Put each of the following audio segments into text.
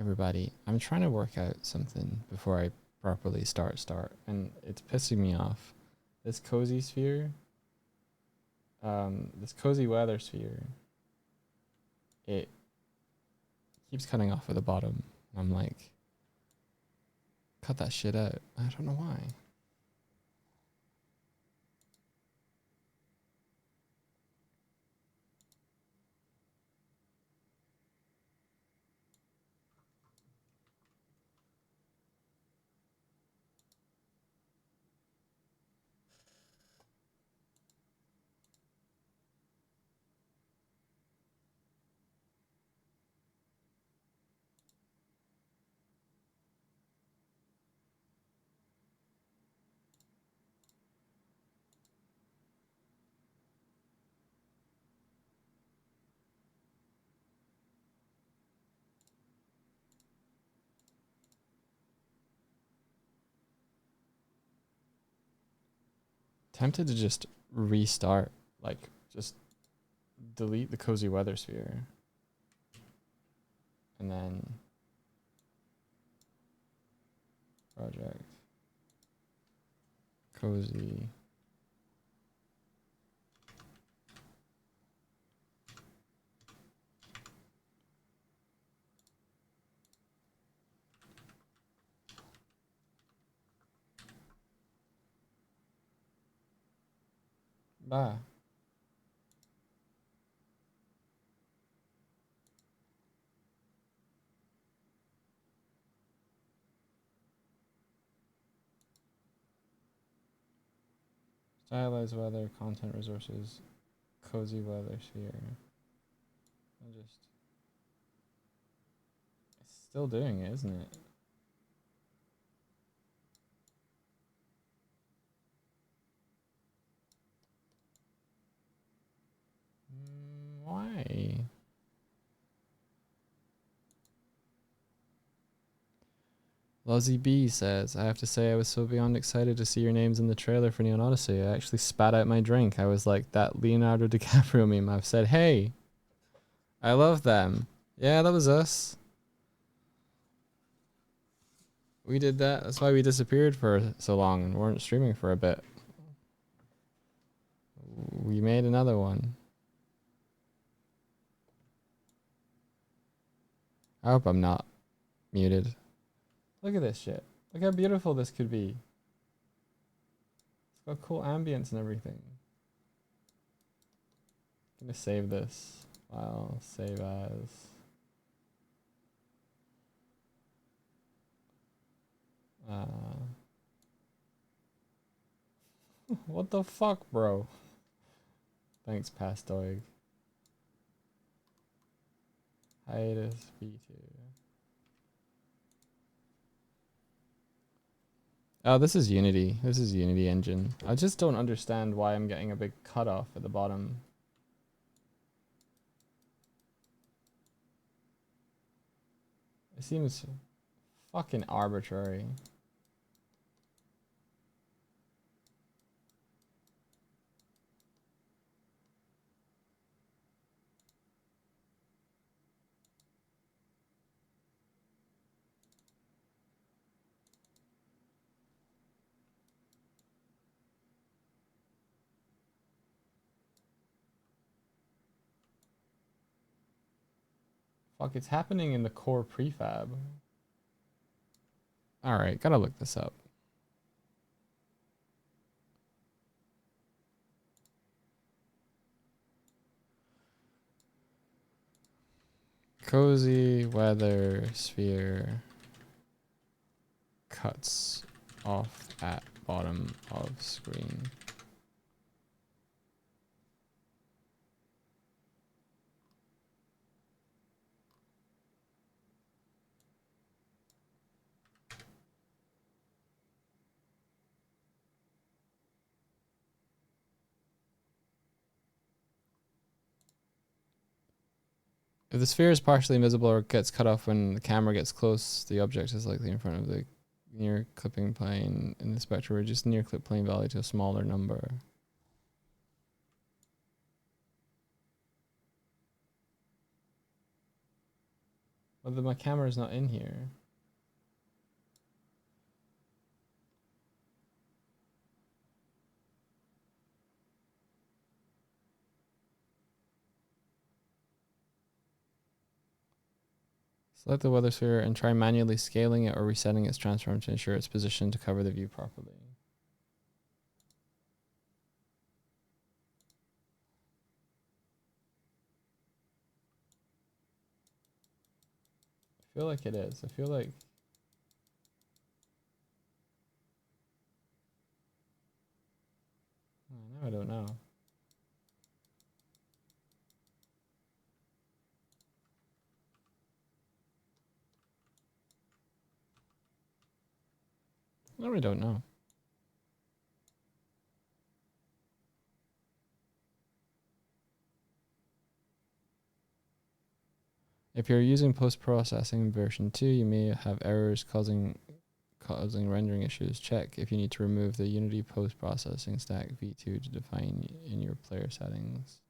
everybody, I'm trying to work out something before I properly start, and it's pissing me off. This cozy sphere, this cozy weather sphere, it keeps cutting off at the bottom. I'm like, cut that shit out. I don't know why. Tempted to just restart, like just delete the cozy weather sphere and then project cozy. Bah. Stylized weather, content resources, cozy weather sphere. It's still doing it, isn't it? Why? Lozzie B says, I have to say I was so beyond excited to see your names in the trailer for Neon Odyssey. I actually spat out my drink. I was like, that Leonardo DiCaprio meme. I've said, hey, I love them. Yeah, that was us. We did that. That's why we disappeared for so long and weren't streaming for a bit. We made another one. I hope I'm not muted. Look at this shit. Look how beautiful this could be. It's got cool ambience and everything. I'm gonna save this. File, save as. What the fuck, bro? Thanks, Pastoig. Hiatus V2. Oh, this is Unity. This is Unity engine. I just don't understand why I'm getting a big cutoff at the bottom. It seems fucking arbitrary. Fuck, it's happening in the core prefab. Alright, gotta look this up. Cozy weather sphere cuts off at bottom of screen. If the sphere is partially invisible or gets cut off when the camera gets close, the object is likely in front of the near clipping plane. In the spectrum, reduce near clip plane value to a smaller number. Well, my camera's not in here. Select the weather sphere and try manually scaling it or resetting its transform to ensure its position to cover the view properly. I feel like it is. I feel like... Now I don't know. No, I don't know. If you're using post-processing version 2, you may have errors causing rendering issues. Check if you need to remove the Unity post-processing stack v2 to define in your player settings.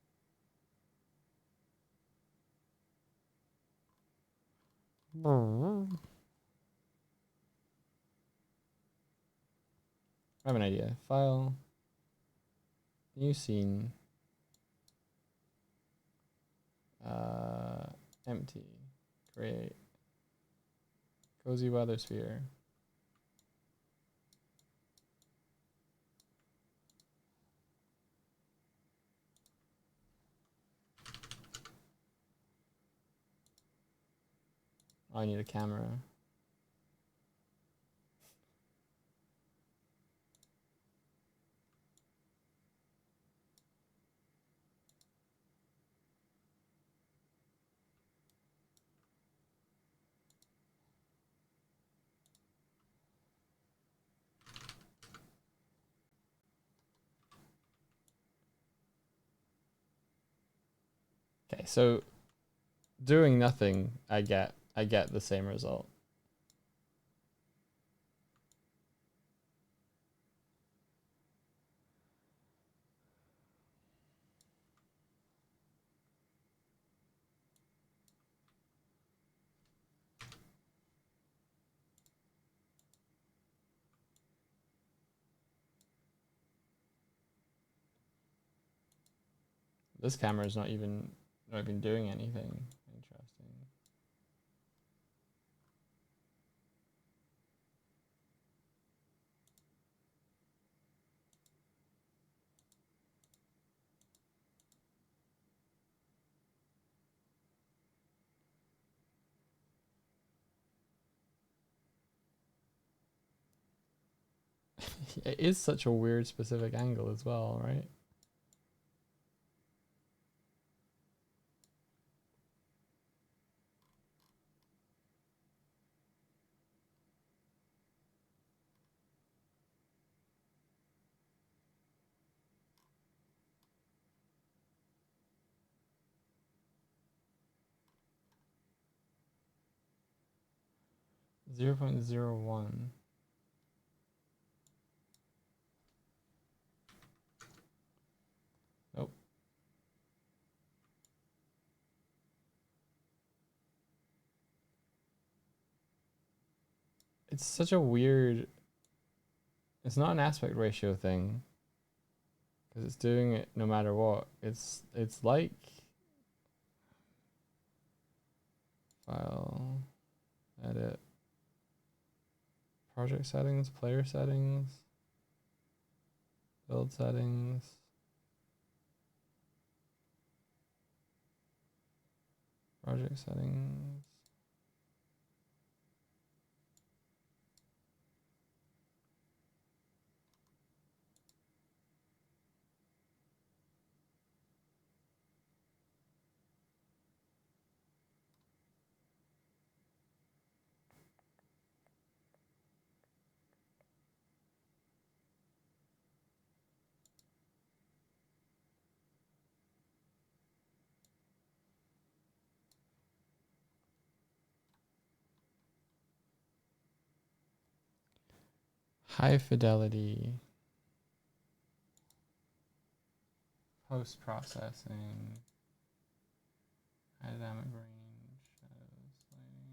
I have an idea. File, new scene, empty, create, cozy weather sphere. Oh, I need a camera. Okay, so doing nothing, I get the same result. This camera is not even doing anything interesting. It is such a weird specific angle as well, right? Zero 0.01. Nope. It's such a weird... It's not an aspect ratio thing, because it's doing it no matter what. It's like... File, edit, project settings, player settings, build settings. Project settings. High fidelity. Post processing. Dynamic range. Shadows, lighting.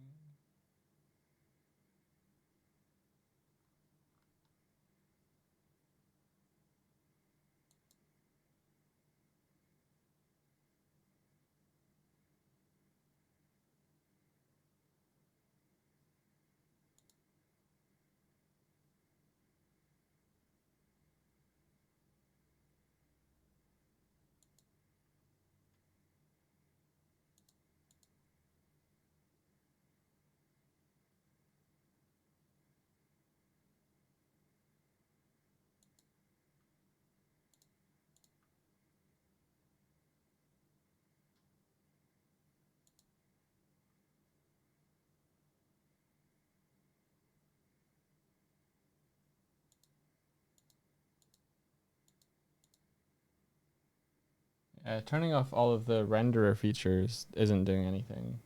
Turning off all of the renderer features isn't doing anything.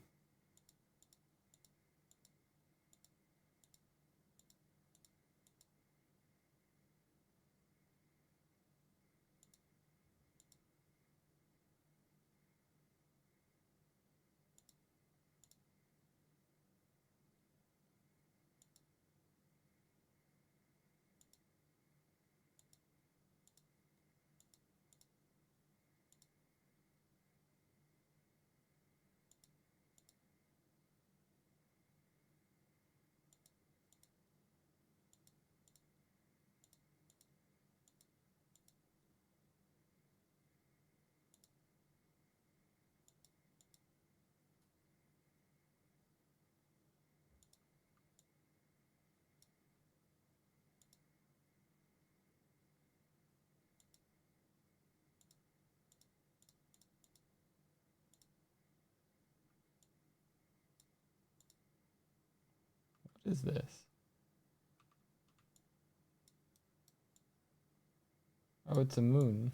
What is this? Oh, it's a moon.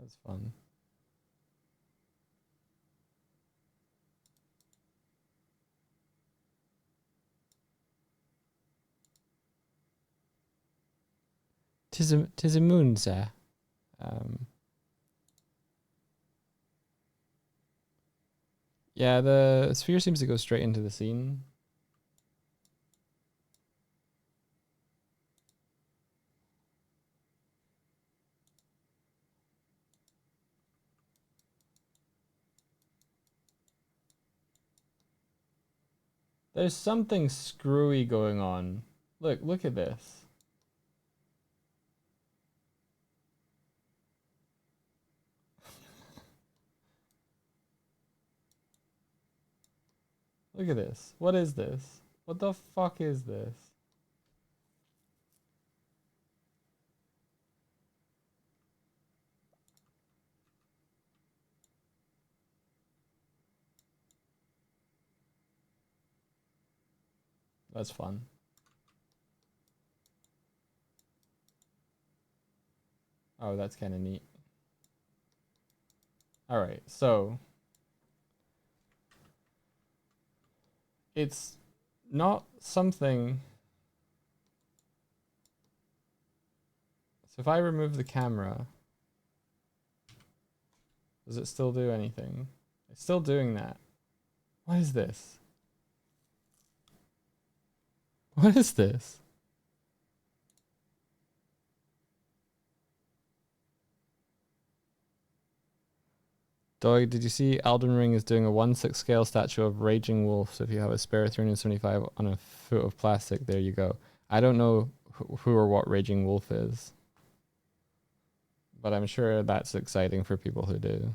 That's fun. Tis a moon, sir. Yeah, the sphere seems to go straight into the scene. There's something screwy going on. Look at this. Look at this. What is this? What the fuck is this? That's fun. Oh, that's kind of neat. All right, so it's not something. So if I remove the camera, does it still do anything? It's still doing that. What is this? What is this? Dog, did you see Elden Ring is doing a 1/6 scale statue of Raging Wolf? So if you have a spare 375 on a foot of plastic, there you go. I don't know who or what Raging Wolf is, but I'm sure that's exciting for people who do.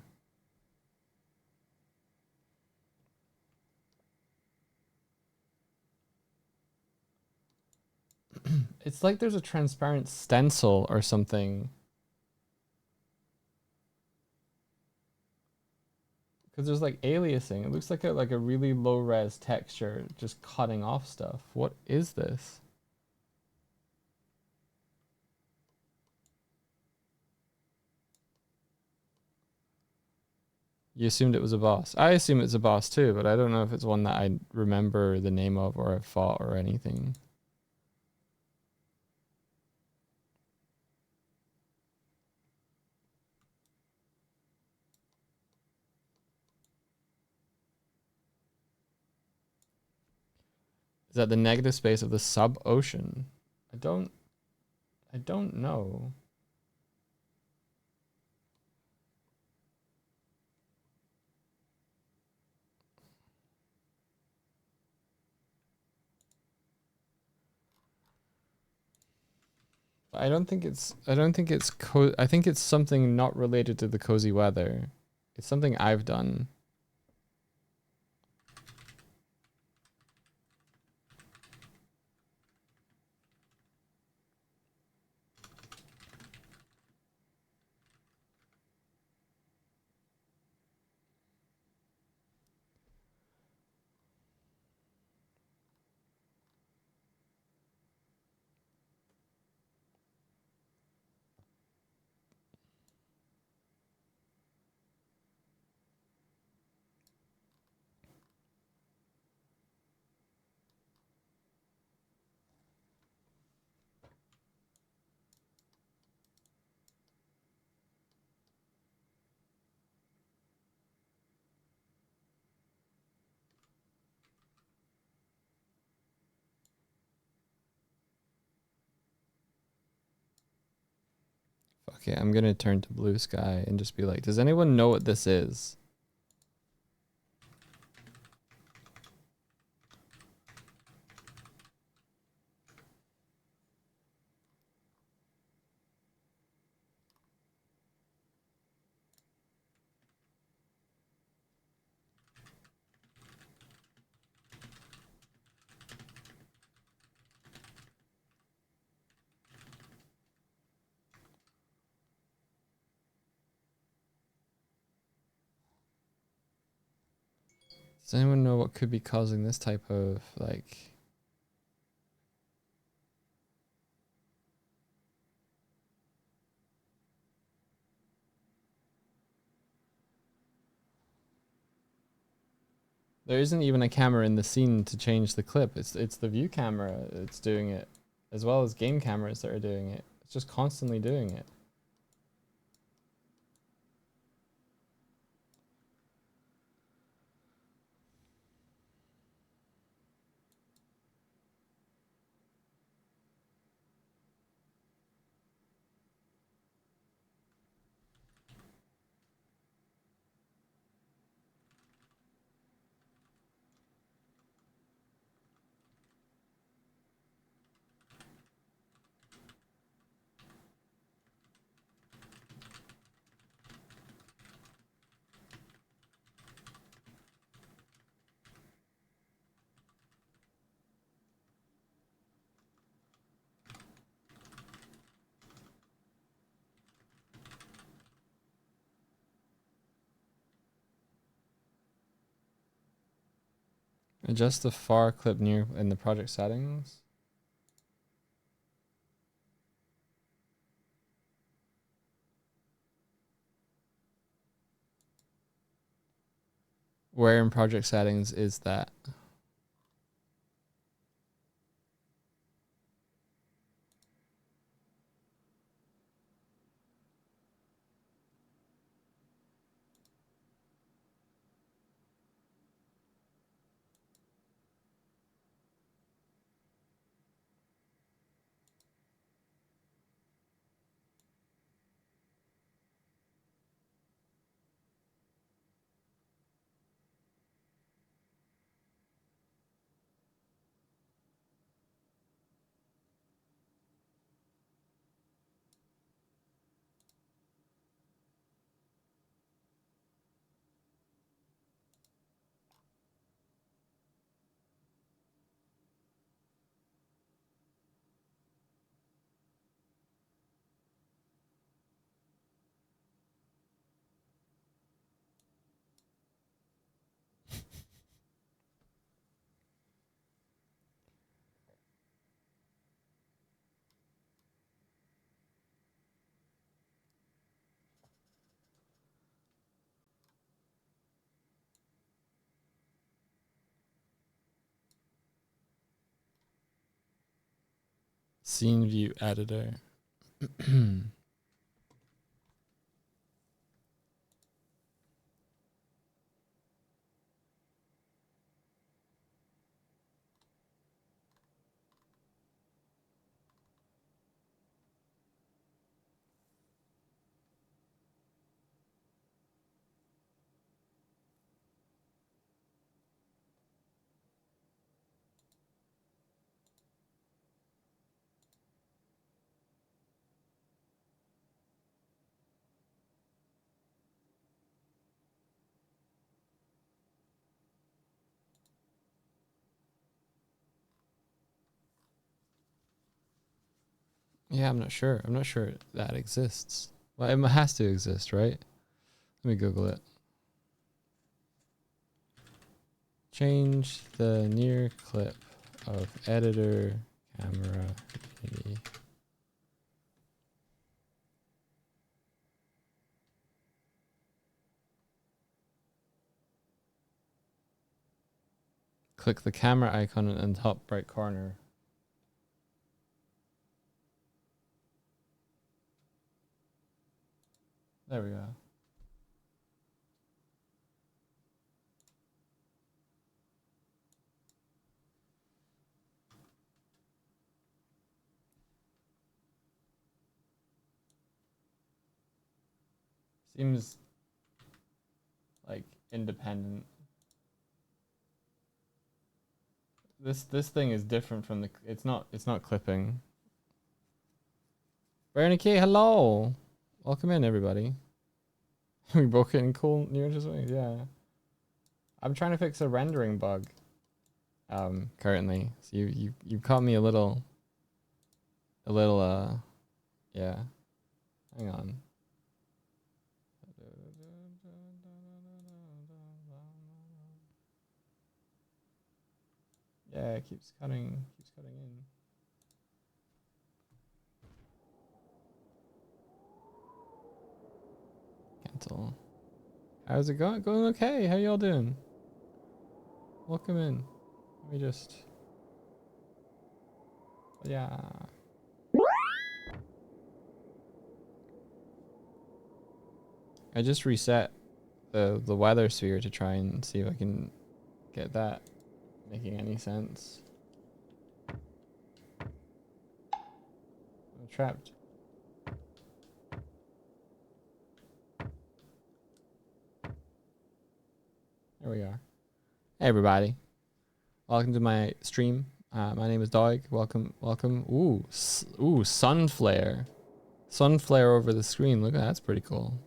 It's like there's a transparent stencil or something. Because there's like aliasing. It looks like a really low res texture just cutting off stuff. What is this? You assumed it was a boss. I assume it's a boss too, but I don't know if it's one that I remember the name of or have fought or anything. Is that the negative space of the sub-ocean? I don't know. I think it's I think it's something not related to the cozy weather. It's something I've done. Okay, I'm gonna turn to blue sky and just be like, does anyone know what this is? Does anyone know what could be causing this type of, like... There isn't even a camera in the scene to change the clip. It's the view camera that's doing it, as well as game cameras that are doing it. It's just constantly doing it. Adjust the far clip near in the project settings. Where in project settings is that? Scene view editor. Yeah, I'm not sure. I'm not sure that exists. Well, it has to exist, right? Let me Google it. Change the near clip of editor camera unity. Click the camera icon in the top right corner. There we go. Seems like independent. This thing is different from the. It's not clipping. Bernie, hello. Welcome in, everybody. We both getting cool new ways. Yeah. I'm trying to fix a rendering bug. Currently, so you caught me a little. Yeah. Hang on. Yeah, it keeps cutting in. Cancel. How's it going? Going okay. How y'all doing? Welcome in. Let me just. Yeah. I just reset the weather sphere to try and see if I can get that making any sense. I'm trapped. There we are. Hey everybody. Welcome to my stream. My name is Dog. Welcome. Ooh, sun flare. Sun flare over the screen. Look at that. That's pretty cool.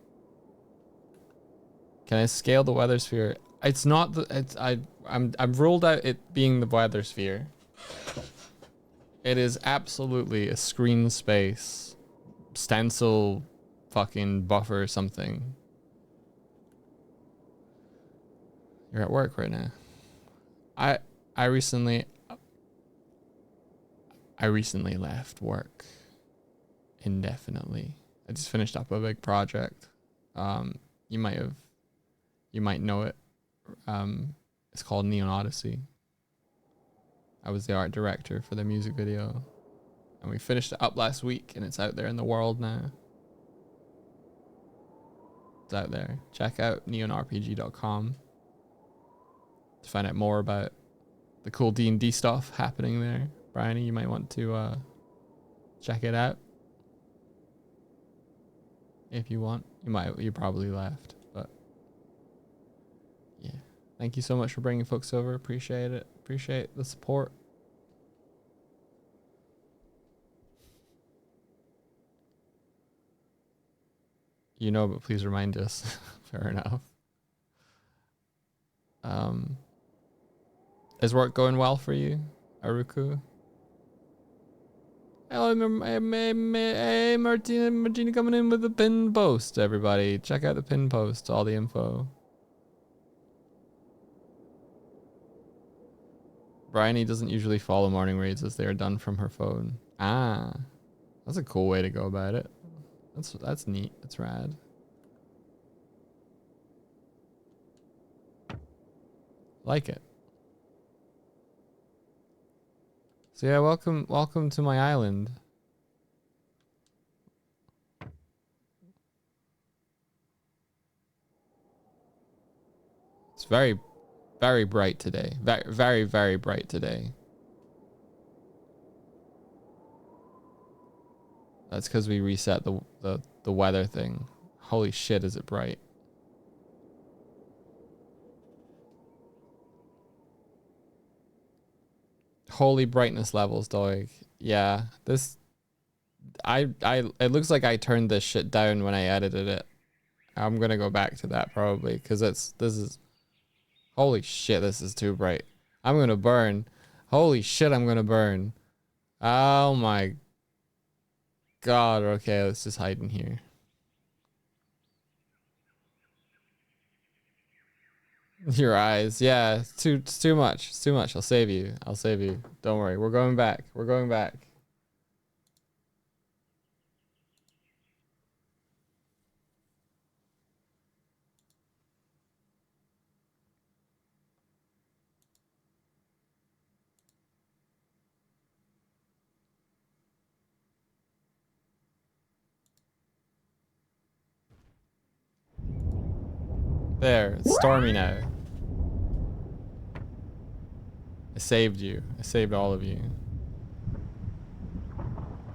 Can I scale the weather sphere? It's not the. I've ruled out it being the weather sphere. It is absolutely a screen space stencil fucking buffer or something. You're at work right now. I recently left work indefinitely. I just finished up a big project. You might know it. It's called Neon Odyssey. I was the art director for the music video, and we finished it up last week, and it's out there in the world now. It's out there. Check out neonrpg.com to find out more about the cool D&D stuff happening there. Bryony, you might want to check it out if you want. You probably left, but yeah. Thank you so much for bringing folks over. Appreciate it. Appreciate the support. You know, but please remind us. Fair enough. Is work going well for you, Aruku? Hey, Martina coming in with the pin post, everybody. Check out the pin post, all the info. Bryony doesn't usually follow morning raids as they are done from her phone. Ah, that's a cool way to go about it. That's neat. That's rad. Like it. So yeah, welcome to my island. It's very, very bright today. Very, very bright today. That's because we reset the weather thing. Holy shit, is it bright? Holy brightness levels, dog. Yeah, this. It looks like I turned this shit down when I edited it. I'm gonna go back to that probably because this is. Holy shit, this is too bright. I'm gonna burn. Holy shit, I'm gonna burn. Oh my god. Okay, let's just hide in here. Your eyes. Yeah, it's too much. It's too much. I'll save you. Don't worry. We're going back. There, it's stormy now. I saved you. I saved all of you.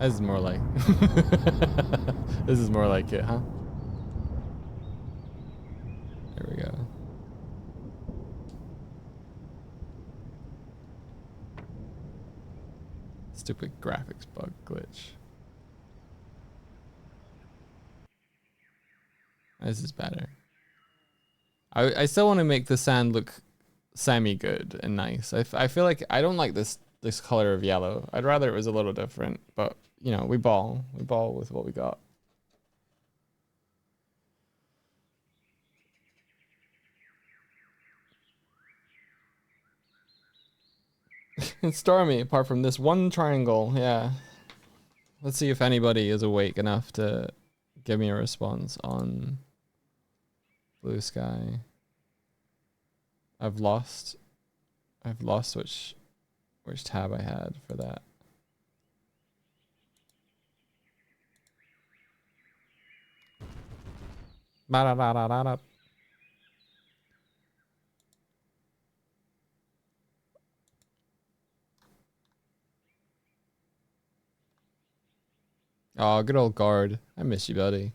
This is more like this is more like it, huh? Stupid graphics bug glitch. This is better. I still want to make the sand look semi-good and nice. I feel like I don't like this color of yellow. I'd rather it was a little different, but you know, we ball with what we got. It's stormy apart from this one triangle. Yeah. Let's see if anybody is awake enough to give me a response on blue sky. I've lost which tab I had for that. Ba-da-da-da-da-da. Oh, good old guard. I miss you, buddy.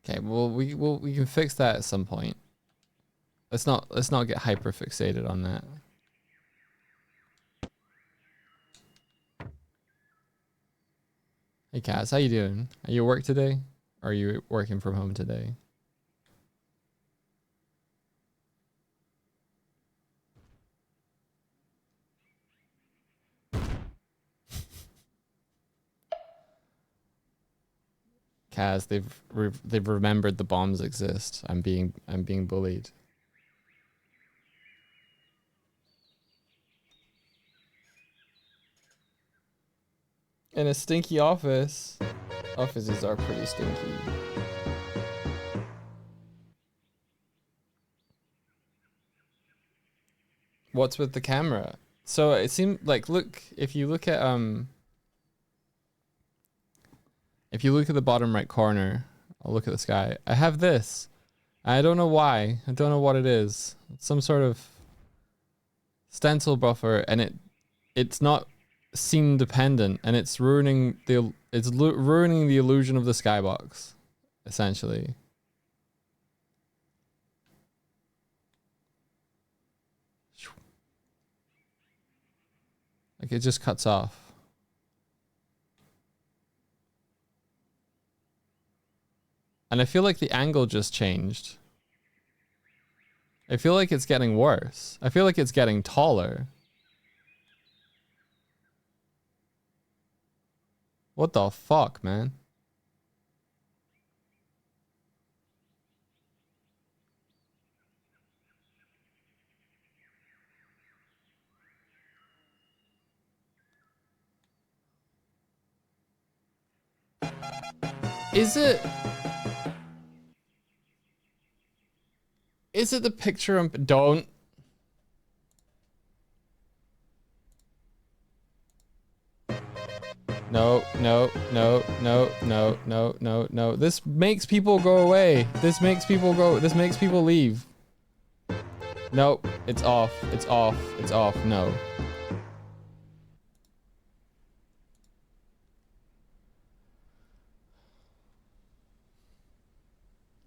Okay, well we can fix that at some point. Let's not get hyper fixated on that. Hey Kaz, how you doing? Are you at work today? Or are you working from home today? Kaz, they've remembered the bombs exist. I'm being bullied. In a stinky office. Offices are pretty stinky. What's with the camera? So it seemed like, look, if you look at the bottom right corner, I'll look at the sky. I have this. I don't know why. I don't know what it is. It's some sort of stencil buffer, and it's not scene dependent, and it's ruining the illusion of the skybox, essentially. Like it just cuts off. And I feel like the angle just changed. I feel like it's getting worse. I feel like it's getting taller. What the fuck, man? Is it the picture I'm don't No. This makes people go away. This makes people leave. Nope. It's off. It's off. It's off. No.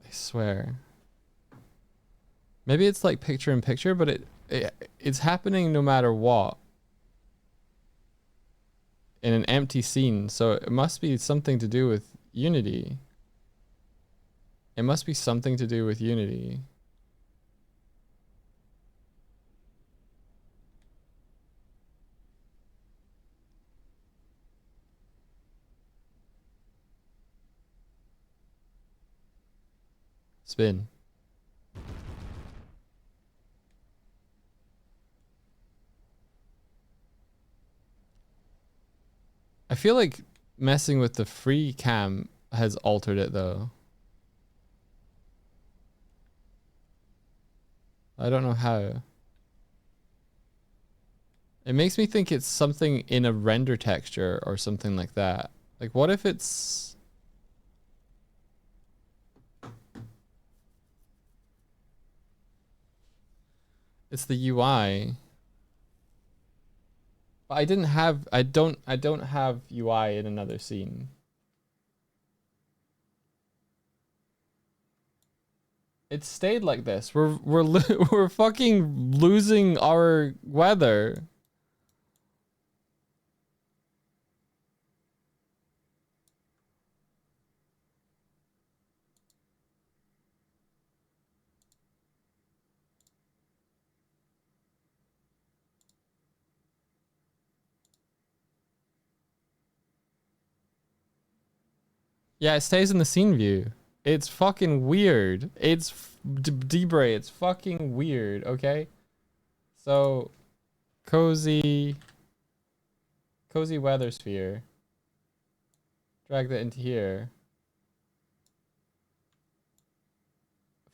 I swear. Maybe it's like picture in picture, but it's happening no matter what. In an empty scene, so it must be something to do with Unity. It must be something to do with Unity. Spin. I feel like messing with the free cam has altered it though. I don't know how. It makes me think it's something in a render texture or something like that. Like what if it's... It's the UI. But I didn't have... I don't have UI in another scene. It stayed like this. We're fucking losing our weather. Yeah, it stays in the scene view. It's fucking weird. It's Debray. It's fucking weird. Okay. So, cozy weather sphere. Drag that into here.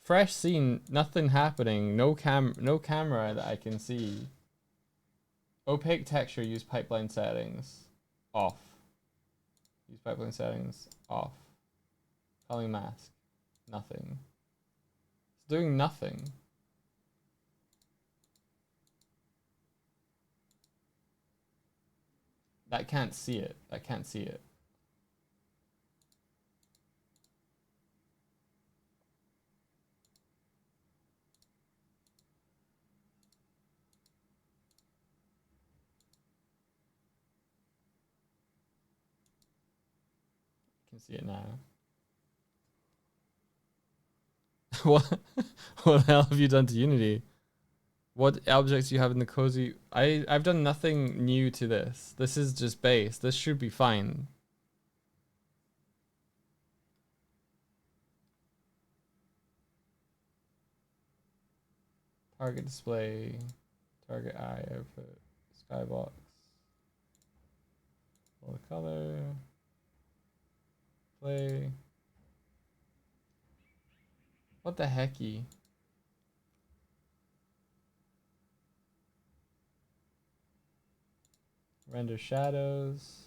Fresh scene. Nothing happening. No camera that I can see. Opaque texture. Use pipeline settings. Off. Use pipeline settings. Off. Calling mask. Nothing. It's doing nothing. That can't see it. That can't see it. I can see it now. What the hell have you done to Unity? What objects do you have in the cozy? I've done nothing new to this. This is just base. This should be fine. Target display, target eye output, skybox, all the color, play. What the hecky? Render shadows.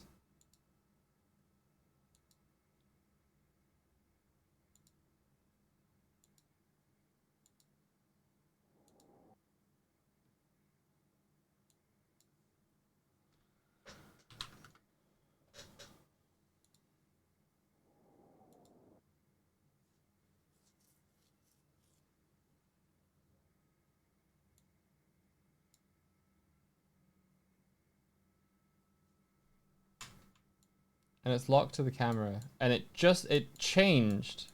And it's locked to the camera. And it changed.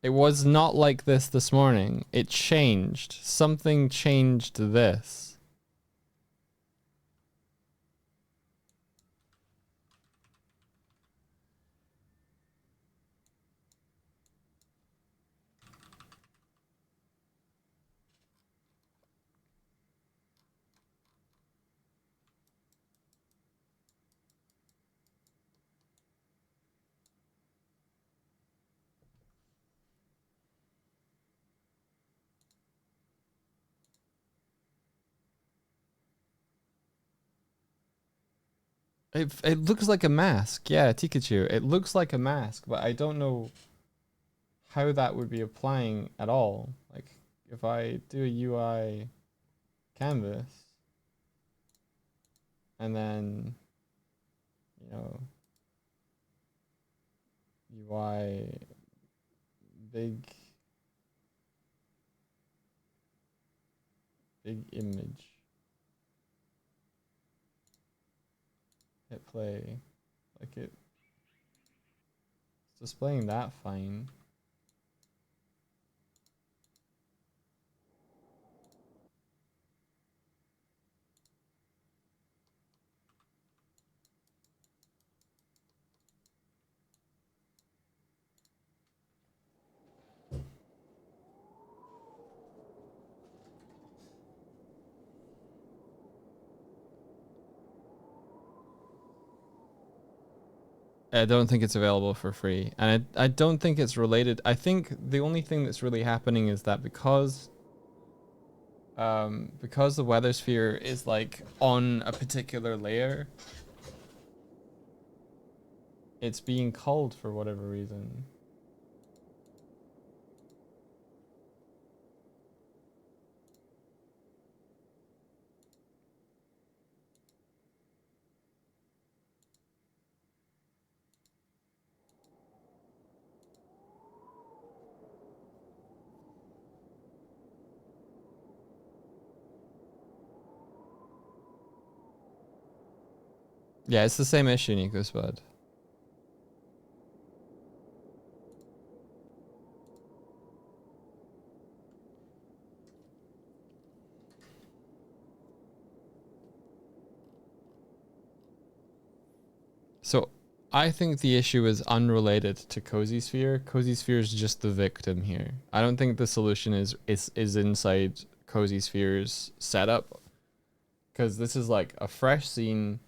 It was not like this morning. It changed. Something changed this. It looks like a mask. Yeah, Pikachu. It looks like a mask, but I don't know how that would be applying at all. Like, if I do a UI canvas, and then, you know, UI big image, hit play, like it's displaying that fine. I don't think it's available for free, and I don't think it's related. I think the only thing that's really happening is that because the weather sphere is like on a particular layer, it's being culled for whatever reason. Yeah, it's the same issue, Nico Spud. So I think the issue is unrelated to Cozy Sphere. Cozy Sphere is just the victim here. I don't think the solution is inside Cozy Sphere's setup, because this is like a fresh scene.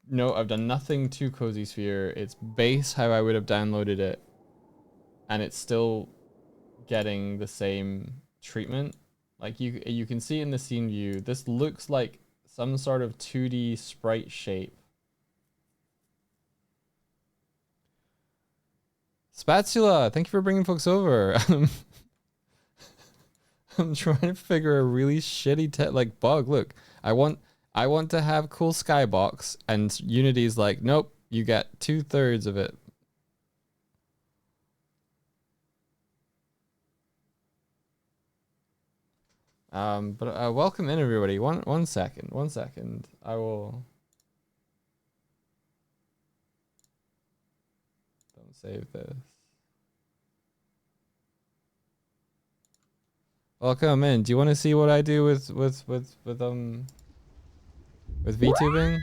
No, I've done nothing to Cozy Sphere. It's base how I would have downloaded it, and it's still getting the same treatment. Like you can see in the scene view, this looks like some sort of 2D sprite shape. Spatula, thank you for bringing folks over. I'm trying to figure a really shitty like bug. Look, I want to have cool skybox, and Unity's like, nope, you get 2/3 of it. But welcome in, everybody. One second. I will. Don't save this. Welcome in. Do you want to see what I do with VTubing?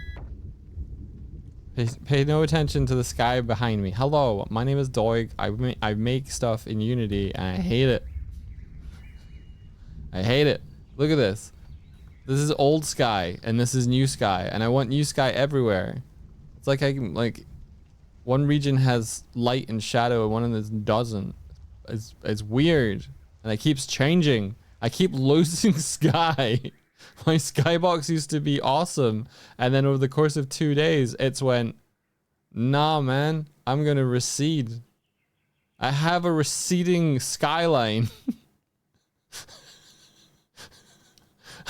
Pay no attention to the sky behind me. Hello, my name is Doig. I make stuff in Unity, and I hate it. I hate it. Look at this. This is old sky, and this is new sky, and I want new sky everywhere. It's like one region has light and shadow, and one of them doesn't. It's weird, and it keeps changing. I keep losing sky. My skybox used to be awesome, and then over the course of 2 days, it's went, nah, man, I'm gonna recede. I have a receding skyline.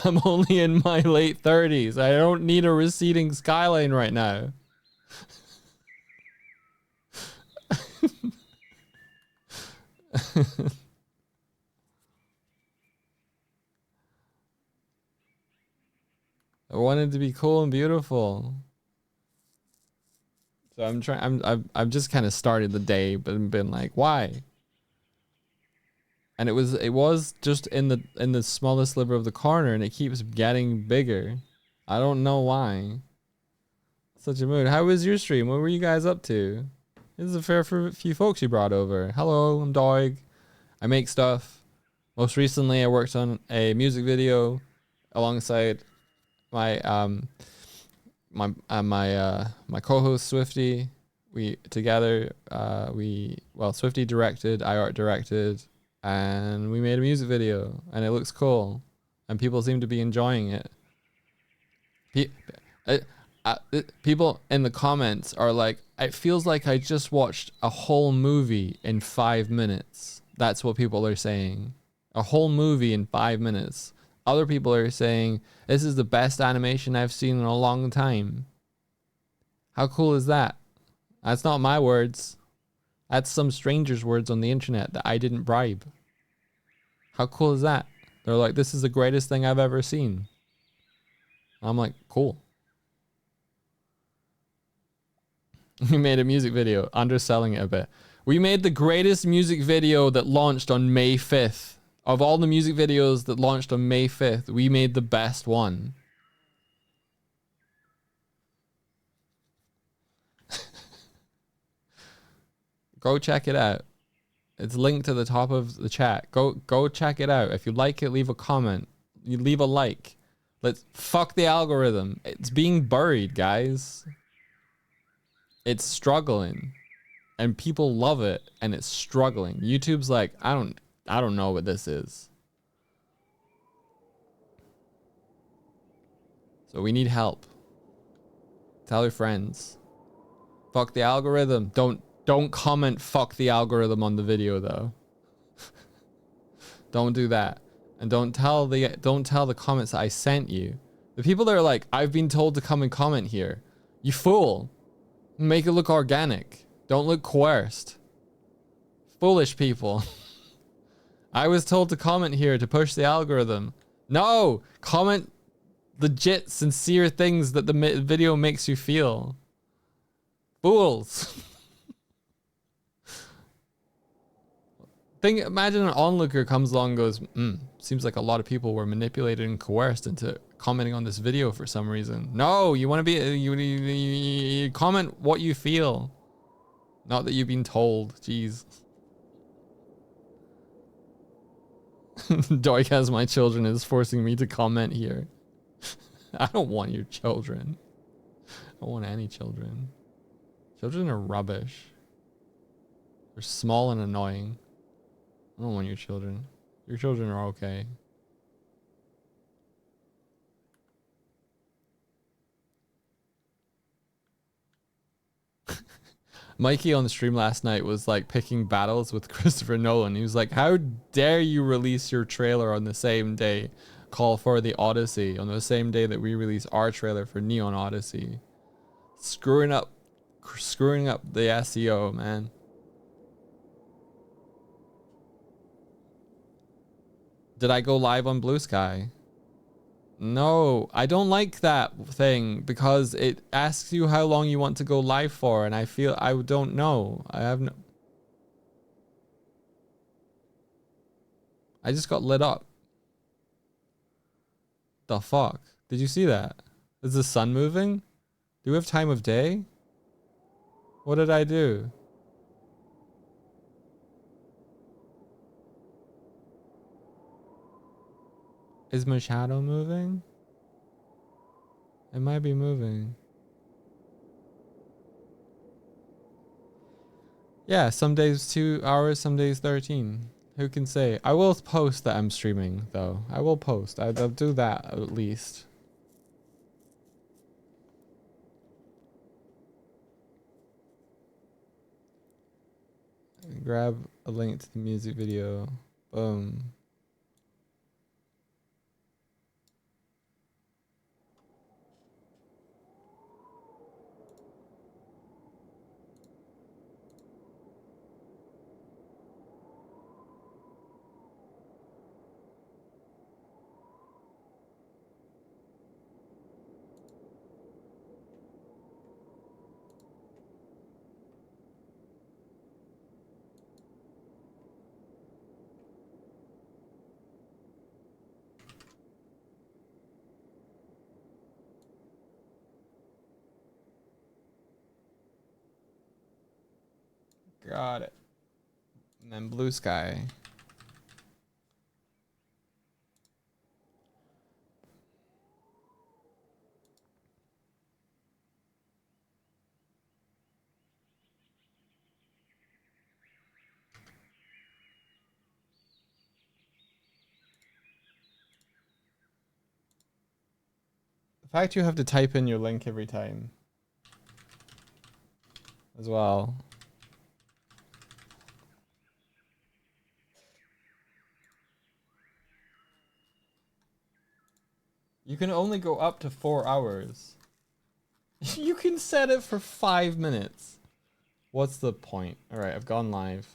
I'm only in my late 30s. I don't need a receding skyline right now. I wanted to be cool and beautiful. So I've just kind of started the day, but been like, why? And it was just in the smallest sliver of the corner, and it keeps getting bigger. I don't know why. Such a mood. How was your stream? What were you guys up to? This is a fair few folks you brought over. Hello, I'm Doig. I make stuff. Most recently, I worked on a music video alongside my my co-host Swifty. We together Swifty directed, I art directed, and we made a music video, and it looks cool, and people seem to be enjoying it. People in the comments are like, it feels like I just watched a whole movie in 5 minutes. That's what people are saying. A whole movie in 5 minutes. Other people are saying, this is the best animation I've seen in a long time. How cool is that? That's not my words. That's some stranger's words on the internet that I didn't bribe. How cool is that? They're like, this is the greatest thing I've ever seen. I'm like, cool. We made a music video, underselling it a bit. We made the greatest music video that launched on May 5th. Of all the music videos that launched on May 5th, we made the best one. Go check it out. It's linked to the top of the chat. Go check it out. If you like it, leave a comment. You leave a like. Let's fuck the algorithm. It's being buried, guys. It's struggling. And people love it, and it's struggling. YouTube's like, I don't know what this is. So we need help. Tell your friends. Fuck the algorithm. Don't comment fuck the algorithm on the video though. Don't do that. And don't tell the comments that I sent you. The people that are like, I've been told to come and comment here. You fool. Make it look organic. Don't look coerced. Foolish people. I was told to comment here to push the algorithm. No! Comment legit, sincere things that the video makes you feel. Fools. Imagine an onlooker comes along and goes, seems like a lot of people were manipulated and coerced into commenting on this video for some reason. No, you want to be, you comment what you feel. Not that you've been told. Jeez. Doik has my children is forcing me to comment here. I don't want your children. I don't want any children. Children are rubbish. They're small and annoying. I don't want your children. Your children are okay. Mikey on the stream last night was like picking battles with Christopher Nolan. He was like, how dare you release your trailer on the same day, call for the Odyssey, on the same day that we release our trailer for Neon Odyssey. Screwing up the SEO, man. Did I go live on Blue Sky? No, I don't like that thing because it asks you how long you want to go live for, and I feel I don't know. I just got lit up. The fuck? Did you see that? Is the sun moving? Do we have time of day? What did I do? Is my shadow moving? It might be moving. Yeah, some days 2 hours, some days 13. Who can say? I will post that I'm streaming, though. I will post. I'll do that at least. Grab a link to the music video. Boom. Got it. And then Blue Sky. The fact you have to type in your link every time as well. You can only go up to 4 hours. You can set it for 5 minutes. What's the point? All right, I've gone live.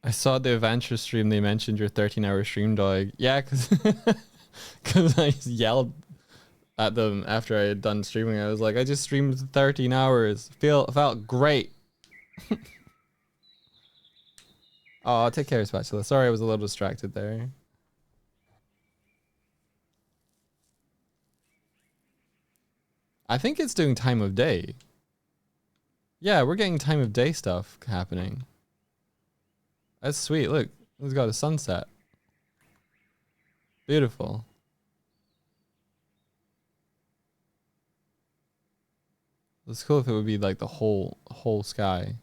I saw the adventure stream. They mentioned your 13-hour stream, dog. Yeah, cause I yelled at them after I had done streaming. I was like, I just streamed 13 hours. Felt great. Oh, take care, Spatula. Sorry, I was a little distracted there. I think it's doing time of day. Yeah, we're getting time of day stuff happening. That's sweet. Look, it's got a sunset. Beautiful. It's cool if it would be like the whole sky.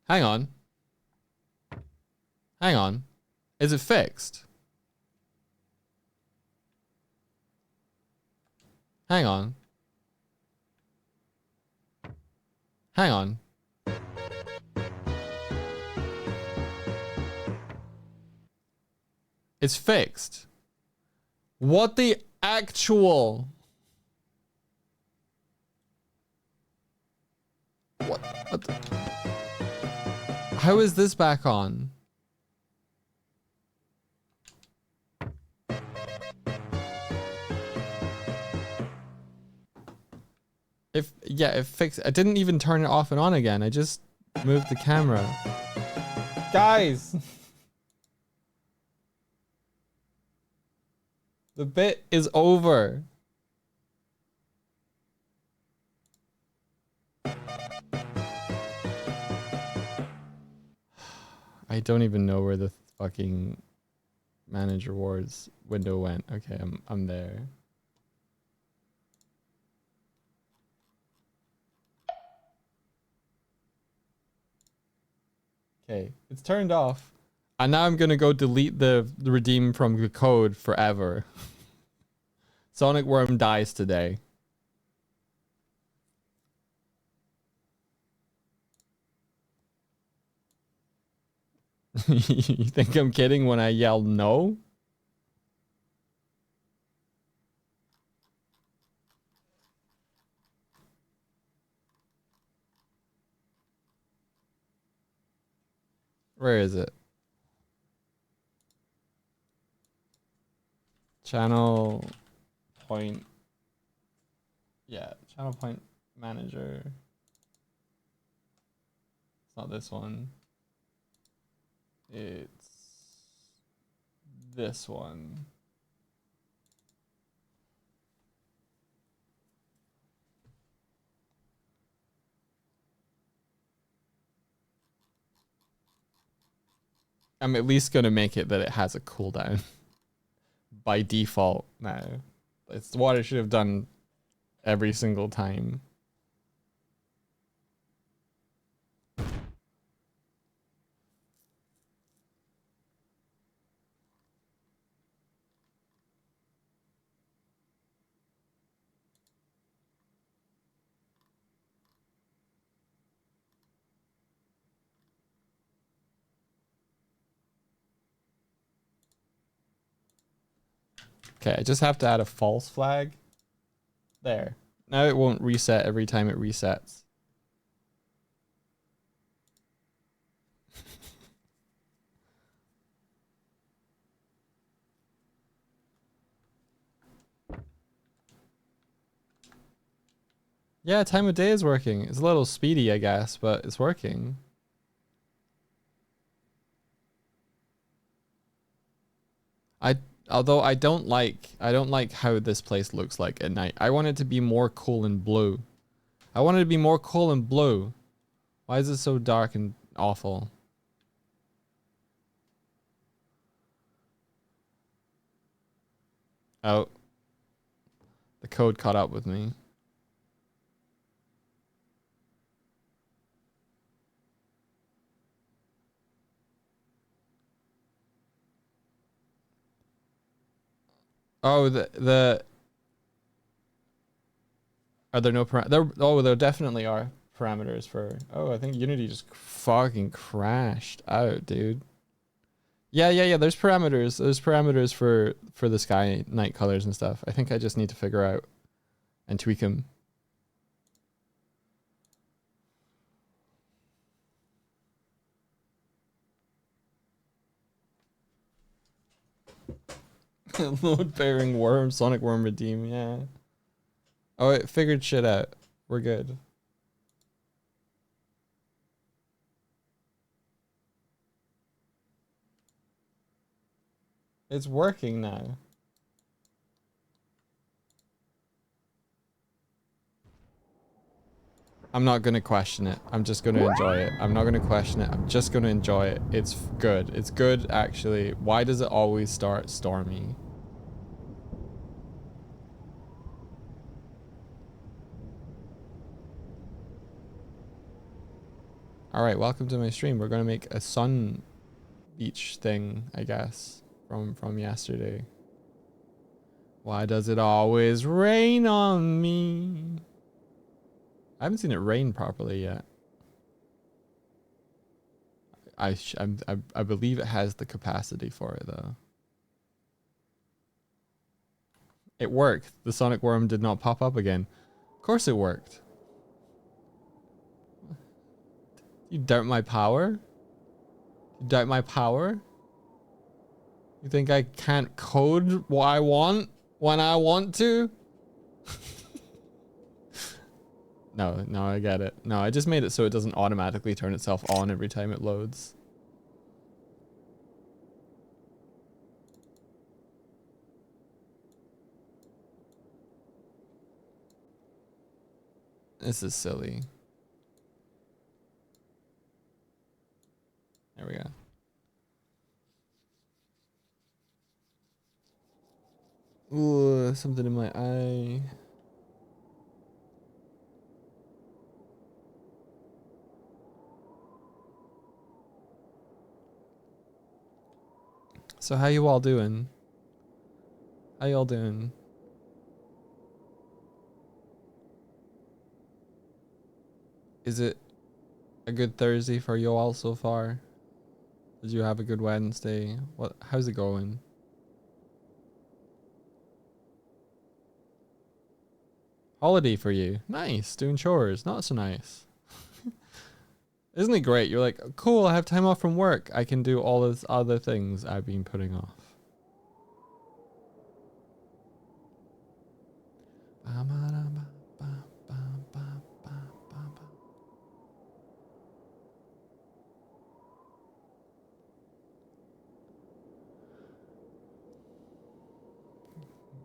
Hang on. Hang on. Is it fixed? Hang on. Hang on. It's fixed. What the actual? What the? How is this back on? It fixed. I didn't even turn it off and on again. I just moved the camera. Guys! The bit is over. I don't even know where the fucking manage rewards window went. Okay, I'm there. Okay, it's turned off. And now I'm gonna go delete the redeem from the code forever. Sonic Worm dies today. You think I'm kidding when I yell no? Where is it? Channel point. Yeah, channel point manager. It's not this one. It's this one. I'm at least gonna make it that it has a cooldown by default now. It's what it should have done every single time. Okay, I just have to add a false flag. There. Now it won't reset every time it resets. Yeah, time of day is working. It's a little speedy, I guess, but it's working. Although I don't like how this place looks like at night. I want it to be more cool and blue. I want it to be more cool and blue. Why is it so dark and awful? Oh. The code caught up with me. Oh, are there no there definitely are parameters for. Oh, I think Unity just fucking crashed out, dude. Yeah. There's parameters. There's parameters for the sky night colors and stuff. I think I just need to figure out and tweak them. Load bearing worm, sonic worm redeem, yeah. Oh, it figured shit out. We're good. It's working now. I'm not gonna question it. I'm just gonna enjoy it. I'm not gonna question it. I'm just gonna enjoy it. It's good. It's good, actually. Why does it always start stormy? Alright, welcome to my stream. We're gonna make a sun beach thing, I guess, from yesterday. Why does it always rain on me? I haven't seen it rain properly yet. I believe it has the capacity for it though. It worked. The sonic worm did not pop up again. Of course it worked. You doubt my power? You doubt my power? You think I can't code what I want when I want to? No, I get it. No, I just made it so it doesn't automatically turn itself on every time it loads. This is silly. There we go. Ooh, something in my eye. So how you all doing? How y'all doing? Is it a good Thursday for you all so far? Did you have a good Wednesday? How's it going? Holiday for you. Nice. Doing chores. Not so nice. Isn't it great? You're like, cool, I have time off from work. I can do all those other things I've been putting off.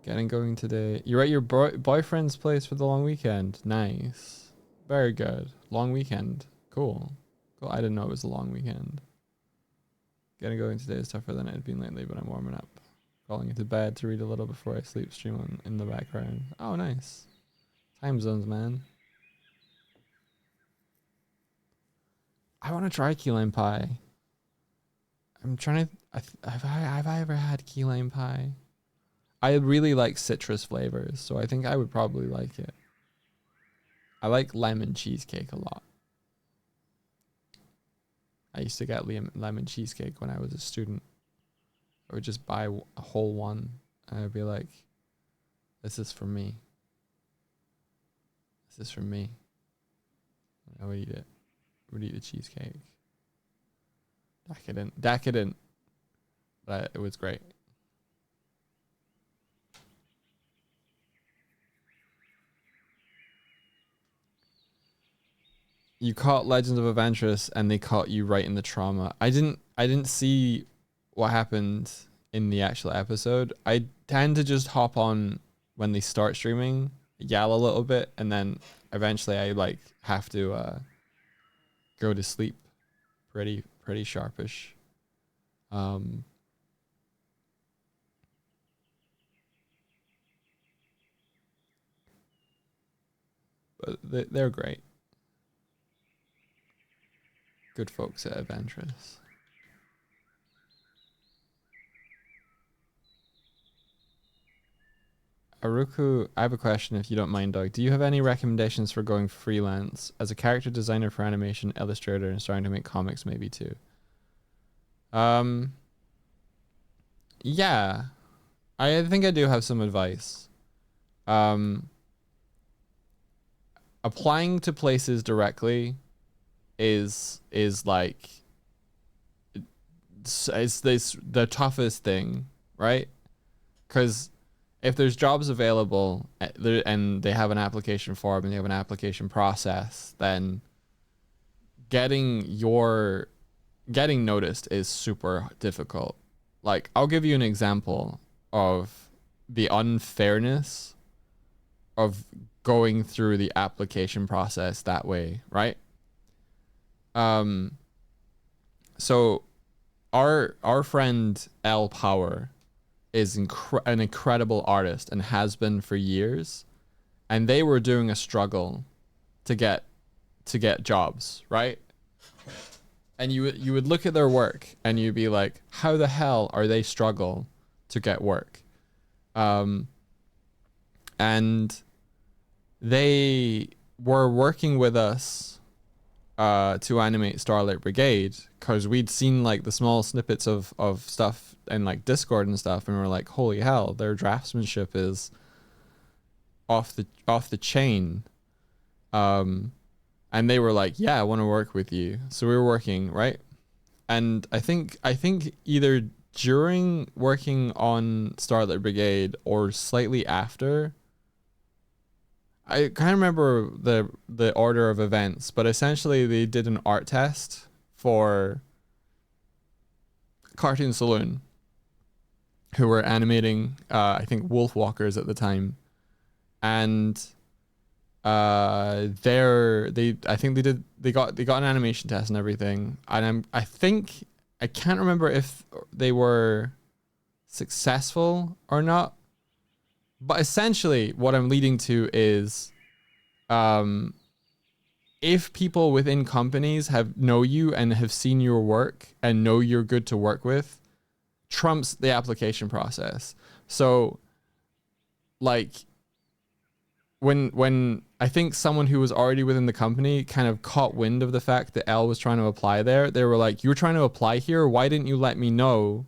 Getting going today. You're at your boyfriend's place for the long weekend. Nice. Very good. Long weekend. Cool. Cool. I didn't know it was a long weekend. Getting going today is tougher than it had been lately, but I'm warming up. Crawling into bed to read a little before I sleep, stream on in the background. Oh, nice. Time zones, man. I want to try key lime pie. I'm trying to... have I ever had key lime pie? I really like citrus flavors, so I think I would probably like it. I like lemon cheesecake a lot. I used to get lemon cheesecake when I was a student. I would just buy a whole one, and I'd be like, this is for me. This is for me. I would eat it. I would eat the cheesecake. Decadent. But it was great. You caught Legends of Adventurous and they caught you right in the trauma. I didn't see what happened in the actual episode. I tend to just hop on when they start streaming, yell a little bit, and then eventually I like have to go to sleep pretty sharpish. But they're great. Good folks at Adventurous. Aruku, I have a question if you don't mind, Doug. Do you have any recommendations for going freelance as a character designer for animation, illustrator, and starting to make comics maybe too? Yeah, I think I do have some advice. Um, Applying to places directly is like it's this the toughest thing, right? Because if there's jobs available and they have an application form and they have an application process, then getting noticed is super difficult. Like, I'll give you an example of the unfairness of going through the application process that way, right? So our friend L Power is an incredible artist and has been for years, and they were doing a struggle to get jobs, right? And you would look at their work and you'd be like, how the hell are they struggle to get work? And they were working with us to animate Starlight Brigade because we'd seen like the small snippets of stuff and like Discord and stuff, and we're like, holy hell, their draftsmanship is off the chain. And they were like, yeah, I want to work with you. So we were working, right? And I think either during working on Starlight Brigade or slightly after, I can't remember the order of events, but essentially they did an art test for Cartoon Saloon, who were animating, I think, Wolfwalkers at the time. And I think they got an animation test and everything. And I can't remember if they were successful or not. But essentially, what I'm leading to is, if people within companies know you and have seen your work and know you're good to work with, trumps the application process. So, like, when I think someone who was already within the company kind of caught wind of the fact that L was trying to apply there, they were like, "You were trying to apply here. Why didn't you let me know?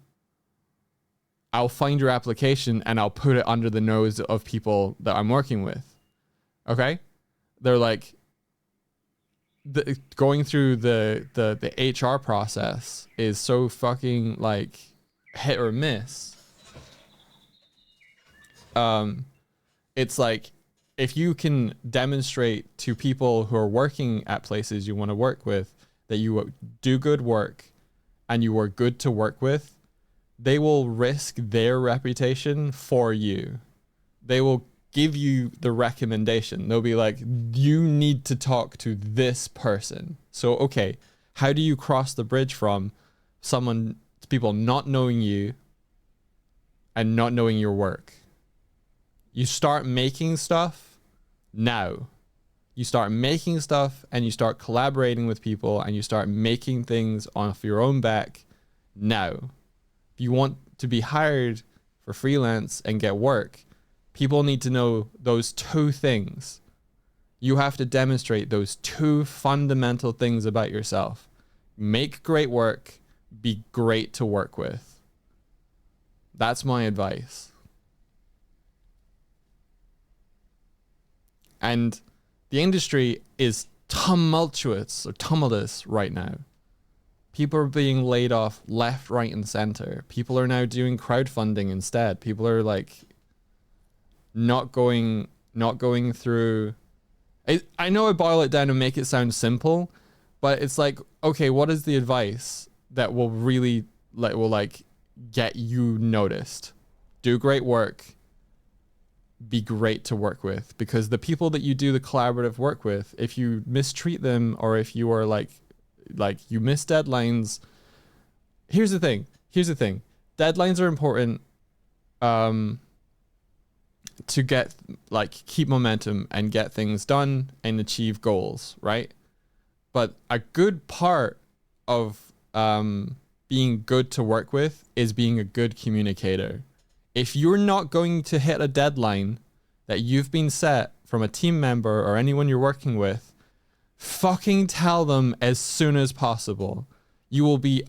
I'll find your application and I'll put it under the nose of people that I'm working with." Okay? They're like, going through the HR process is so fucking like hit or miss. It's like, if you can demonstrate to people who are working at places you want to work with that you do good work and you are good to work with, they will risk their reputation for you. They will give you the recommendation. They'll be like, you need to talk to this person. So, okay, how do you cross the bridge from people not knowing you and not knowing your work? You start making stuff now. You start making stuff and you start collaborating with people and you start making things off your own back now. If you want to be hired for freelance and get work, people need to know those two things. You have to demonstrate those two fundamental things about yourself. Make great work, be great to work with. That's my advice. And the industry is tumultuous right now. People are being laid off left, right, and center. People are now doing crowdfunding instead. People are like not going through. I know I boil it down and make it sound simple, but it's like, okay, what is the advice that will really get you noticed? Do great work. Be great to work with, because the people that you do the collaborative work with, if you mistreat them or if you are like you miss deadlines, here's the thing. Deadlines are important to get keep momentum and get things done and achieve goals, right? But a good part of being good to work with is being a good communicator. If you're not going to hit a deadline that you've been set from a team member or anyone you're working with, fucking tell them as soon as possible. You will be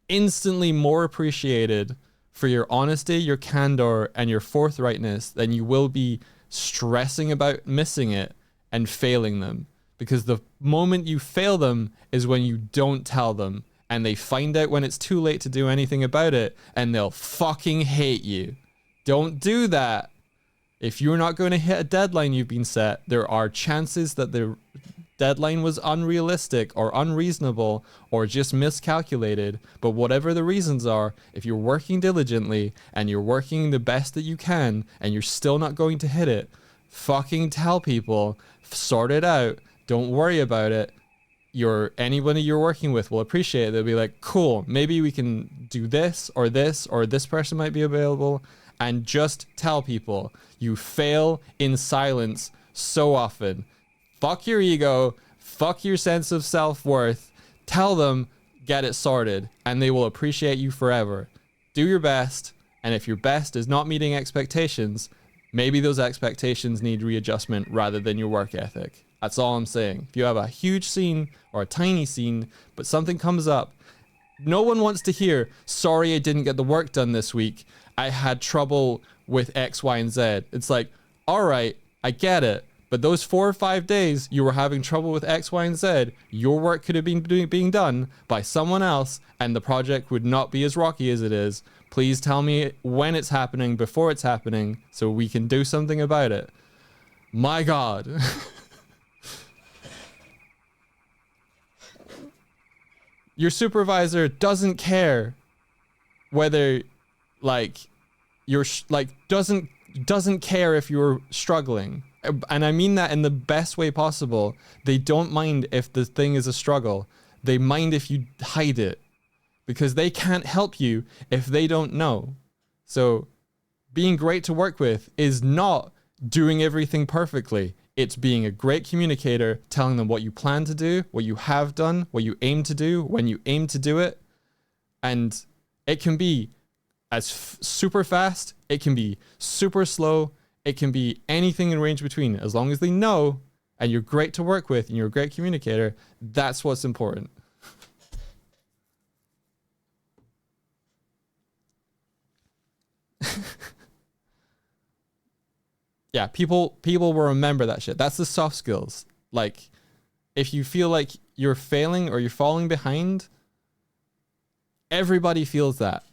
instantly more appreciated for your honesty, your candor, and your forthrightness than you will be stressing about missing it and failing them. Because the moment you fail them is when you don't tell them, and they find out when it's too late to do anything about it, and they'll fucking hate you. Don't do that. If you're not going to hit a deadline you've been set, there are chances that the deadline was unrealistic or unreasonable or just miscalculated. But whatever the reasons are, if you're working diligently and you're working the best that you can and you're still not going to hit it, fucking tell people, sort it out, don't worry about it. Anybody you're working with will appreciate it. They'll be like, cool, maybe we can do this, or this person might be available. And just tell people. You fail in silence so often. Fuck your ego, fuck your sense of self-worth. Tell them, get it sorted, and they will appreciate you forever. Do your best, and if your best is not meeting expectations, maybe those expectations need readjustment rather than your work ethic. That's all I'm saying. If you have a huge scene or a tiny scene, but something comes up, no one wants to hear, sorry I didn't get the work done this week. I had trouble with X, Y, and Z. It's like, all right, I get it. But those 4 or 5 days you were having trouble with X, Y, and Z, your work could have been being done by someone else, and the project would not be as rocky as it is. Please tell me when it's happening, before it's happening, so we can do something about it. My God. Your supervisor doesn't care whether, like, doesn't care if you're struggling. And I mean that in the best way possible. They don't mind if the thing is a struggle. They mind if you hide it, because they can't help you if they don't know. So being great to work with is not doing everything perfectly. It's being a great communicator, telling them what you plan to do, what you have done, what you aim to do, when you aim to do it. And it can be as super fast, it can be super slow, it can be anything in range between. As long as they know and you're great to work with and you're a great communicator, that's what's important. Yeah, people will remember that shit. That's the soft skills. Like, if you feel like you're failing or you're falling behind, everybody feels that.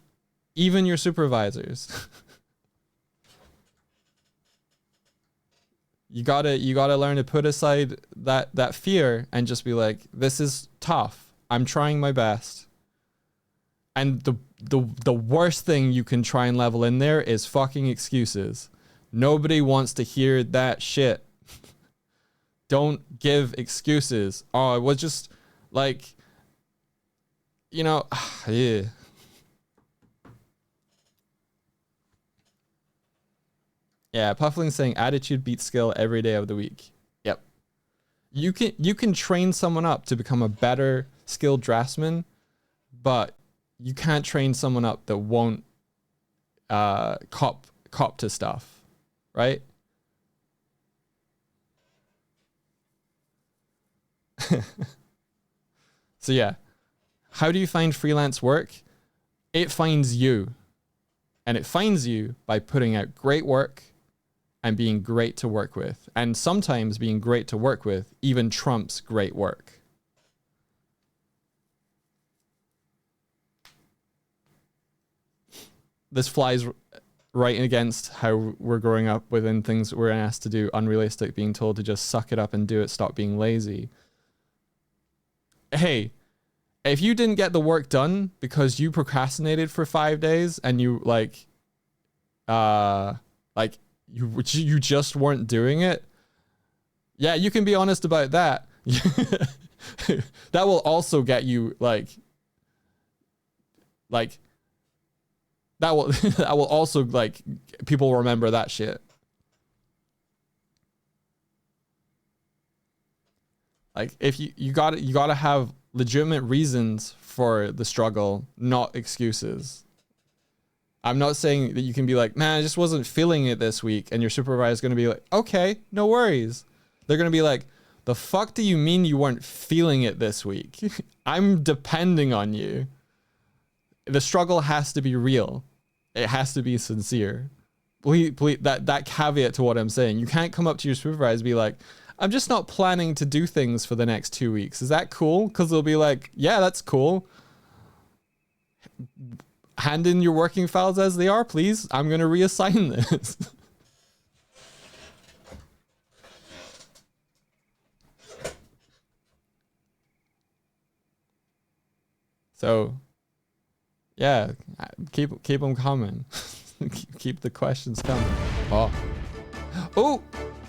Even your supervisors. You gotta learn to put aside that fear and just be like, this is tough. I'm trying my best. And the worst thing you can try and level in there is fucking excuses. Nobody wants to hear that shit. Don't give excuses. Oh, it was just like, yeah. Yeah, Puffling's saying attitude beats skill every day of the week. Yep. You can train someone up to become a better skilled draftsman, but you can't train someone up that won't cop to stuff. Right? So yeah, how do you find freelance work? It finds you. And it finds you by putting out great work and being great to work with. And sometimes being great to work with even trumps great work. This flies right against how we're growing up within things we're asked to do, unrealistic, being told to just suck it up and do it, stop being lazy. Hey, if you didn't get the work done because you procrastinated for 5 days and you you just weren't doing it, yeah, you can be honest about that. That will also get you that will also, like, people remember that shit. Like, if you gotta have legitimate reasons for the struggle, not excuses. I'm not saying that you can be like, man, I just wasn't feeling it this week, and your supervisor is gonna be like, okay, no worries. They're gonna be like, the fuck do you mean you weren't feeling it this week? I'm depending on you. The struggle has to be real. It has to be sincere. Please, that caveat to what I'm saying. You can't come up to your supervisor and be like, I'm just not planning to do things for the next 2 weeks. Is that cool? Because they'll be like, yeah, that's cool. Hand in your working files as they are, please. I'm going to reassign this. So, yeah, keep them coming. keep the questions coming. Oh,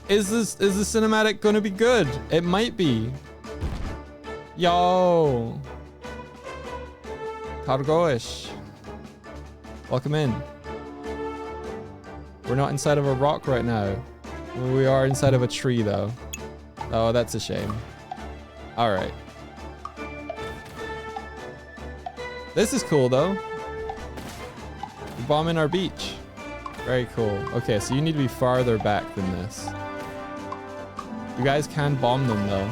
is the cinematic gonna be good? It might be. Yo, Targoish, welcome in. We're not inside of a rock right now. We are inside of a tree though. Oh, that's a shame. All right. This is cool though. Bombing our beach. Very cool. Okay, so you need to be farther back than this. You guys can bomb them though.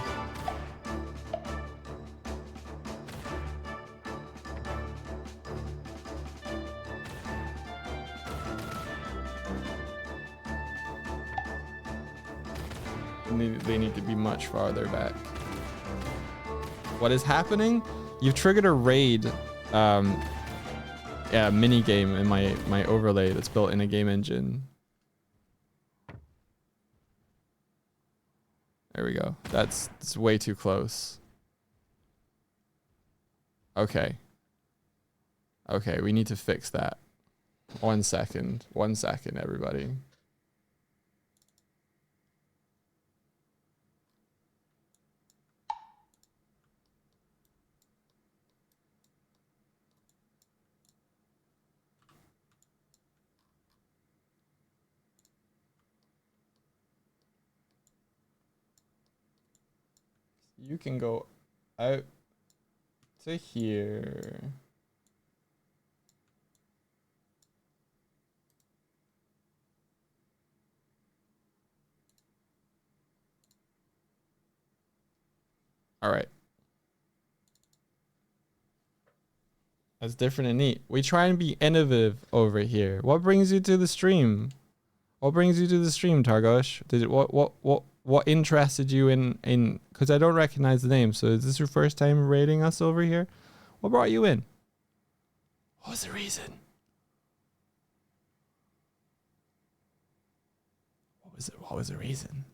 They need to be much farther back. What is happening? You've triggered a raid mini game in my overlay that's built in a game engine. There we go. That's way too close. Okay. Okay, we need to fix that. 1 second. 1 second, everybody. You can go out to here. All right. That's different and neat. We try and be innovative over here. What brings you to the stream? What brings you to the stream, Targosh? What interested you in because I don't recognize the name, so is this your first time raiding us over here? What brought you in? What was the reason? What was the reason?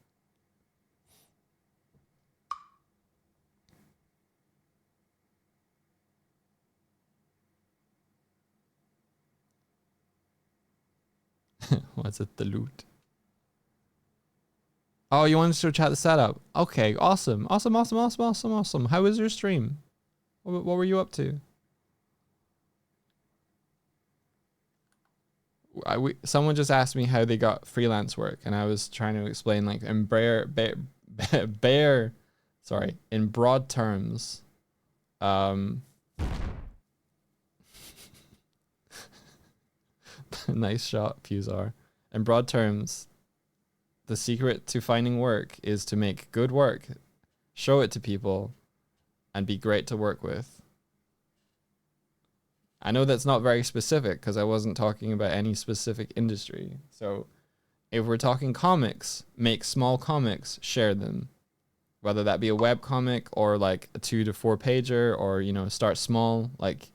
What's it, the loot? Oh, you wanted to chat the setup? Okay, awesome. How was your stream? What were you up to? Someone just asked me how they got freelance work, and I was trying to explain, like, in in broad terms. Nice shot, Fusar. In broad terms, the secret to finding work is to make good work, show it to people, and be great to work with. I know that's not very specific because I wasn't talking about any specific industry. So if we're talking comics, make small comics, share them. Whether that be a web comic or like a 2 to 4 pager, or, you know, start small. Like,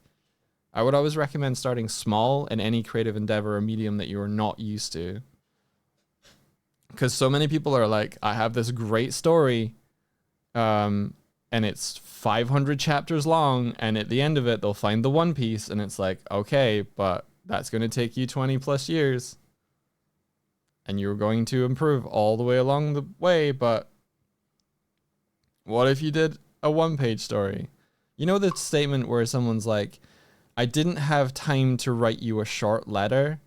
I would always recommend starting small in any creative endeavor or medium that you are not used to. Because so many people are like, I have this great story, and it's 500 chapters long, and at the end of it, they'll find the One Piece, and it's like, okay, but that's going to take you 20 plus years, and you're going to improve all the way along the way, but what if you did a 1-page story? You know the statement where someone's like, I didn't have time to write you a short letter,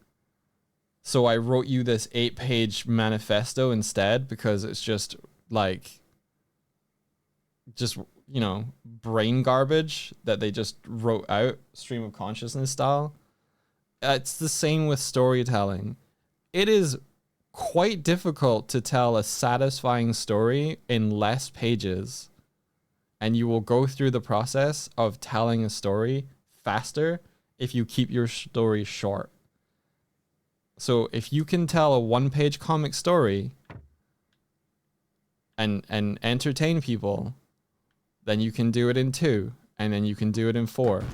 so I wrote you this 8-page manifesto instead, because it's just like, you know, brain garbage that they just wrote out, stream of consciousness style. It's the same with storytelling. It is quite difficult to tell a satisfying story in less pages, and you will go through the process of telling a story faster if you keep your story short. So if you can tell a 1-page comic story and entertain people, then you can do it in 2, and then you can do it in 4.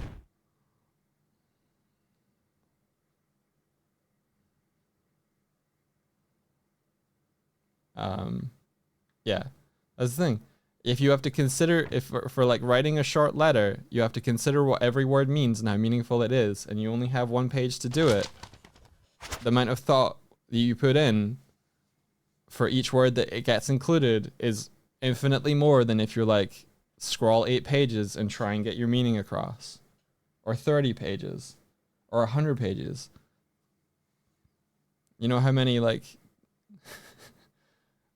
Yeah, that's the thing. If you have to consider, if for like writing a short letter, you have to consider what every word means and how meaningful it is, and you only have 1 page to do it, the amount of thought that you put in for each word that it gets included is infinitely more than if you're like, scroll 8 pages and try and get your meaning across, or 30 pages, or 100 pages. You know how many like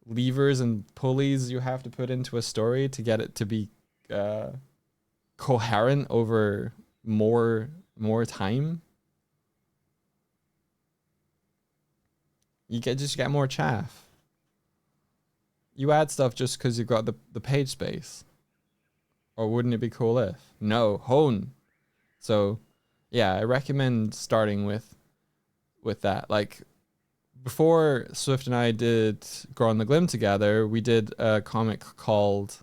levers and pulleys you have to put into a story to get it to be coherent over more time? You just get more chaff. You add stuff just because you've got the page space. Or wouldn't it be cool if? No, hone. So yeah, I recommend starting with that. Like, before Swift and I did Grow on the Glim together, we did a comic called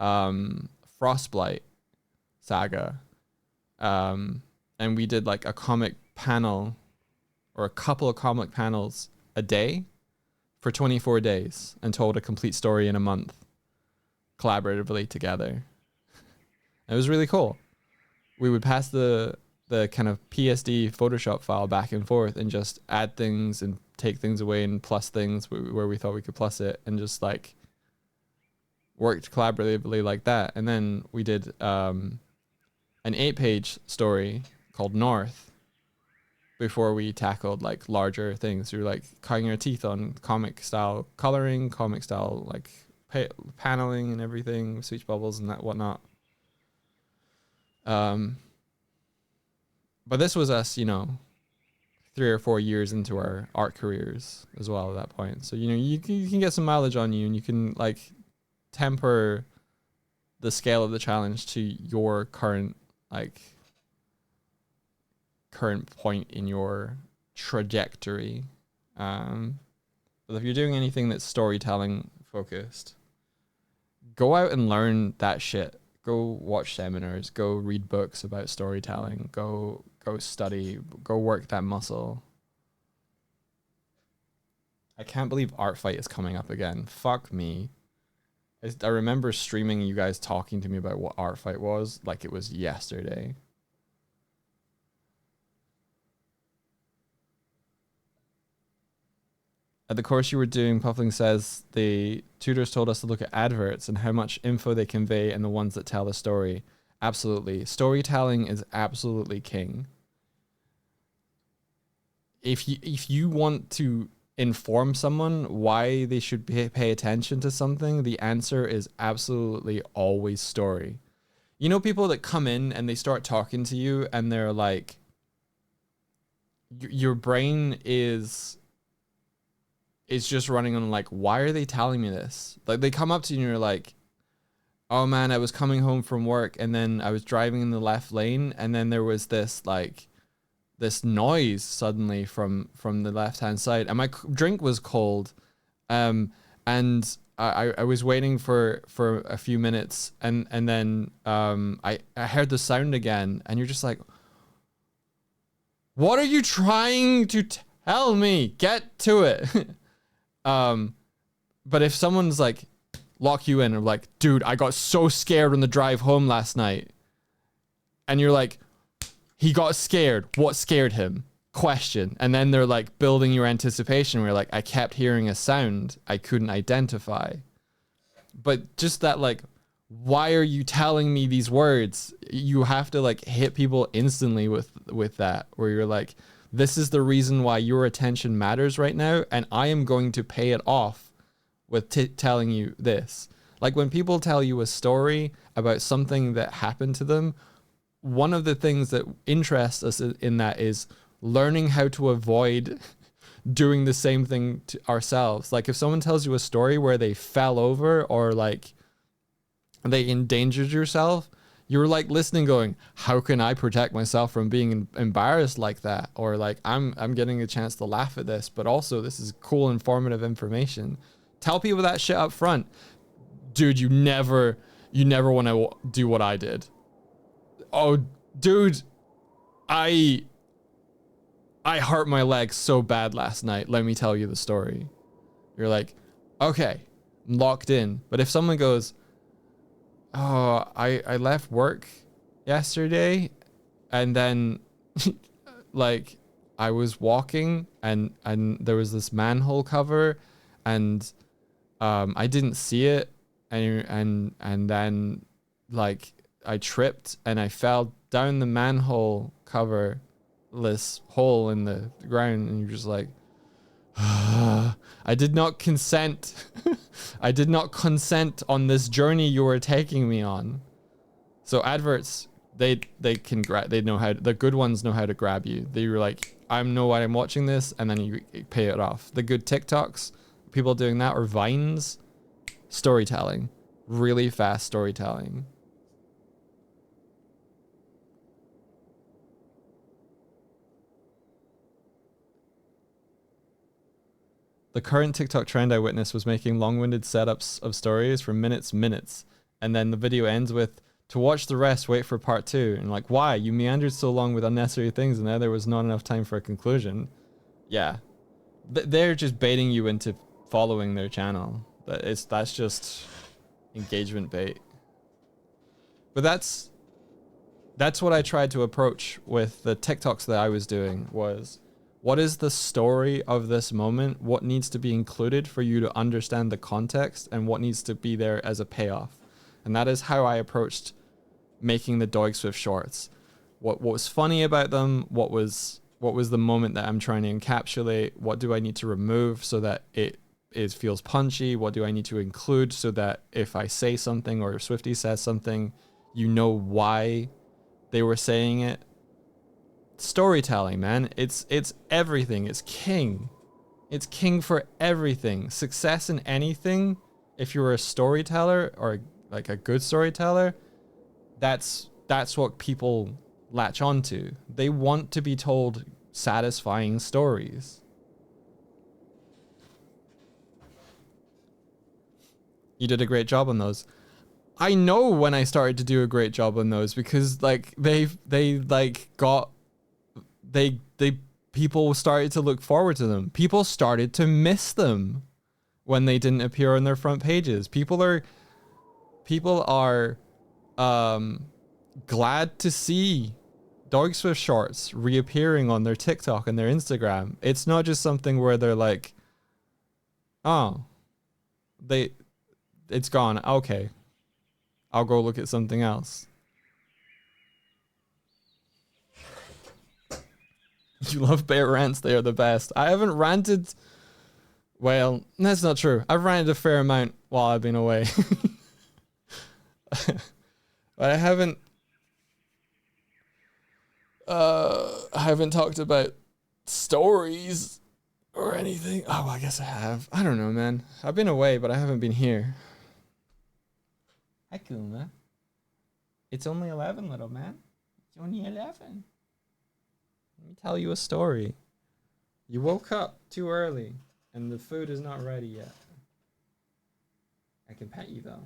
Frostblight Saga. And we did like a comic panel, or a couple of comic panels a day for 24 days, and told a complete story in a month, collaboratively together. It was really cool. We would pass the kind of PSD Photoshop file back and forth and just add things and take things away and plus things where we thought we could plus it, and just like worked collaboratively like that. And then we did an 8-page story called North before we tackled like larger things. We were like cutting our teeth on comic style coloring, comic style like paneling and everything, speech bubbles and that whatnot. But this was us, 3 or 4 years into our art careers as well at that point. So, you can get some mileage on you, and you can like temper the scale of the challenge to your current point in your trajectory. But if you're doing anything that's storytelling focused, go out and learn that shit. Go watch seminars, go read books about storytelling, go study, go work that muscle. I can't believe Art Fight is coming up again. Fuck me. I remember streaming you guys talking to me about what Art Fight was like it was yesterday. At the course you were doing, Puffling says, the tutors told us to look at adverts and how much info they convey and the ones that tell the story. Absolutely. Storytelling is absolutely king. If you want to inform someone why they should pay attention to something, the answer is absolutely always story. You know, people that come in and they start talking to you and they're like, your brain is just running on like, why are they telling me this? Like, they come up to you and you're like, oh man, I was coming home from work and then I was driving in the left lane and then there was this noise suddenly from the left hand side, and my drink was cold, and I was waiting for a few minutes, and then I heard the sound again, and you're just like, what are you trying to tell me? Get to it. But if someone's like, lock you in, or like, dude, I got so scared on the drive home last night, and you're like, he got scared. What scared him? Question. And then they're like building your anticipation. Where like, I kept hearing a sound I couldn't identify. But just that, like, why are you telling me these words? You have to like hit people instantly with that, where you're like, this is the reason why your attention matters right now, and I am going to pay it off with telling you this. Like, when people tell you a story about something that happened to them, one of the things that interests us in that is learning how to avoid doing the same thing to ourselves. Like, if someone tells you a story where they fell over or like they endangered yourself, You were like listening going, how can I protect myself from being embarrassed like that? Or like, I'm getting a chance to laugh at this, but also this is cool, informative information. Tell people that shit up front. Dude, you never want to do what I did. Oh, dude, I hurt my leg so bad last night. Let me tell you the story. You're like, okay, I'm locked in. But if someone goes, oh, I left work yesterday and then like I was walking and there was this manhole cover and I didn't see it and then like I tripped and I fell down the manhole cover this hole in the ground, and you're just like, I did not consent. I did not consent on this journey you were taking me on. So adverts, they can grab, they know how, the good ones know how to grab you. They were like, I know why I'm watching this, and then you pay it off. The good TikToks, people doing that, or Vines, storytelling, really fast storytelling. The current TikTok trend I witnessed was making long-winded setups of stories for minutes, and then the video ends with, to watch the rest, wait for part 2. And like, why? You meandered so long with unnecessary things, and now there was not enough time for a conclusion. Yeah. They're just baiting you into following their channel. That's just engagement bait. But that's what I tried to approach with the TikToks that I was doing was, what is the story of this moment? What needs to be included for you to understand the context, and what needs to be there as a payoff? And that is how I approached making the Doig Swift shorts. What was funny about them? What was the moment that I'm trying to encapsulate? What do I need to remove so that it feels punchy? What do I need to include so that if I say something or if Swifty says something, you know why they were saying it? Storytelling, man. It's everything. It's king. It's king for everything. Success in anything, if you're a storyteller or like a good storyteller, that's what people latch onto. They want to be told satisfying stories. You did a great job on those. I know when I started to do a great job on those because like they people started to look forward to them. People started to miss them when they didn't appear on their front pages. People are glad to see Doig Swift shorts reappearing on their TikTok and their Instagram. It's not just something where they're like, oh, it's gone. Okay, I'll go look at something else. You love bear rants, they are the best. I haven't ranted. Well, that's not true. I've ranted a fair amount while I've been away. But I haven't talked about stories or anything. Oh, I guess I have. I don't know, man. I've been away, but I haven't been here. Hi, Kuma. It's only 11, little man. It's only 11. Let me tell you a story. You woke up too early, and the food is not ready yet. I can pet you, though.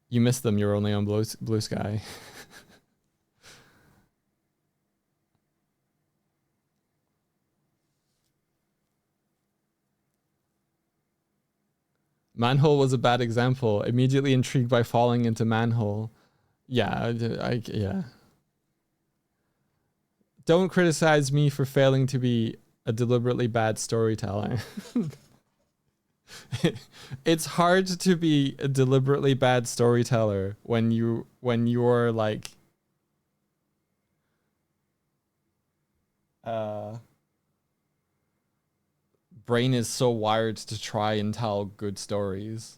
You missed them. You're only on Blue Sky. Manhole was a bad example. Immediately intrigued by falling into manhole. Yeah, yeah. Don't criticize me for failing to be a deliberately bad storyteller. It's hard to be a deliberately bad storyteller when you're like brain is so wired to try and tell good stories.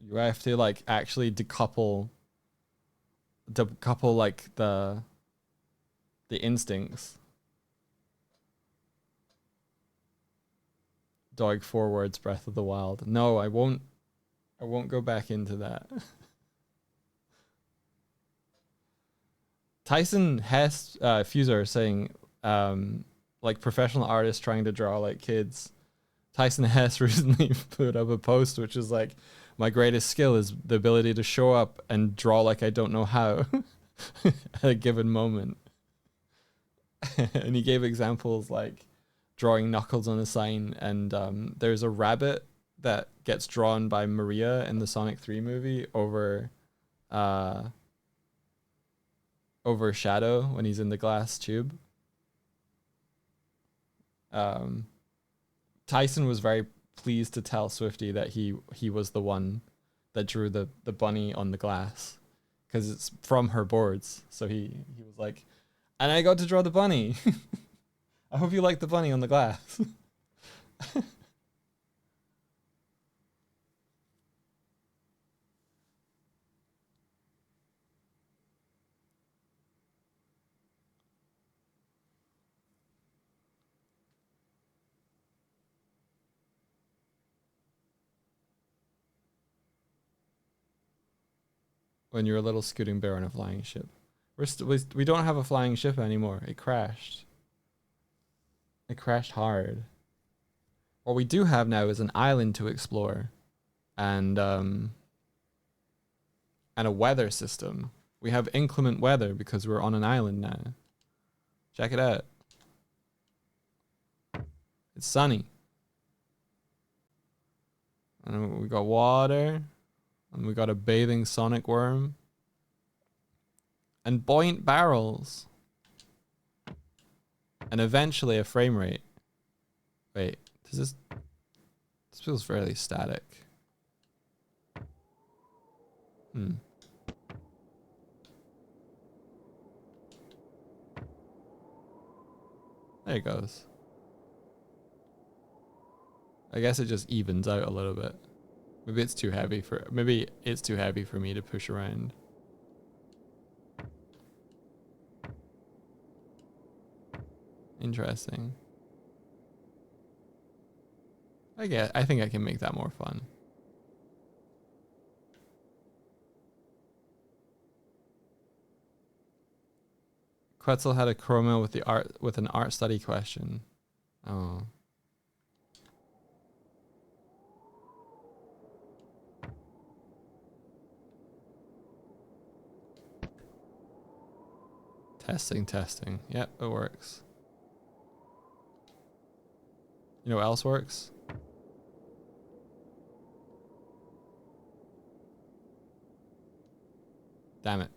You have to like actually decouple like the instincts. Dog forwards Breath of the Wild. No, I won't I won't go back into that. Tyson Hess Fuser saying like professional artists trying to draw like kids. Tyson Hess recently put up a post which is like, my greatest skill is the ability to show up and draw like I don't know how at a given moment. And he gave examples like drawing Knuckles on a sign, and there's a rabbit that gets drawn by Maria in the Sonic 3 movie over Shadow when he's in the glass tube. Tyson was very pleased to tell Swifty that he was the one that drew the bunny on the glass, because it's from her boards. So he was like, and I got to draw the bunny. I hope you like the bunny on the glass. When you're a little scooting bear on a flying ship. We don't have a flying ship anymore. It crashed. It crashed hard. What we do have now is an island to explore, and a weather system. We have inclement weather because we're on an island now. Check it out. It's sunny. And we got water. And we got a bathing sonic worm. And buoyant barrels. And eventually a frame rate. Wait, does this feels fairly static. There it goes. I guess it just evens out a little bit. Maybe it's too heavy for me to push around. Interesting. I think I can make that more fun. Quetzal had a chroma with an art study question. Oh. Testing. Yep, it works. You know what else works? Damn it.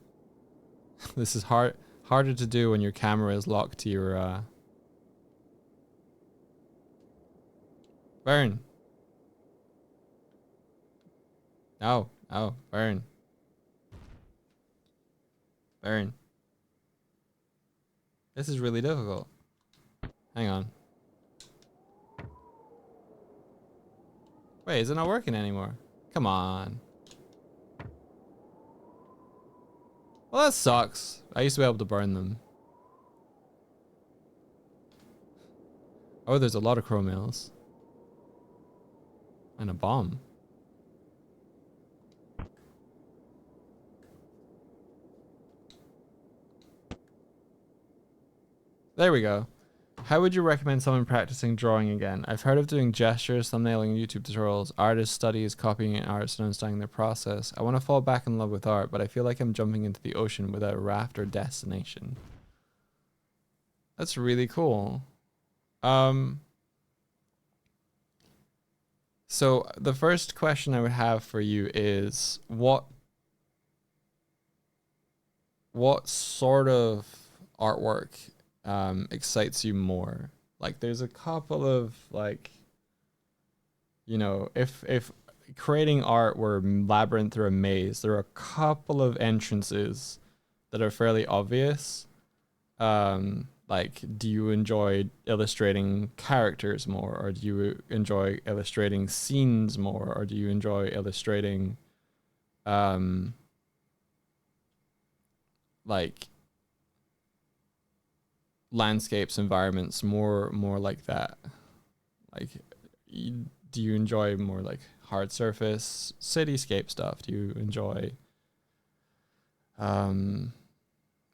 This is harder to do when your camera is locked to your burn. No, burn. Burn. This is really difficult. Hang on. Wait, is it not working anymore? Come on. Well, that sucks. I used to be able to burn them. Oh, there's a lot of chrome nails. And a bomb. There we go. How would you recommend someone practicing drawing again? I've heard of doing gestures, thumbnailing, YouTube tutorials, artist studies, copying artists and understanding their process. I want to fall back in love with art, but I feel like I'm jumping into the ocean without a raft or destination. That's really cool. So the first question I would have for you is what sort of artwork excites you more? Like, there's a couple of, like, you know, if creating art were labyrinth or a maze, there are a couple of entrances that are fairly obvious. Like, do you enjoy illustrating characters more, or do you enjoy illustrating scenes more, or do you enjoy illustrating like landscapes, environments, more like that? Like, do you enjoy more like hard surface, cityscape stuff do you enjoy?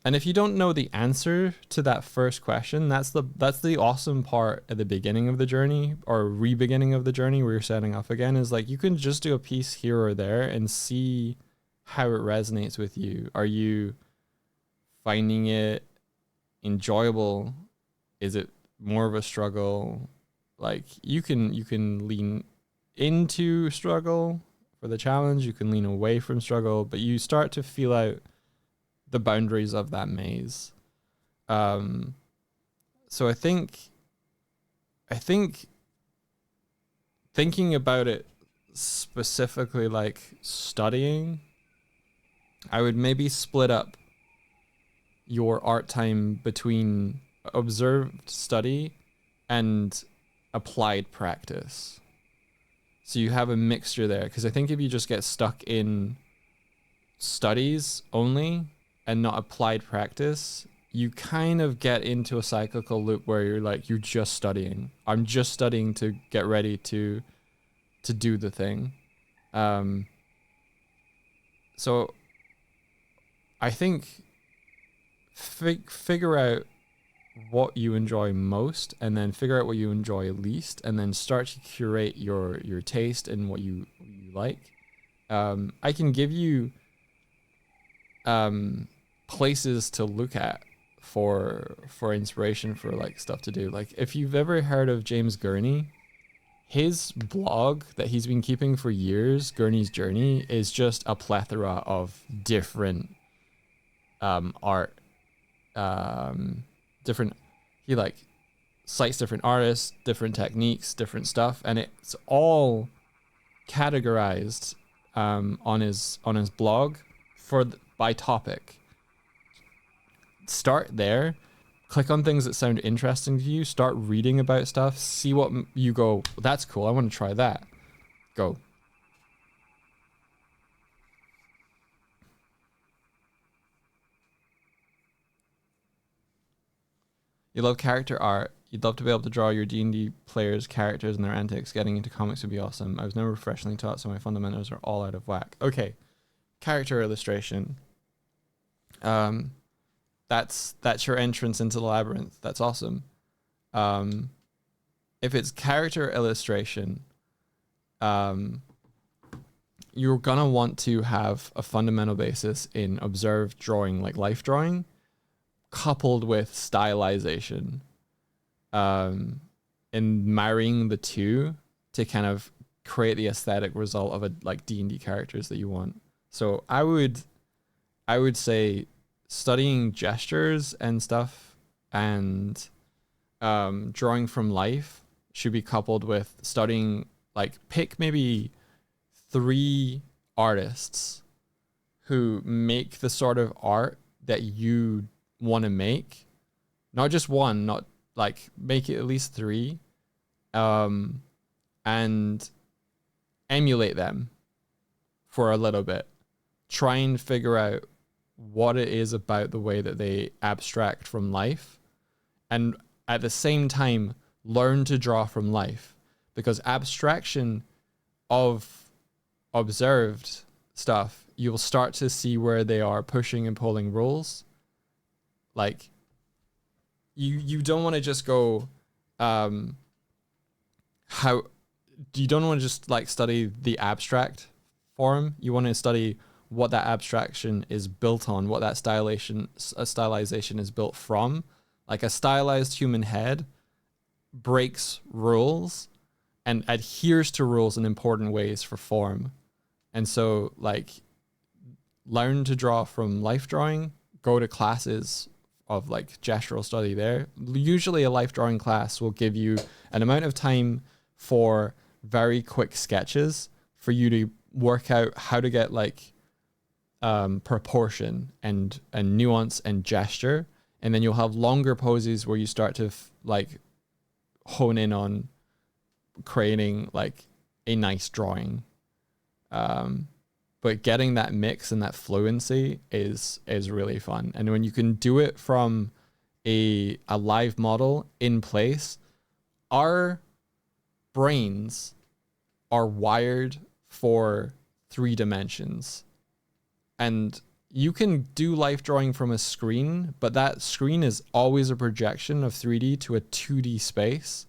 And if you don't know the answer to that first question, that's the awesome part at the beginning of the journey, or re-beginning of the journey where you're setting off again, is like you can just do a piece here or there and see how it resonates with you. Are you finding it enjoyable? Is it more of a struggle? Like you can lean into struggle for the challenge, you can lean away from struggle, but you start to feel out the boundaries of that maze. So I think thinking about it specifically like studying, I would maybe split up your art time between observed study and applied practice. So you have a mixture there, because I think if you just get stuck in studies only and not applied practice, you kind of get into a cyclical loop where you're like, you're just studying. I'm just studying to get ready to do the thing. So I think figure out what you enjoy most, and then figure out what you enjoy least, and then start to curate your taste and what you like. I can give you places to look at for inspiration for like stuff to do. Like if you've ever heard of James Gurney, his blog that he's been keeping for years, Gurney's Journey, is just a plethora of different art, different, he like cites different artists, different techniques, different stuff, and it's all categorized on his blog by topic. Start there, click on things that sound interesting to you, start reading about stuff, see what you go, that's cool, I want to try that. Go. You love character art. You'd love to be able to draw your D&D players' characters and their antics. Getting into comics would be awesome. I was never professionally taught, so my fundamentals are all out of whack. Okay, character illustration. That's your entrance into the labyrinth. That's awesome. If it's character illustration, you're gonna want to have a fundamental basis in observed drawing, like life drawing, coupled with stylization, and marrying the two to kind of create the aesthetic result of a like D&D characters that you want. So I would say studying gestures and stuff and drawing from life should be coupled with studying, like pick maybe 3 artists who make the sort of art that you want to make, not just one, not like make it at least 3, and emulate them for a little bit. Try and figure out what it is about the way that they abstract from life, and at the same time learn to draw from life, because abstraction of observed stuff, you'll start to see where they are pushing and pulling rules. Like you don't want to just go you don't want to just like study the abstract form. You want to study what that abstraction is built on, what that stylization is built from. Like a stylized human head breaks rules and adheres to rules in important ways for form. And so like learn to draw from life drawing, go to classes of like gestural study there. Usually a life drawing class will give you an amount of time for very quick sketches for you to work out how to get like proportion and nuance and gesture, and then you'll have longer poses where you start to like hone in on creating like a nice drawing. But getting that mix and that fluency is really fun. And when you can do it from a live model in place, our brains are wired for 3 dimensions. And you can do life drawing from a screen, but that screen is always a projection of 3D to a 2D space.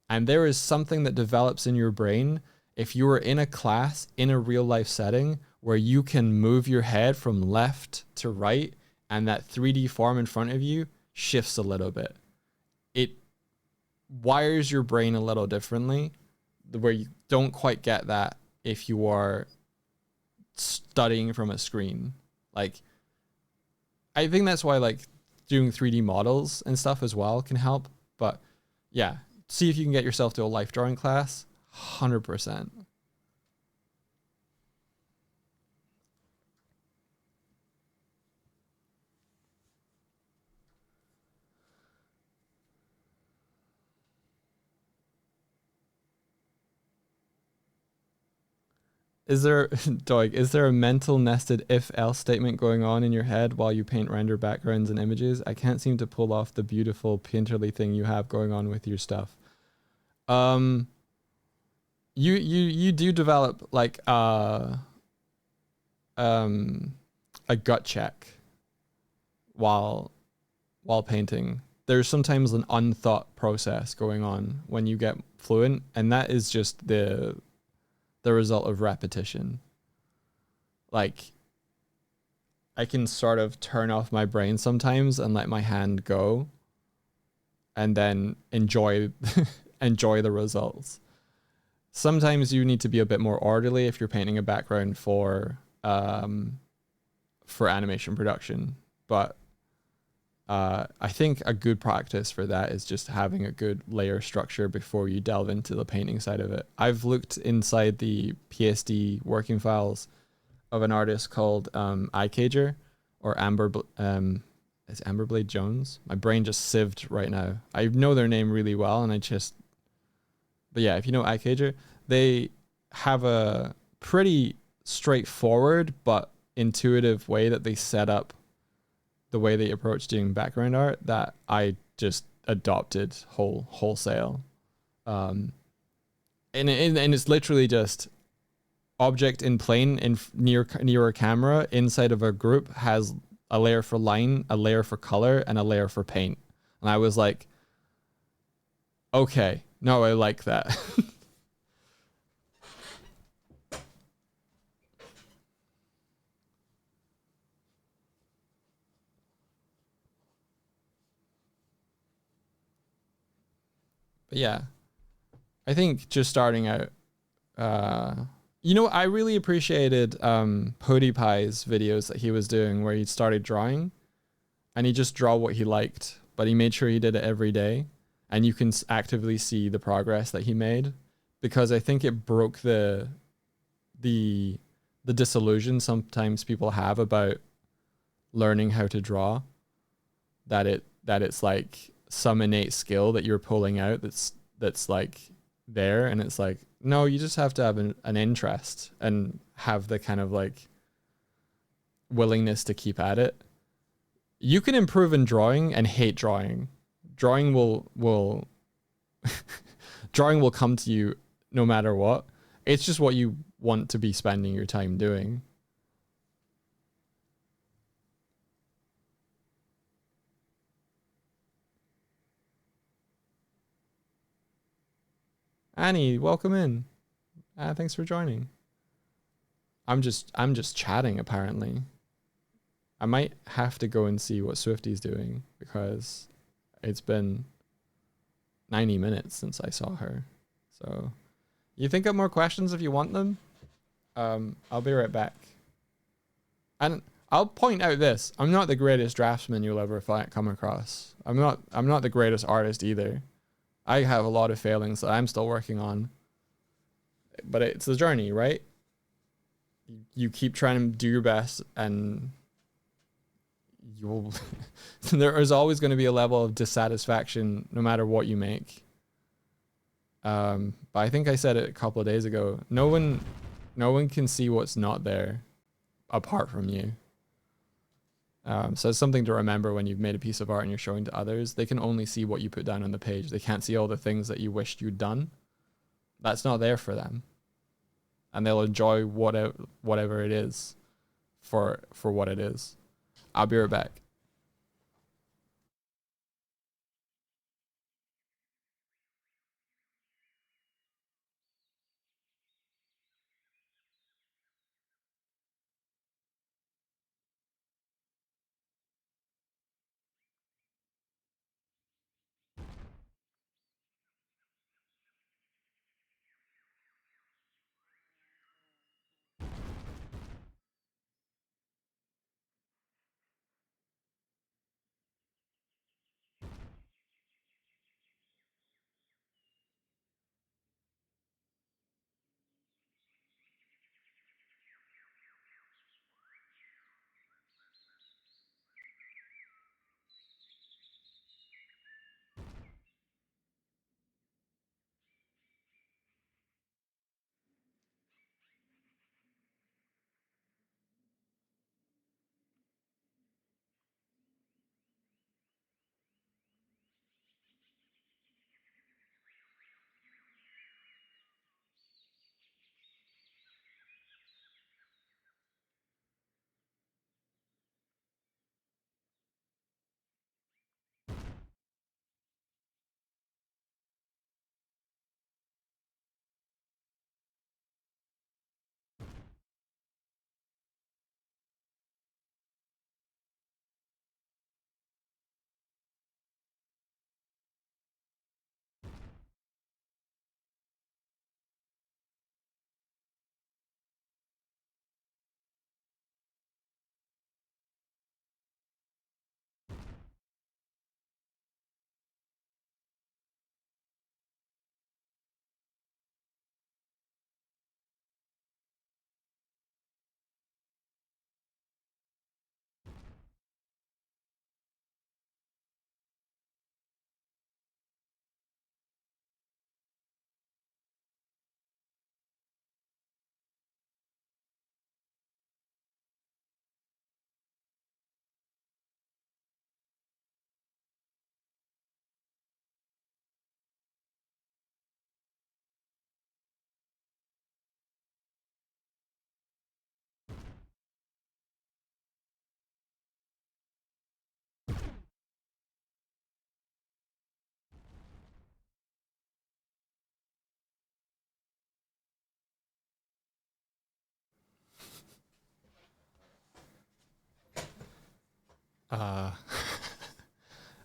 And there is something that develops in your brain if you are in a class in a real life setting where you can move your head from left to right and that 3D form in front of you shifts a little bit. It wires your brain a little differently, where you don't quite get that if you are studying from a screen. Like, I think that's why like doing 3D models and stuff as well can help. But yeah, see if you can get yourself to a life drawing class. 100%. Is there, Doig, is there a mental nested if-else statement going on in your head while you paint render backgrounds and images? I can't seem to pull off the beautiful painterly thing you have going on with your stuff. You do develop like a gut check while painting. There's sometimes an unthought process going on when you get fluent, and that is just the result of repetition. Like, I can sort of turn off my brain sometimes and let my hand go and then enjoy the results. Sometimes you need to be a bit more orderly if you're painting a background for animation production. But I think a good practice for that is just having a good layer structure before you delve into the painting side of it. I've looked inside the PSD working files of an artist called iCager or is Amberblade Jones? My brain just sieved right now. I know their name really well, but yeah, if you know iCager, they have a pretty straightforward but intuitive way that they set up the way they approach doing background art that I just adopted wholesale. And it's literally just object in plane in near a camera inside of a group has a layer for line, a layer for color, and a layer for paint. And I was like, okay, no, I like that. But yeah, I think just starting out, I really appreciated PewDiePie's videos that he was doing where he started drawing and he just draw what he liked, but he made sure he did it every day. And you can actively see the progress that he made, because I think it broke the disillusion sometimes people have about learning how to draw, that it's like some innate skill that you're pulling out that's like there, and it's like, no, you just have to have an interest and have the kind of like willingness to keep at it. You can improve in drawing and hate drawing. Drawing will drawing will come to you no matter what. It's just what you want to be spending your time doing. Annie, welcome in. Thanks for joining. I'm just chatting apparently. I might have to go and see what Swifty's doing because it's been 90 minutes since I saw her. So you think of more questions if you want them. I'll be right back. And I'll point out this. I'm not the greatest draftsman you'll ever come across. I'm not the greatest artist either. I have a lot of failings that I'm still working on. But it's the journey, right? You keep trying to do your best, and you'll there is always going to be a level of dissatisfaction no matter what you make. But I think I said it a couple of days ago. No one can see what's not there apart from you. So it's something to remember when you've made a piece of art and you're showing to others. They can only see what you put down on the page. They can't see all the things that you wished you'd done. That's not there for them. and they'll enjoy whatever it is for what it is. I'll be right back.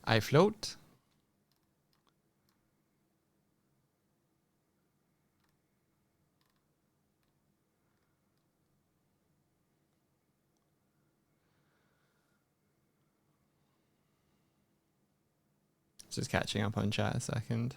I float. Just catching up on chat a second.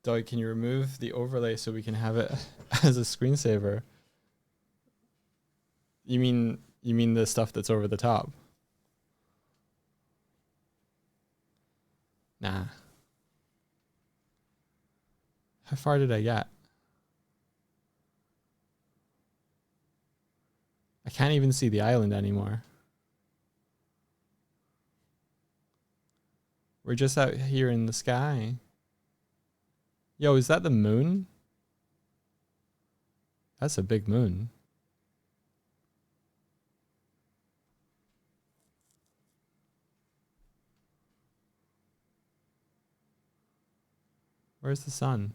Doug, can you remove the overlay so we can have it as a screensaver? You mean the stuff that's over the top? Nah. How far did I get? I can't even see the island anymore. We're just out here in the sky. Yo, is that the moon? That's a big moon. Where's the sun?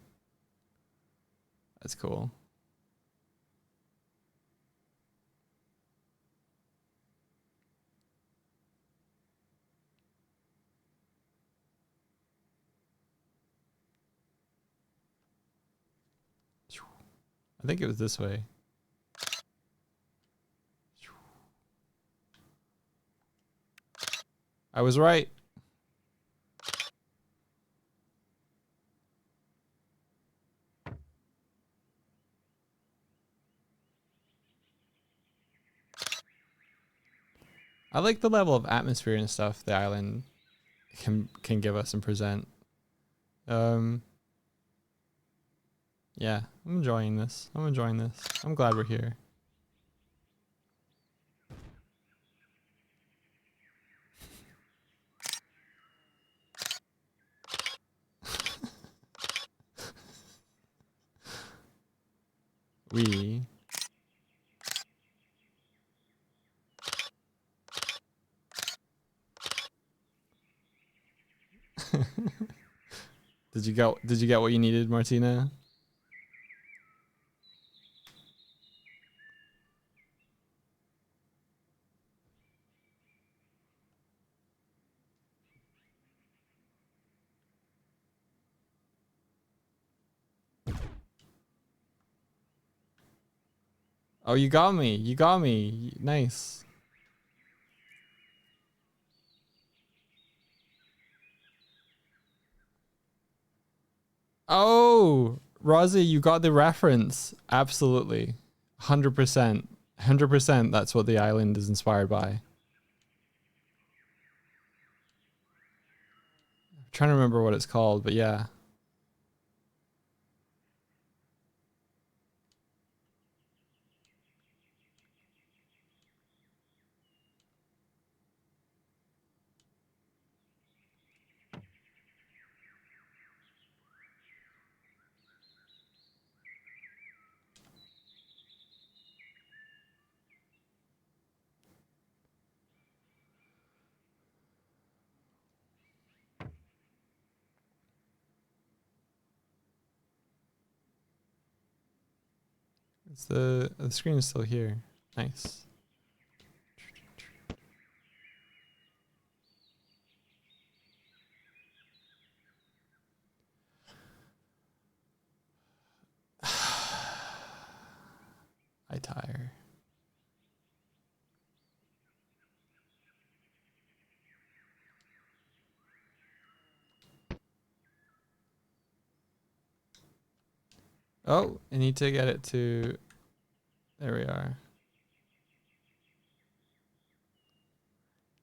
That's cool. I think it was this way. I was right. I like the level of atmosphere and stuff the island can give us and present. Yeah, Yeah, I'm enjoying this. I'm enjoying this. I'm glad we're here. We. Did you get what you needed, Martina? Oh, you got me. You got me. Nice. Oh, Rosie, you got the reference. Absolutely. 100%. 100% that's what the island is inspired by. I'm trying to remember what it's called, but yeah. It's the screen is still here. Nice. I tire. Oh, I need to get it to... There we are.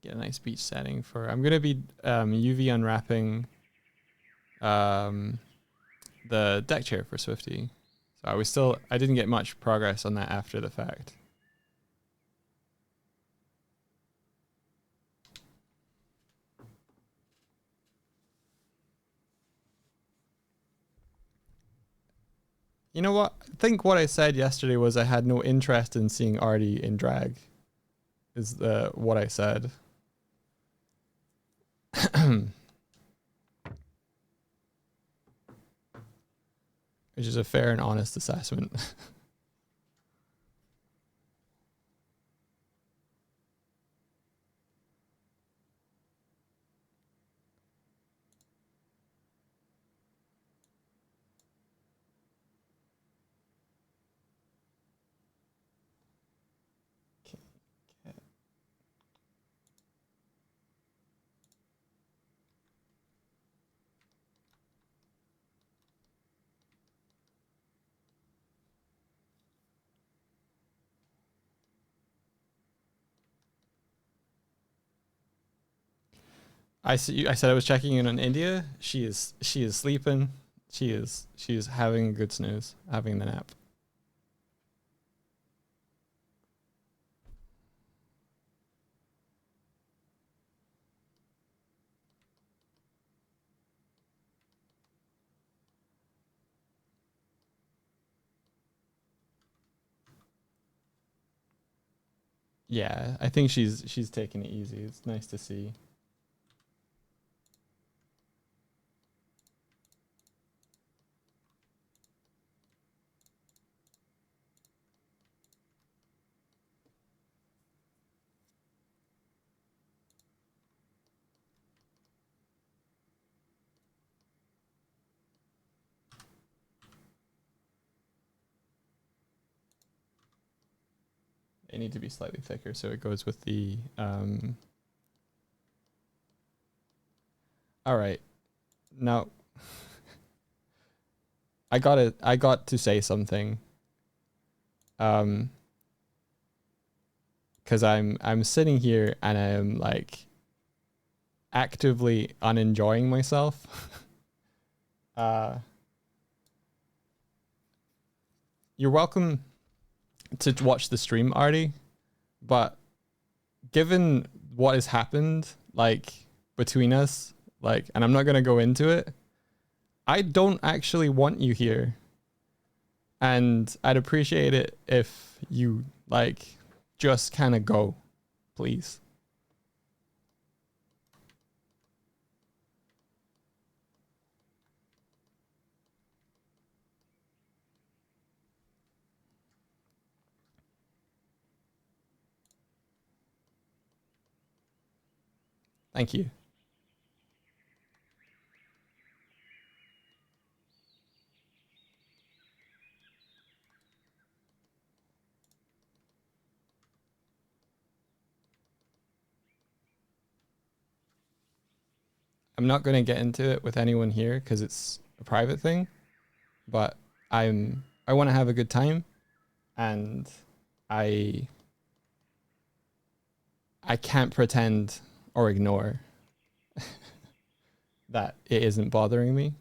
Get a nice beach setting for... I'm going to be UV unwrapping the deck chair for Swifty. So I didn't get much progress on that after the fact. You know what? I think what I said yesterday was I had no interest in seeing Artie in drag. Is what I said. Which is a fair and honest assessment. I said I was checking in on India. She is sleeping. She is having a good snooze, having the nap. Yeah, I think she's taking it easy. It's nice to see. They need to be slightly thicker so it goes with the all right. Now I got to say something. Cuz I'm sitting here and I'm like actively unenjoying myself. you're welcome to watch the stream, Artie, but given what has happened, like, between us, like, and I'm not gonna go into it, I don't actually want you here. And I'd appreciate it if you, like, just kind of go, please. Thank you. I'm not going to get into it with anyone here because it's a private thing, but I want to have a good time, and I can't pretend or ignore that it isn't bothering me.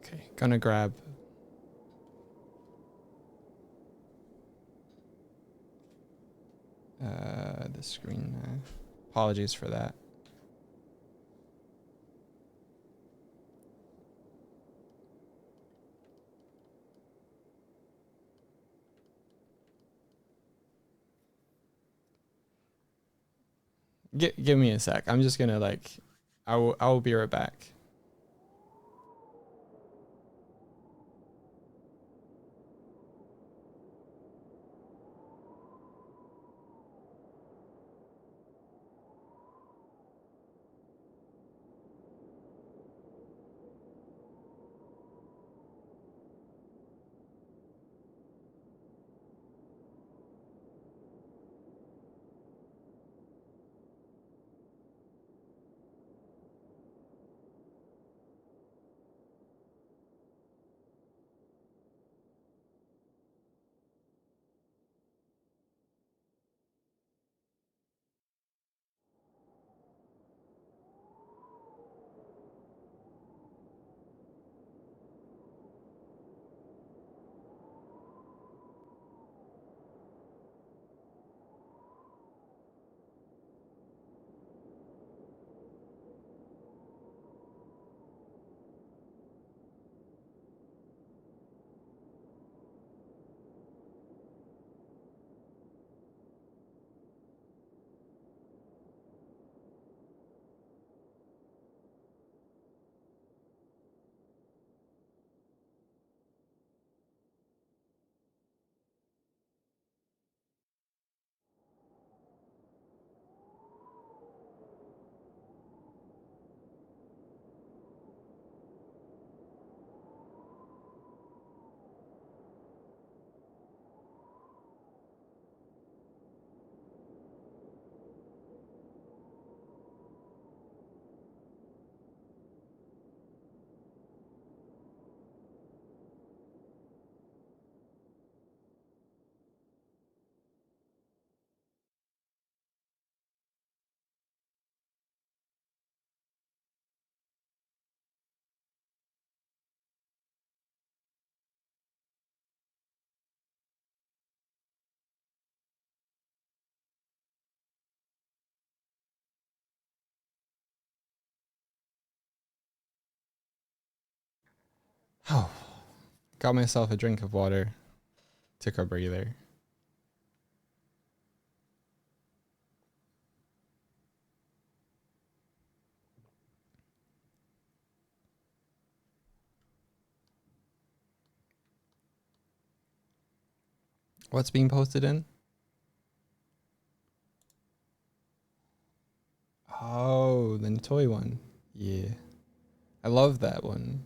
Okay, gonna grab the screen now. Apologies for that. Give me a sec. I'm just gonna, like, I will be right back. Oh, got myself a drink of water. Took a breather. What's being posted in? Oh, the toy one. Yeah. I love that one.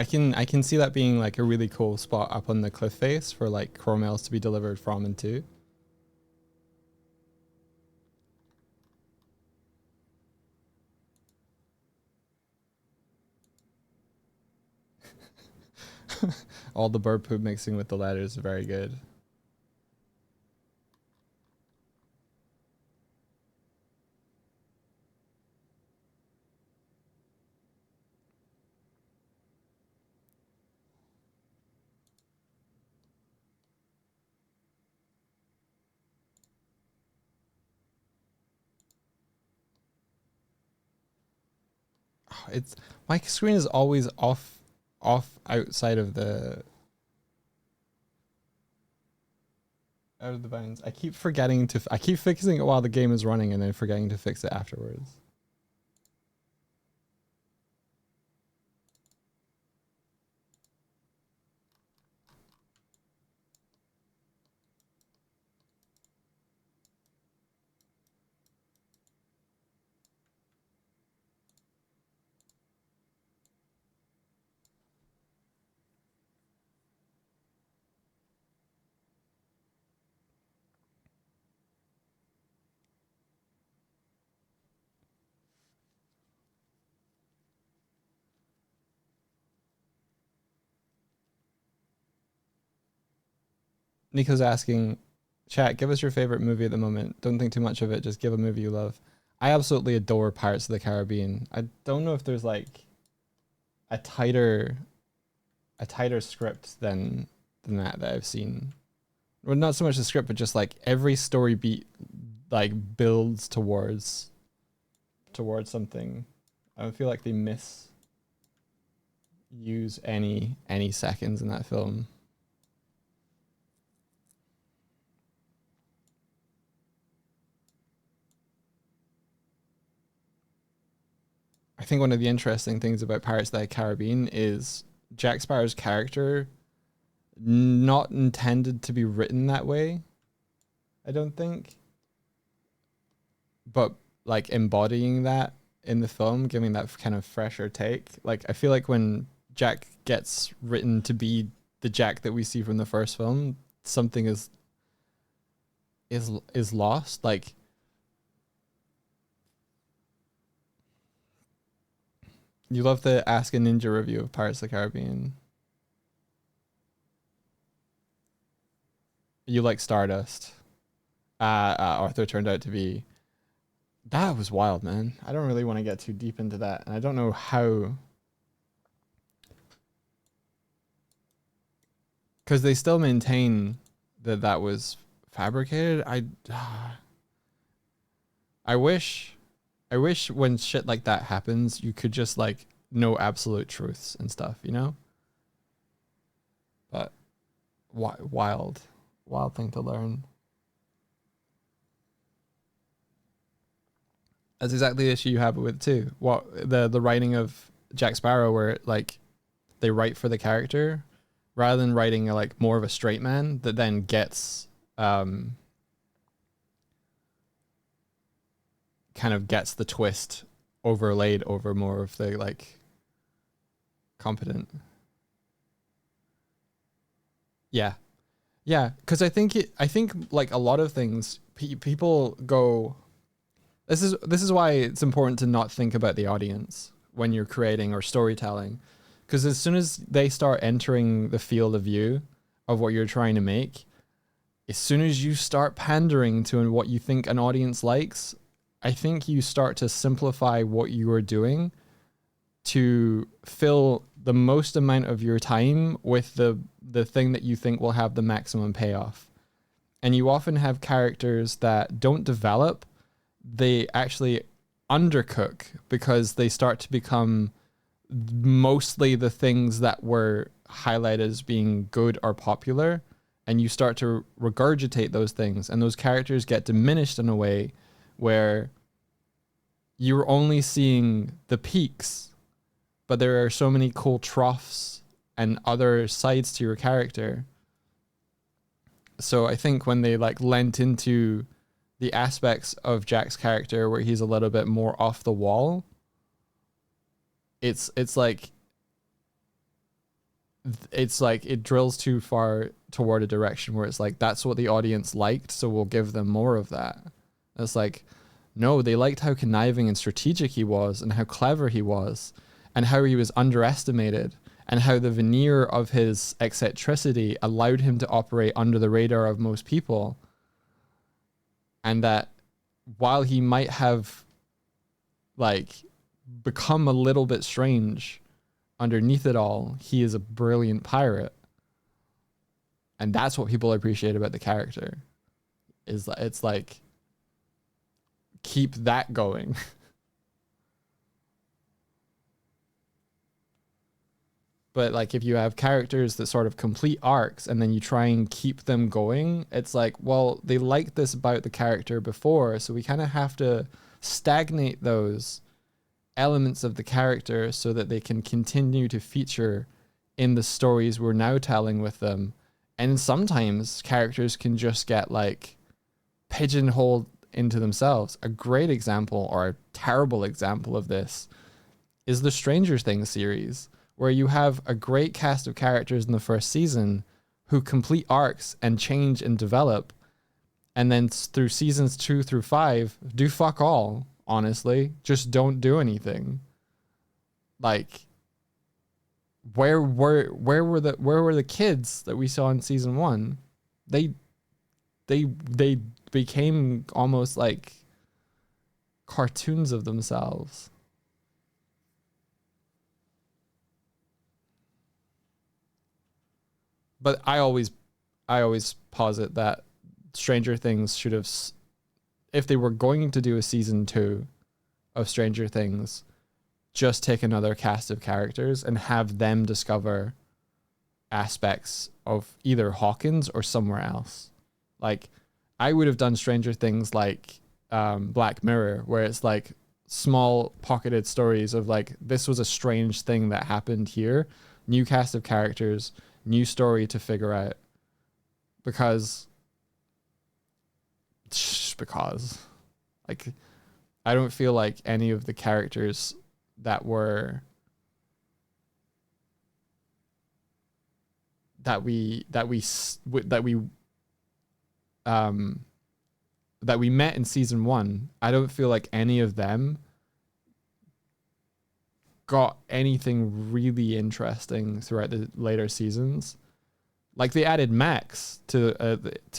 I can see that being like a really cool spot up on the cliff face for like Chromails to be delivered from and to. All the bird poop mixing with the letters is very good. It's my screen is always off outside of the out of the bounds. I keep forgetting to I keep fixing it while the game is running and then forgetting to fix it afterwards. Nico's asking, chat, give us your favorite movie at the moment. Don't think too much of it. Just give a movie you love. I absolutely adore Pirates of the Caribbean. I don't know if there's like a tighter script than that I've seen. Well, not so much the script, but just like every story beat like builds towards something. I don't feel like they use any seconds in that film. I think one of the interesting things about Pirates of the Caribbean is Jack Sparrow's character not intended to be written that way, I don't think. But like embodying that in the film, giving that kind of fresher take. Like I feel like when Jack gets written to be the Jack that we see from the first film, something is lost. Like you love the Ask a Ninja review of Pirates of the Caribbean. You like Stardust. Arthur turned out to be. That was wild, man. I don't really want to get too deep into that, and I don't know how. Because they still maintain that was fabricated. I wish when shit like that happens, you could just like know absolute truths and stuff, you know? But wild thing to learn. That's exactly the issue you have with too. What the writing of Jack Sparrow, where like they write for the character rather than writing like more of a straight man that then gets kind of gets the twist overlaid over more of the like competent. Yeah, because I think like a lot of things people go. This is why it's important to not think about the audience when you're creating or storytelling, because as soon as they start entering the field of view of what you're trying to make, as soon as you start pandering to what you think an audience likes, I think you start to simplify what you are doing to fill the most amount of your time with the thing that you think will have the maximum payoff. And you often have characters that don't develop, they actually undercook because they start to become mostly the things that were highlighted as being good or popular, and you start to regurgitate those things, and those characters get diminished in a way where you're only seeing the peaks, but there are so many cool troughs and other sides to your character. So I think when they like lent into the aspects of Jack's character where he's a little bit more off the wall, it's like it's like it drills too far toward a direction where it's like that's what the audience liked, so we'll give them more of that. It's like, no, they liked how conniving and strategic he was and how clever he was and how he was underestimated and how the veneer of his eccentricity allowed him to operate under the radar of most people. And that while he might have like become a little bit strange, underneath it all, he is a brilliant pirate. And that's what people appreciate about the character. Is it's like, keep that going. But like if you have characters that sort of complete arcs and then you try and keep them going, it's like, well, they liked this about the character before, so we kind of have to stagnate those elements of the character so that they can continue to feature in the stories we're now telling with them. And sometimes characters can just get like pigeonholed into themselves. A great example, or a terrible example of this, is the Stranger Things series, where you have a great cast of characters in the first season who complete arcs and change and develop, and then through seasons 2 through 5 do fuck all. Honestly, just don't do anything. Like, where were the kids that we saw in season 1? They became almost like cartoons of themselves. But I always posit that Stranger Things should have, if they were going to do a season 2 of Stranger Things, just take another cast of characters and have them discover aspects of either Hawkins or somewhere else. Like, I would have done Stranger Things like Black Mirror, where it's like small pocketed stories of like, this was a strange thing that happened here, new cast of characters, new story to figure out. Because like, I don't feel like any of the characters that were that we met in season 1, I don't feel like any of them got anything really interesting throughout the later seasons. Like, they added Max to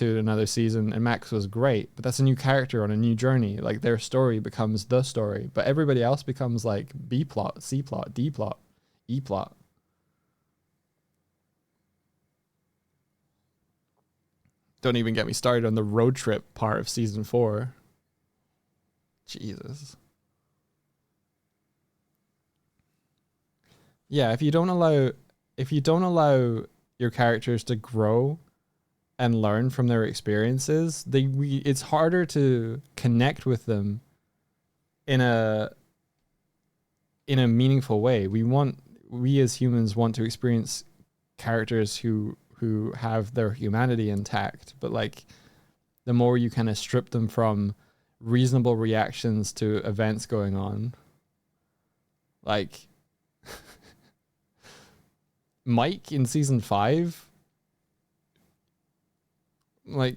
another season, and Max was great, but that's a new character on a new journey. Like, their story becomes the story, but everybody else becomes like B plot, C plot, D plot, E plot. Don't even get me started on the road trip part of season 4. Jesus. Yeah, if you don't allow your characters to grow and learn from their experiences, it's harder to connect with them in a meaningful way. We as humans want to experience characters who have their humanity intact, but like, the more you kind of strip them from reasonable reactions to events going on, like Mike in season 5, like,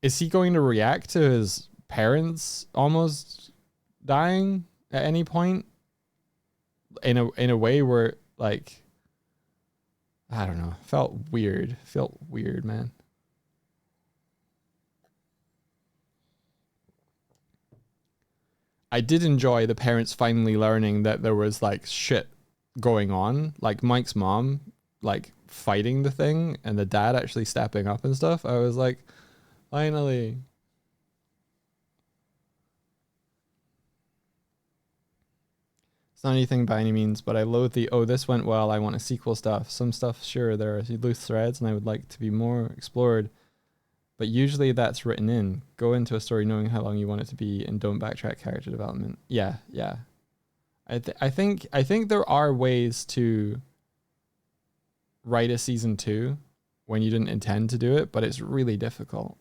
is he going to react to his parents almost dying at any point in a way where, like, I don't know, felt weird, man. I did enjoy the parents finally learning that there was like shit going on, like Mike's mom like fighting the thing and the dad actually stepping up and stuff. I was like, finally. It's not anything by any means, but I loathe the, oh, this went well, I want a sequel stuff. Some stuff, sure, there are loose threads and I would like to be more explored, but usually that's written in. Go into a story knowing how long you want it to be and don't backtrack character development. Yeah. I think there are ways to write a season 2 when you didn't intend to do it, but it's really difficult.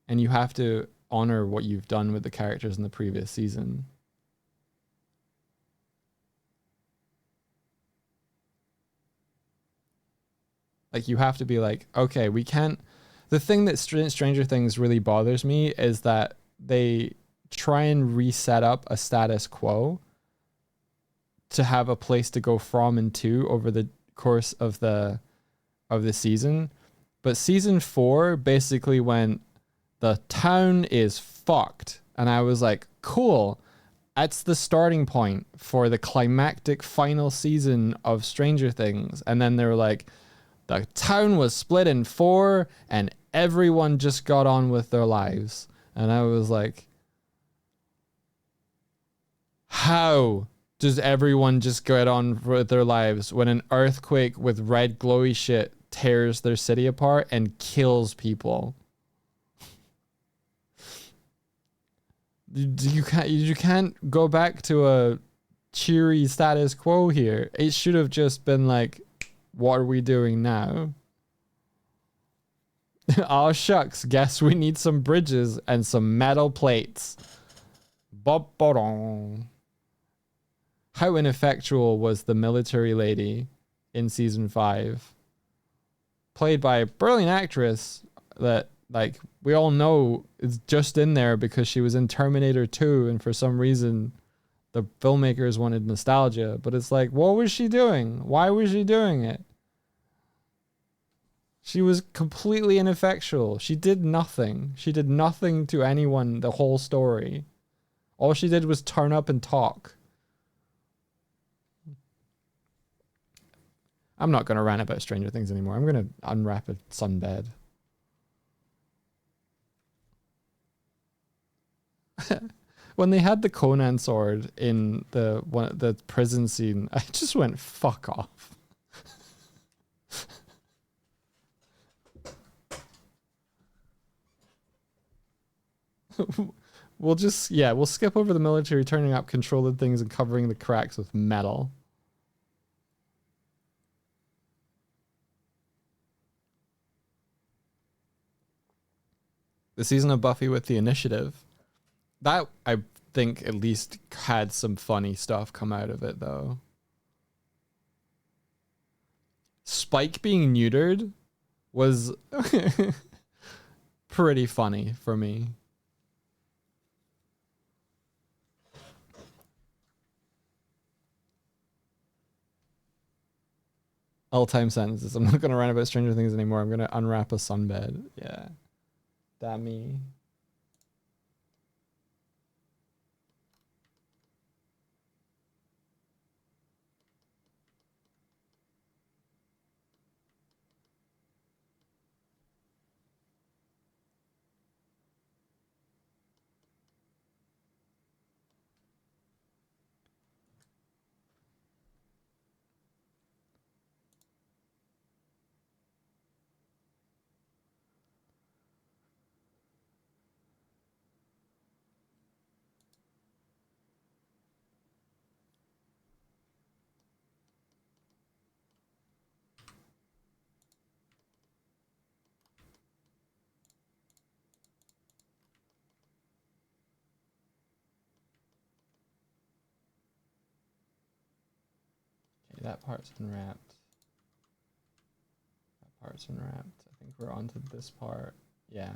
And you have to honor what you've done with the characters in the previous season. Like, you have to be like, okay, we can't. The thing that Stranger Things really bothers me is that they try and reset up a status quo to have a place to go from and to over the course of the season. But season 4 basically went, the town is fucked. And I was like, cool. That's the starting point for the climactic final season of Stranger Things. And then they were like, the town was split in 4 and everyone just got on with their lives. And I was like, how does everyone just get on with their lives when an earthquake with red glowy shit tears their city apart and kills people? You can't go back to a cheery status quo here. It should have just been like, what are we doing now? Oh shucks, guess we need some bridges and some metal plates. Ba-ba-dong. How ineffectual was the military lady in season 5? Played by a brilliant actress that, like, we all know is just in there because she was in Terminator 2, and for some reason the filmmakers wanted nostalgia. But it's like, what was she doing? Why was she doing it? She was completely ineffectual. She did nothing. She did nothing to anyone the whole story. All she did was turn up and talk. I'm not going to rant about Stranger Things anymore. I'm going to unwrap a sunbed. When they had the Conan sword in the prison scene, I just went, fuck off. We'll skip over the military turning up, controlling things, and covering the cracks with metal. The season of Buffy with the Initiative. That, I think, at least had some funny stuff come out of it, though. Spike being neutered was pretty funny for me. All-time sentences. I'm not going to rant about Stranger Things anymore. I'm going to unwrap a sunbed. Yeah. Damn me. That part's unwrapped. That part's unwrapped. I think we're on to this part. Yeah.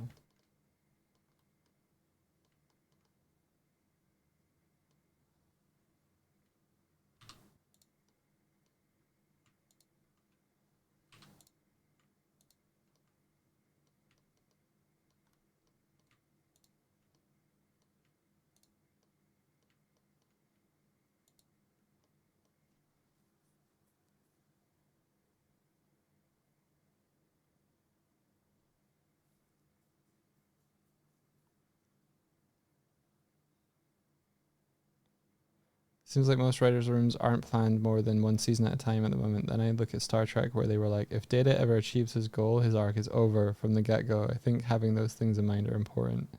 Seems like most writers' rooms aren't planned more than one season at a time at the moment. Then I look at Star Trek, where they were like, if Data ever achieves his goal, his arc is over from the get-go. I think having those things in mind are important.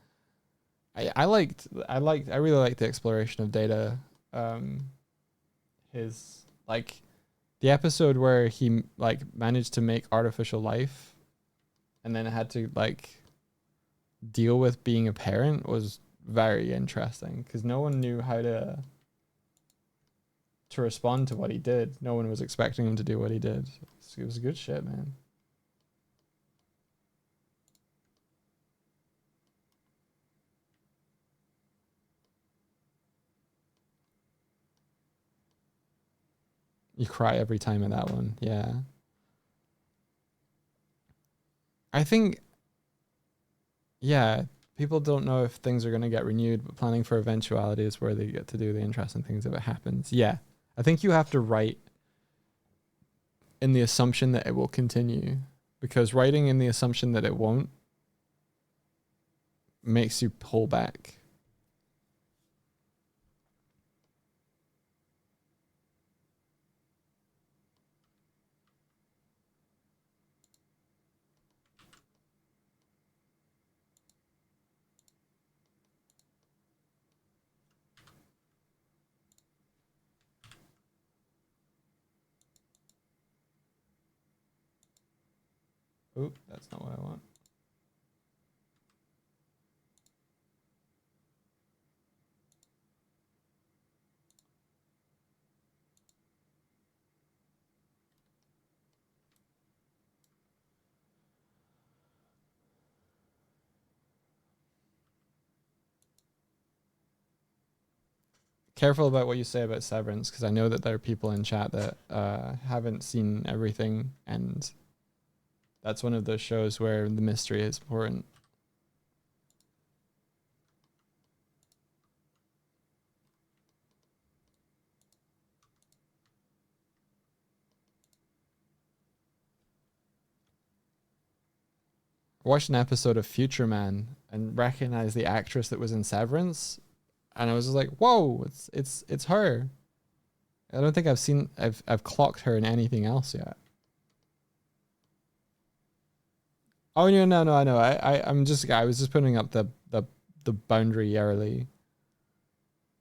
I really liked the exploration of Data. His, like, the episode where he, like, managed to make artificial life and then had to, like, deal with being a parent was very interesting, because no one knew how to respond to what he did. No one was expecting him to do what he did. It was good shit, man. You cry every time at that one. Yeah. I think, yeah, people don't know if things are going to get renewed, but planning for eventuality is where they get to do the interesting things if it happens. Yeah. I think you have to write in the assumption that it will continue, because writing in the assumption that it won't makes you pull back. Oop, that's not what I want. Careful about what you say about Severance, because I know that there are people in chat that haven't seen everything, and that's one of those shows where the mystery is important. I watched an episode of Future Man and recognized the actress that was in Severance, and I was just like, "Whoa, it's her." I don't think I've clocked her in anything else yet. Oh no, I know. I was just putting up the boundary yearly.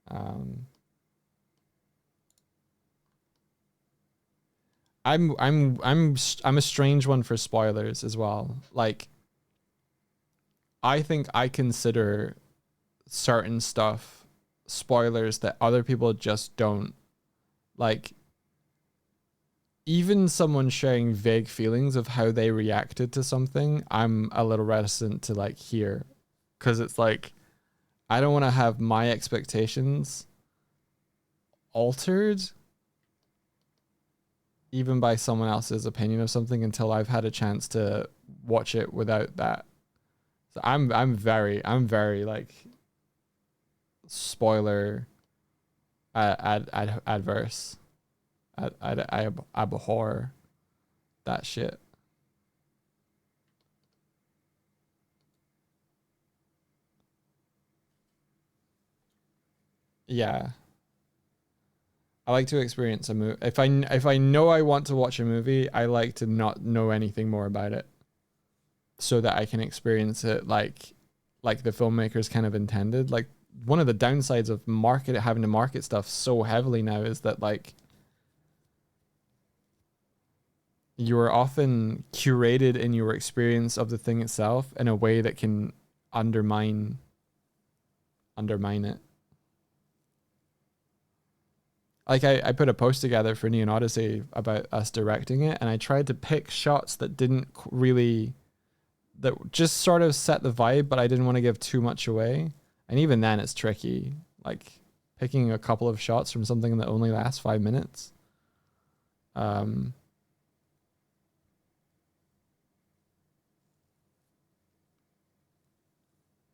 I'm a strange one for spoilers as well. Like, I think I consider certain stuff spoilers that other people just don't. Like, even someone sharing vague feelings of how they reacted to something, I'm a little reticent to like hear, because it's like, I don't want to have my expectations altered even by someone else's opinion of something until I've had a chance to watch it without that. So I'm very like spoiler adverse. I abhor that shit. Yeah. I like to experience a movie. If I know I want to watch a movie, I like to not know anything more about it, so that I can experience it like the filmmakers kind of intended. Like, one of the downsides of having to market stuff so heavily now is that like you're often curated in your experience of the thing itself in a way that can undermine it. Like, I put a post together for Neon Odyssey about us directing it, and I tried to pick shots that didn't really, that just sort of set the vibe, but I didn't want to give too much away. And even then it's tricky, like picking a couple of shots from something that only lasts 5 minutes.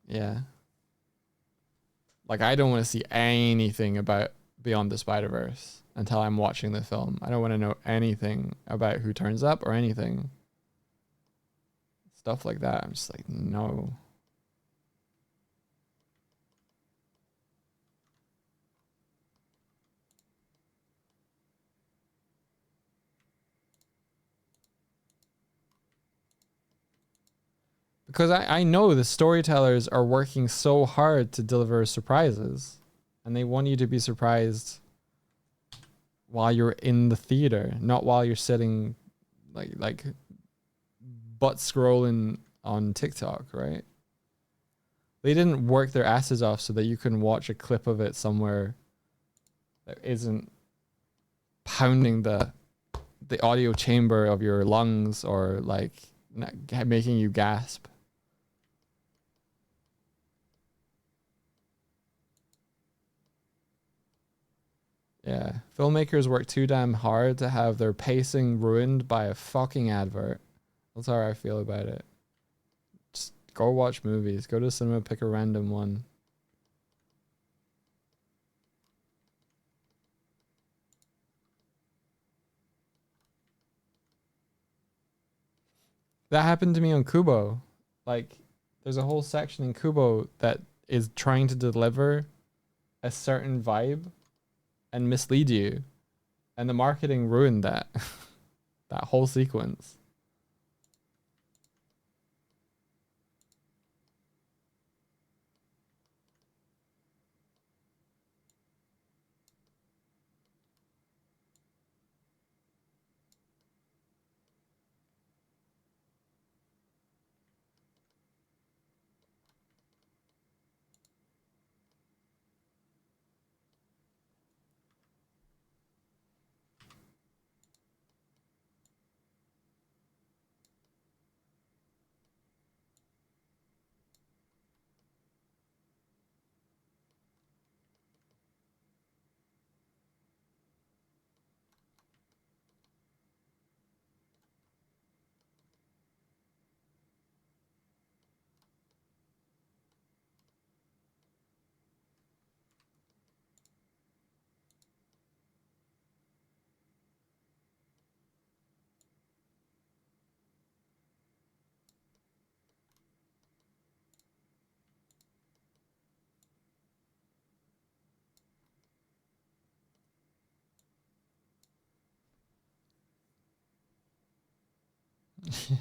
Yeah. Like, I don't want to see anything about Beyond the Spider-Verse until I'm watching the film. I don't want to know anything about who turns up or anything. Stuff like that. I'm just like, no. Because I know the storytellers are working so hard to deliver surprises, and they want you to be surprised while you're in the theater, not while you're sitting like butt scrolling on TikTok, right? They didn't work their asses off so that you can watch a clip of it somewhere that isn't pounding the audio chamber of your lungs or like making you gasp. Yeah, filmmakers work too damn hard to have their pacing ruined by a fucking advert. That's how I feel about it. Just go watch movies. Go to the cinema, pick a random one. That happened to me on Kubo. Like, there's a whole section in Kubo that is trying to deliver a certain vibe and mislead you. And the marketing ruined that. That whole sequence.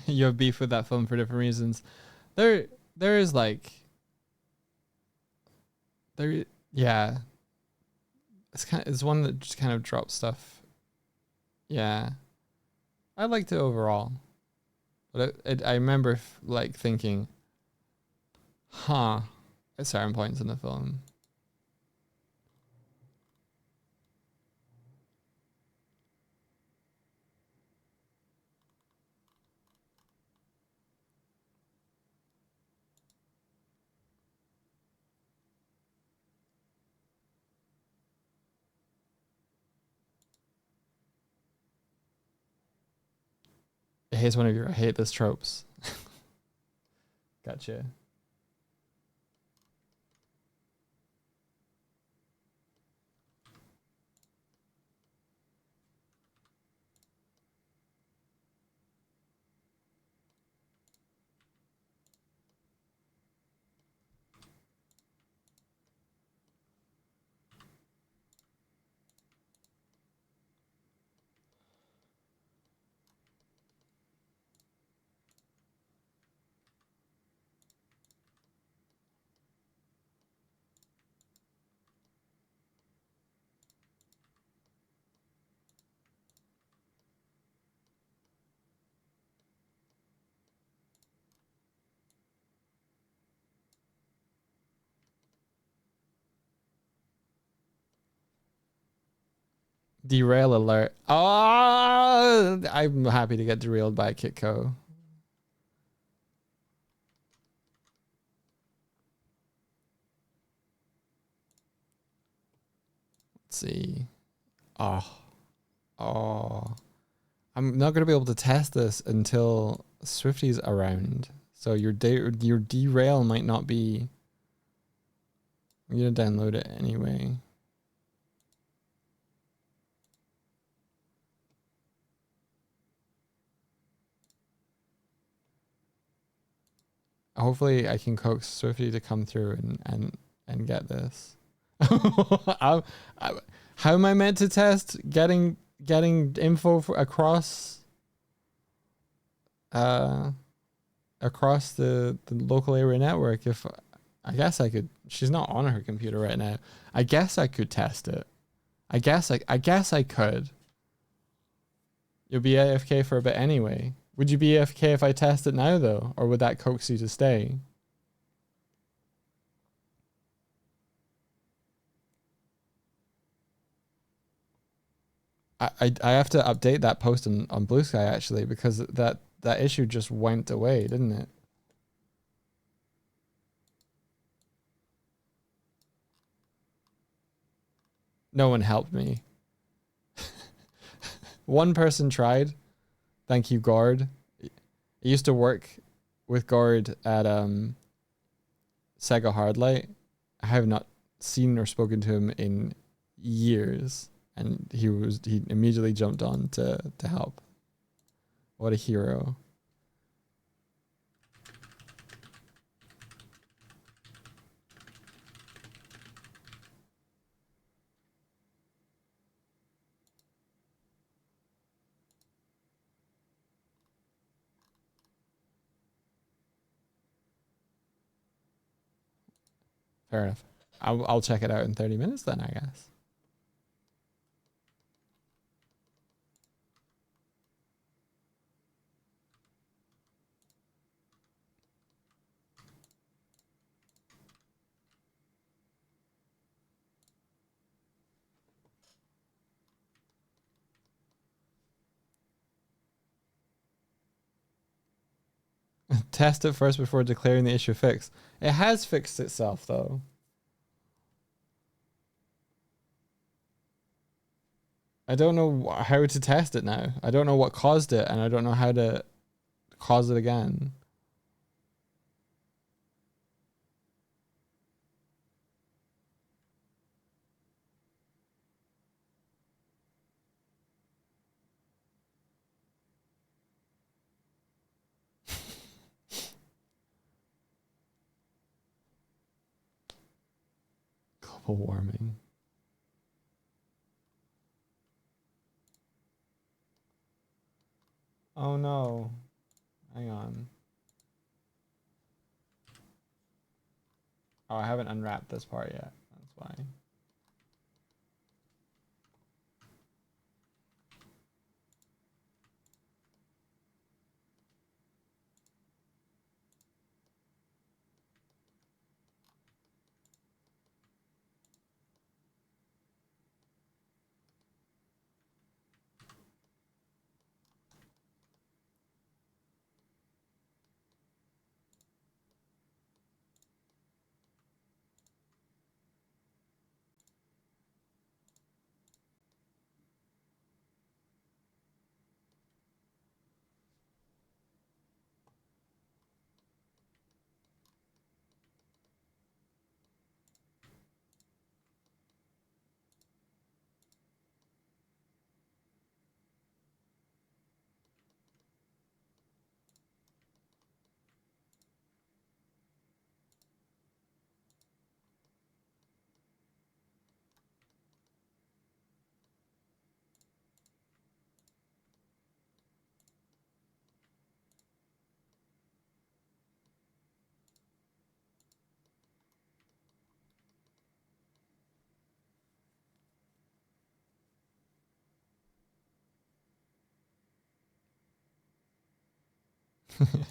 You have beef with that film for different reasons. There is like there yeah. It's one that just kind of drops stuff. Yeah. I liked it overall. But I remember like thinking, huh, at certain points in the film. Here's one of your I hate this tropes. Gotcha. Derail alert. Oh, I'm happy to get derailed by Kitco. Let's see. Oh. I'm not gonna be able to test this until Swifty's around. So your derail might not be. I'm gonna download it anyway. Hopefully I can coax Swifty to come through and get this. how am I meant to test getting info across across the local area network? If I guess I could. She's not on her computer right now. I guess I could test it. I guess I could. You'll be AFK for a bit anyway. Would you be AFK if I test it now though, or would that coax you to stay? I have to update that post on Blue Sky actually, because that issue just went away, didn't it? No one helped me. One person tried. Thank you, Gord. I used to work with Gord at Sega Hardlight. I have not seen or spoken to him in years, and he immediately jumped on to help. What a hero. Fair enough. I'll check it out in 30 minutes then, I guess. Test it first before declaring the issue fixed. It has fixed itself, though. I don't know how to test it now. I don't know what caused it, and I don't know how to cause it again. Global warming. Oh no. Hang on. Oh, I haven't unwrapped this part yet. That's why.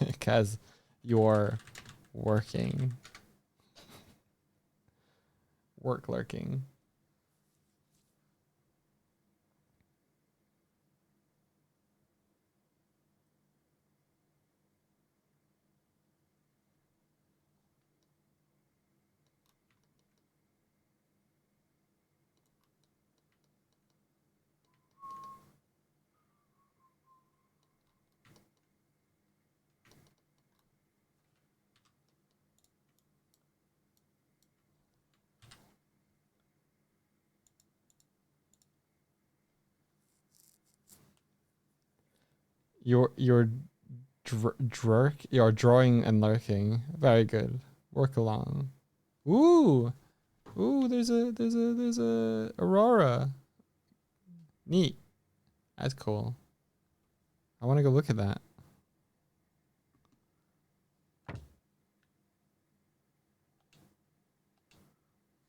Because you're working. Work lurking. You're you're drawing and lurking. Very good. Work along. Ooh. Ooh, there's a aurora. Neat. That's cool. I want to go look at that.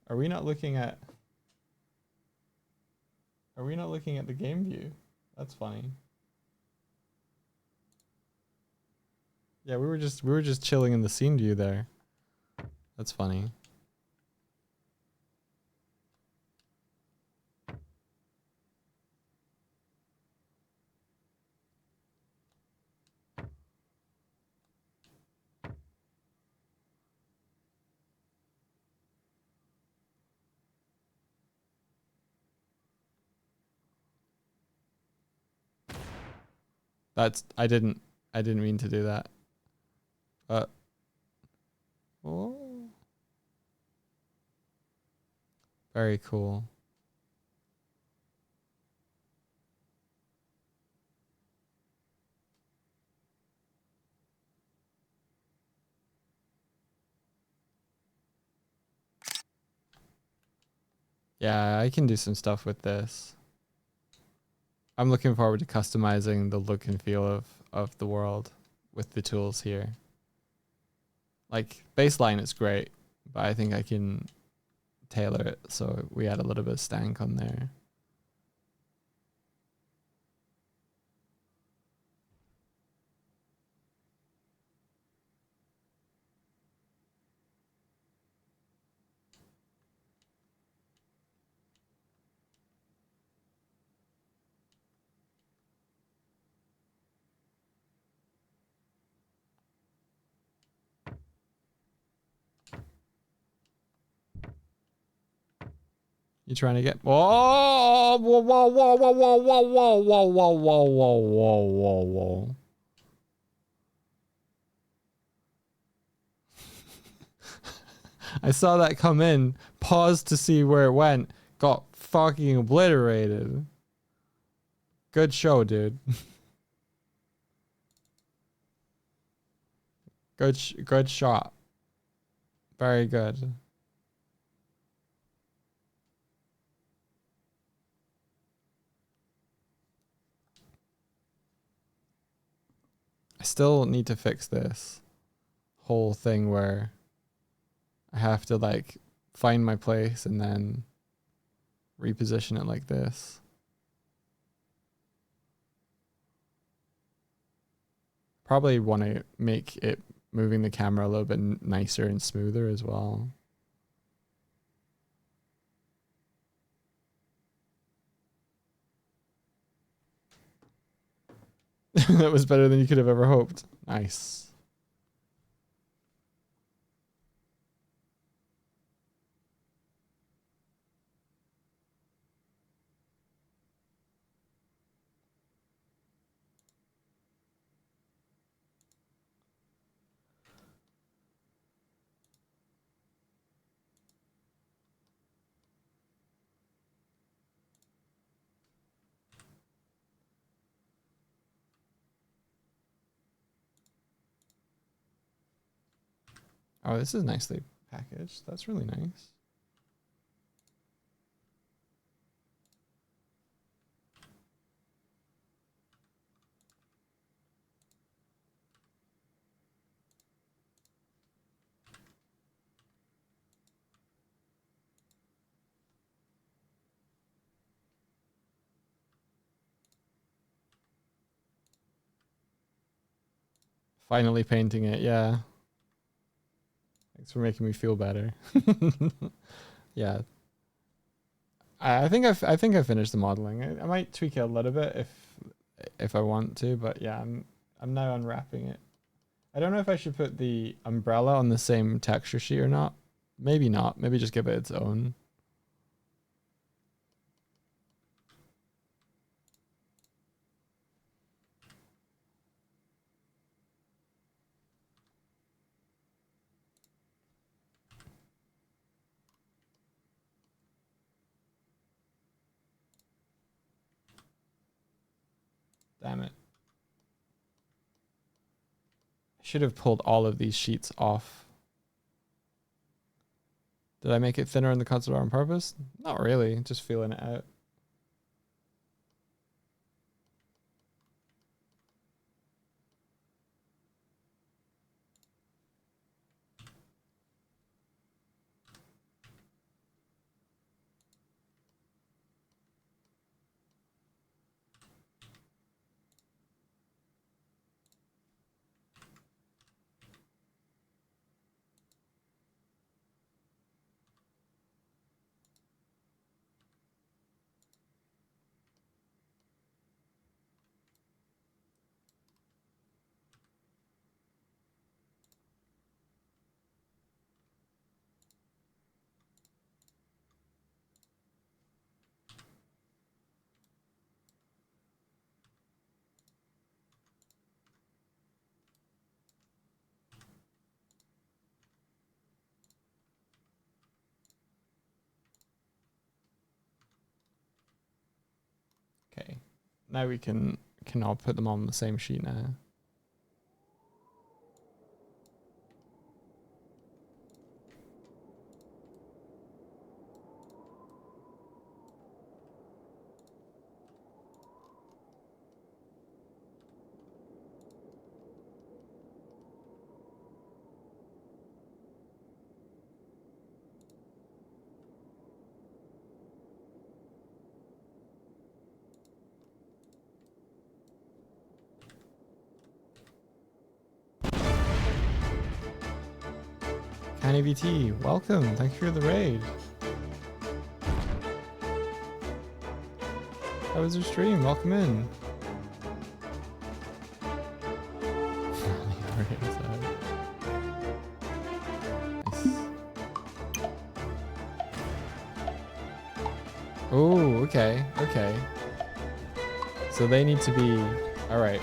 Are we not looking at the game view? That's funny. Yeah, we were just chilling in the scene view there. That's funny. I didn't mean to do that. But oh, very cool. Yeah, I can do some stuff with this. I'm looking forward to customizing the look and feel of the world with the tools here. Like baseline is great, but I think I can tailor it so we add a little bit of stank on there. You trying to get whoa whoa whoa whoa whoa whoa whoa whoa whoa whoa whoa whoa whoa whoa. I saw that come in, paused to see where it went, got fucking obliterated. Good show, dude. Good shot. Very good. I still need to fix this whole thing where I have to like find my place and then reposition it like this. Probably want to make it moving the camera a little bit nicer and smoother as well. That was better than you could have ever hoped. Nice. Oh, this is nicely packaged. That's really nice. Finally painting it, yeah. Thanks for making me feel better. Yeah. I think I finished the modeling. I might tweak it a little bit if I want to, but yeah, I'm now unwrapping it. I don't know if I should put the umbrella on the same texture sheet or not. Maybe not. Maybe just give it its own. Damn it. I should have pulled all of these sheets off. Did I make it thinner in the console on purpose? Not really. Just feeling it out. Now we can all put them on the same sheet now. Canny VT, welcome. Thank you for the raid. How was your stream? Welcome in. Oh, okay, okay. So they need to be. All right,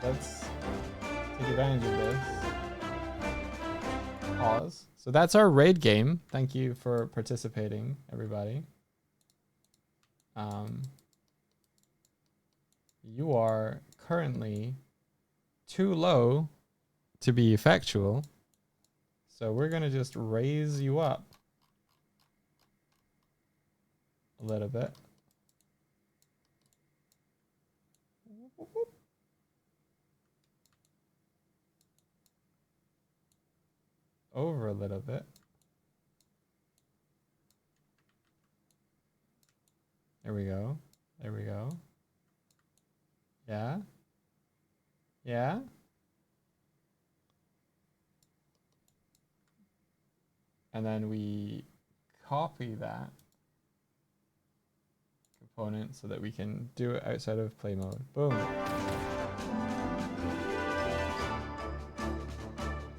let's take advantage of this. Pause. So that's our raid game. Thank you for participating, everybody. You are currently too low to be effectual. So we're gonna just raise you up a little bit. Over a little bit. There we go. There we go. Yeah. Yeah. And then we copy that component so that we can do it outside of play mode. Boom.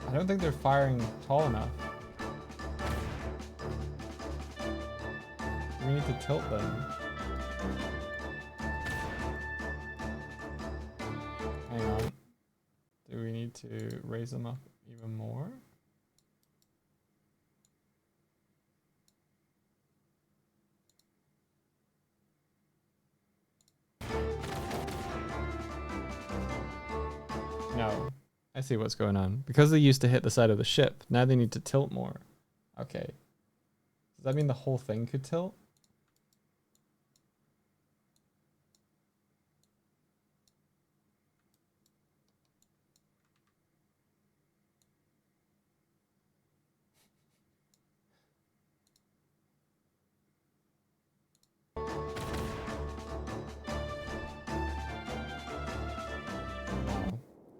I don't think they're firing tall enough. We need to tilt them. Hang on. Do we need to raise them up even more? No. I see what's going on. Because they used to hit the side of the ship, now they need to tilt more. Okay. Does that mean the whole thing could tilt?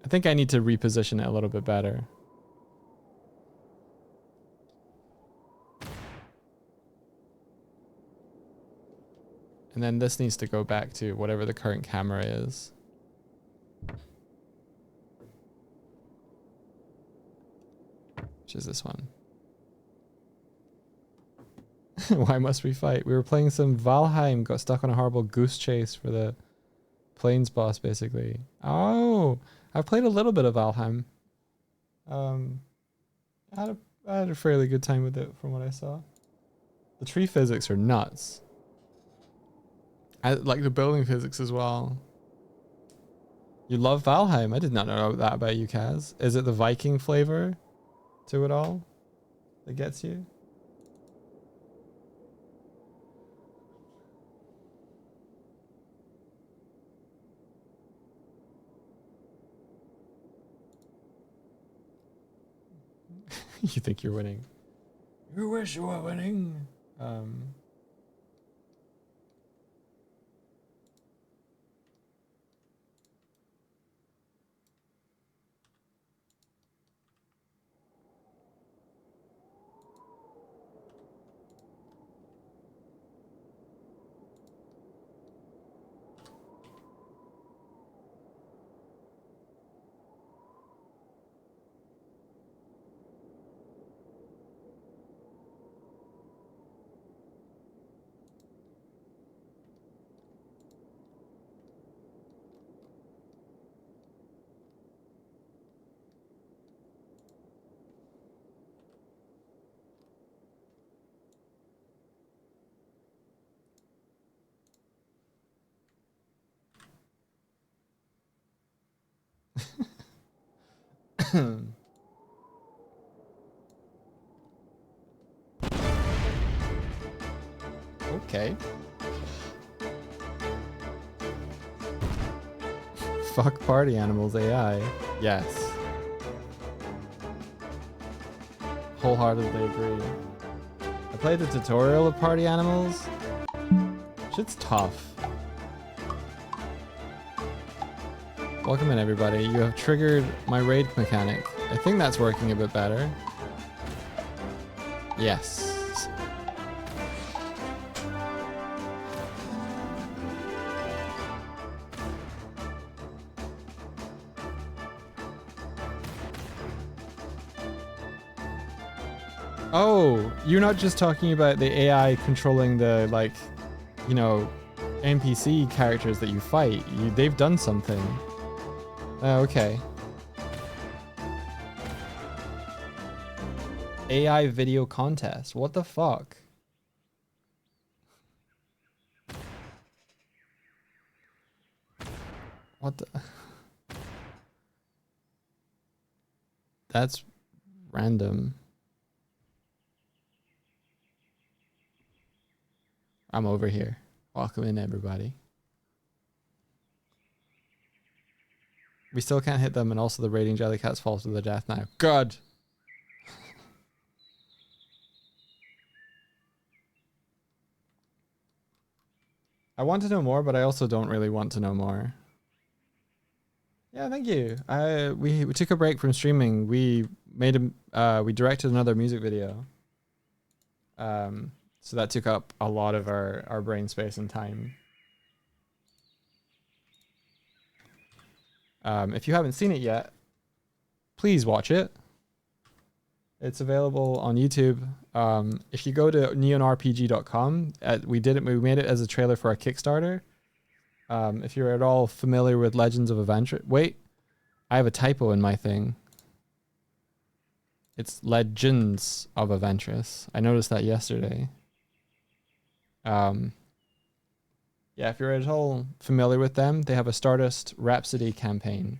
I think I need to reposition it a little bit better. And then this needs to go back to whatever the current camera is. Which is this one. Why must we fight? We were playing some Valheim, got stuck on a horrible goose chase for the plains boss, basically. Oh, I've played a little bit of Valheim. I had a fairly good time with it from what I saw. The tree physics are nuts. I like the building physics as well. You love Valheim. I did not know that about you, Kaz. Is it the Viking flavor to it all that gets you? You think you're winning. You wish you were winning. Okay. Fuck party animals AI. Yes. Wholeheartedly agree. I played the tutorial of party animals. Shit's tough. Welcome in everybody. You have triggered my raid mechanic. I think that's working a bit better. Yes. Oh, you're not just talking about the AI controlling the, like, you know, NPC characters that you fight. They've done something. Oh, okay. AI video contest. What the fuck? What the? That's random. I'm over here. Welcome in, everybody. We still can't hit them, and also the raiding jellycats falls to their death now. God! I want to know more, but I also don't really want to know more. Yeah, thank you. We took a break from streaming. We directed another music video. So that took up a lot of our brain space and time. If you haven't seen it yet, please watch it. It's available on YouTube. If you go to neonrpg.com, we made it as a trailer for our Kickstarter. If you're at all familiar with Legends of Adventure, wait, I have a typo in my thing. It's Legends of Adventurous. I noticed that yesterday. Yeah, if you're at all familiar with them, they have a Stardust Rhapsody campaign.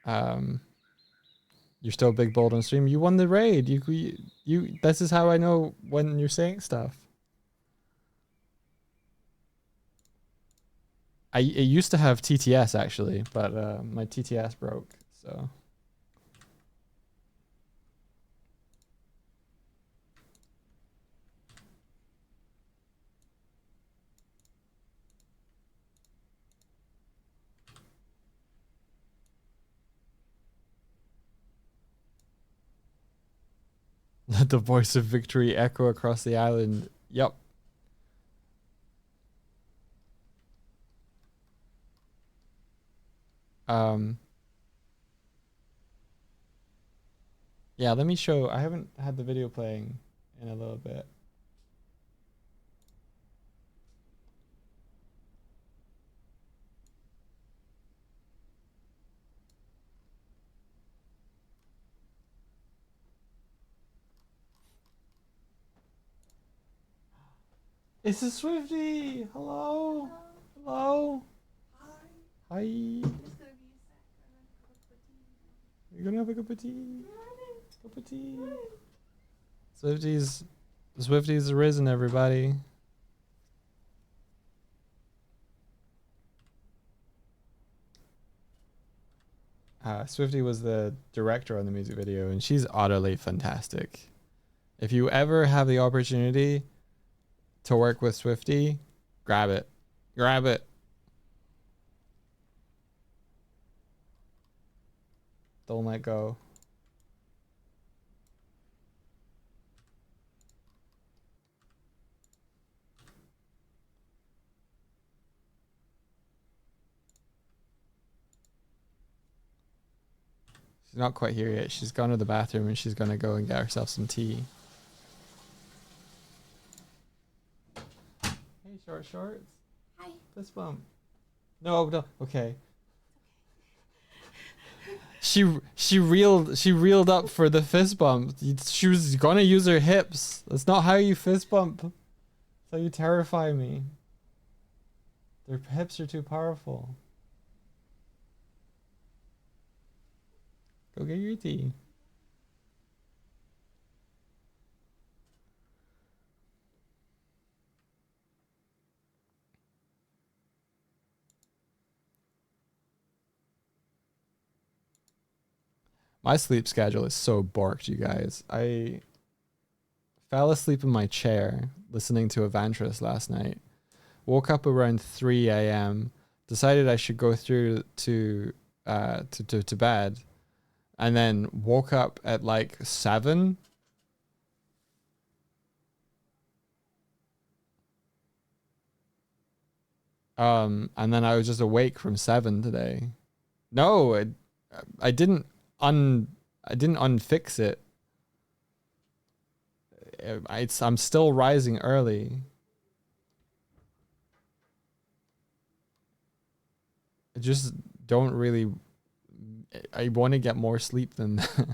You're still big bold on stream. You won the raid. You. This is how I know when you're saying stuff. It used to have TTS actually, but my TTS broke, so. Let the voice of victory echo across the island. Yep. Yeah, let me show. I haven't had the video playing in a little bit. It's a Swifty! Hello! Hello! Hi! Hi! You're gonna have a cup of tea? Cup of tea! Swifty's arisen, everybody. Swifty was the director on the music video, and she's utterly fantastic. If you ever have the opportunity to work with Swifty, grab it. Grab it. Don't let go. She's not quite here yet. She's gone to the bathroom and she's gonna go and get herself some tea. Hey, short shorts. Hi. Fist bump. No. Okay. She reeled up for the fist bump. She was gonna use her hips. That's not how you fist bump. That's how you terrify me. Their hips are too powerful. Go get your tea. My sleep schedule is so borked, you guys. I fell asleep in my chair listening to Evantris last night. Woke up around 3 a.m. Decided I should go through to bed, and then woke up at like 7. And then I was just awake from 7 today. No, I didn't unfix it. I'm still rising early. I just don't really. I want to get more sleep than that.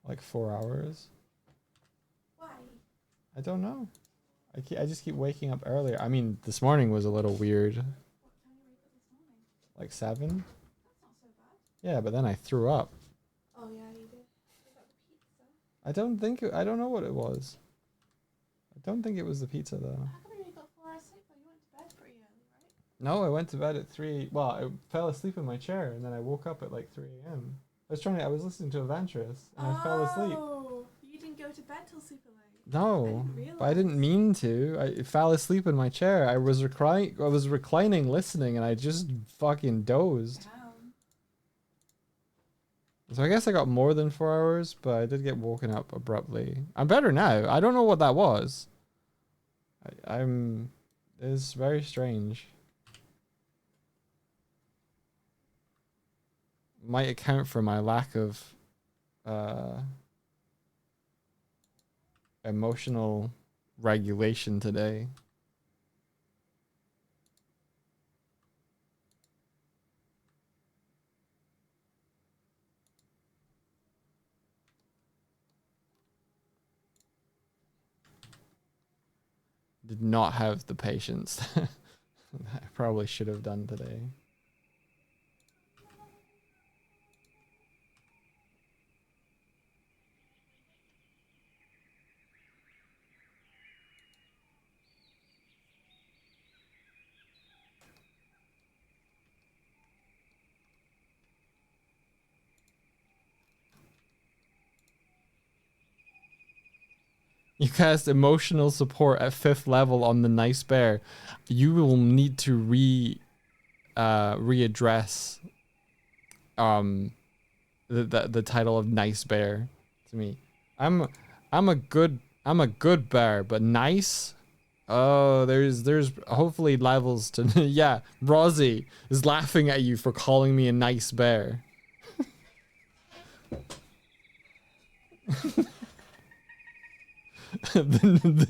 Like 4 hours. Why? I don't know. I just keep waking up earlier. I mean, this morning was a little weird. What time did you wake up this morning? Like 7. That's not so bad. Yeah, but then I threw up. Oh yeah, you did. Was that the pizza? I don't know what it was. I don't think it was the pizza though. How come you only got 4 hours sleep? But you went to bed pretty early, right? No, I went to bed at 3. Well, I fell asleep in my chair and then I woke up at like 3 a.m. I was listening to Evantris and I fell asleep. Oh, you didn't go to bed till super late. No, but I didn't mean to. I fell asleep in my chair. I was reclining, listening, and I just fucking dozed. Damn. So I guess I got more than 4 hours, but I did get woken up abruptly. I'm better now. I don't know what that was. It's very strange. Might account for my lack of emotional regulation today. Did not have the patience that I probably should have done today. You cast emotional support at 5th level on the Nice Bear. You will need to readdress the title of Nice Bear to me. I'm a good bear, but nice. Oh, there's hopefully levels to yeah. Rosie is laughing at you for calling me a nice bear. the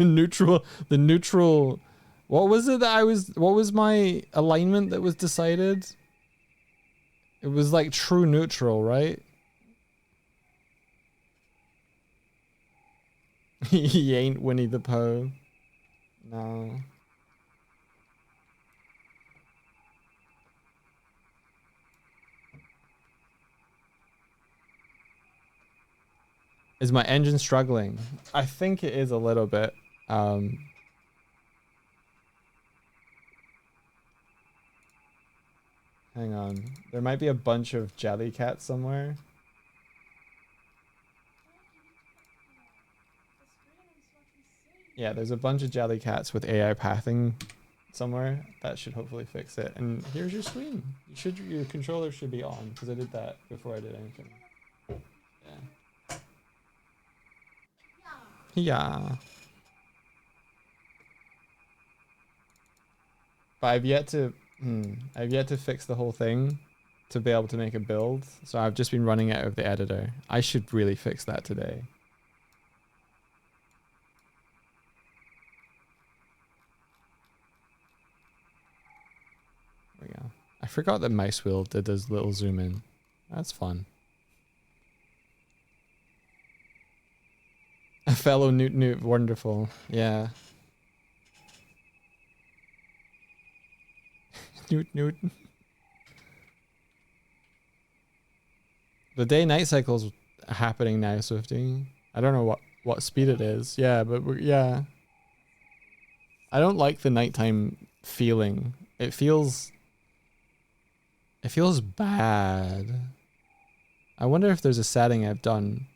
neutral what was it that what was my alignment that was decided? It was like true neutral, right? He ain't Winnie the Pooh. No. Is my engine struggling? I think it is a little bit. Hang on. There might be a bunch of jelly cats somewhere. Yeah, there's a bunch of jelly cats with AI pathing somewhere. That should hopefully fix it. And here's your screen. Your controller should be on because I did that before I did anything. Yeah. Yeah. But I've yet to fix the whole thing to be able to make a build. So I've just been running out of the editor. I should really fix that today. There we go. I forgot that mouse wheel did this little zoom in. That's fun. A fellow Newt, wonderful. Yeah. Newt newt. The day-night cycle's happening now, Swifty. I don't know what speed it is. Yeah, but yeah. I don't like the nighttime feeling. It feels bad. I wonder if there's a setting I've done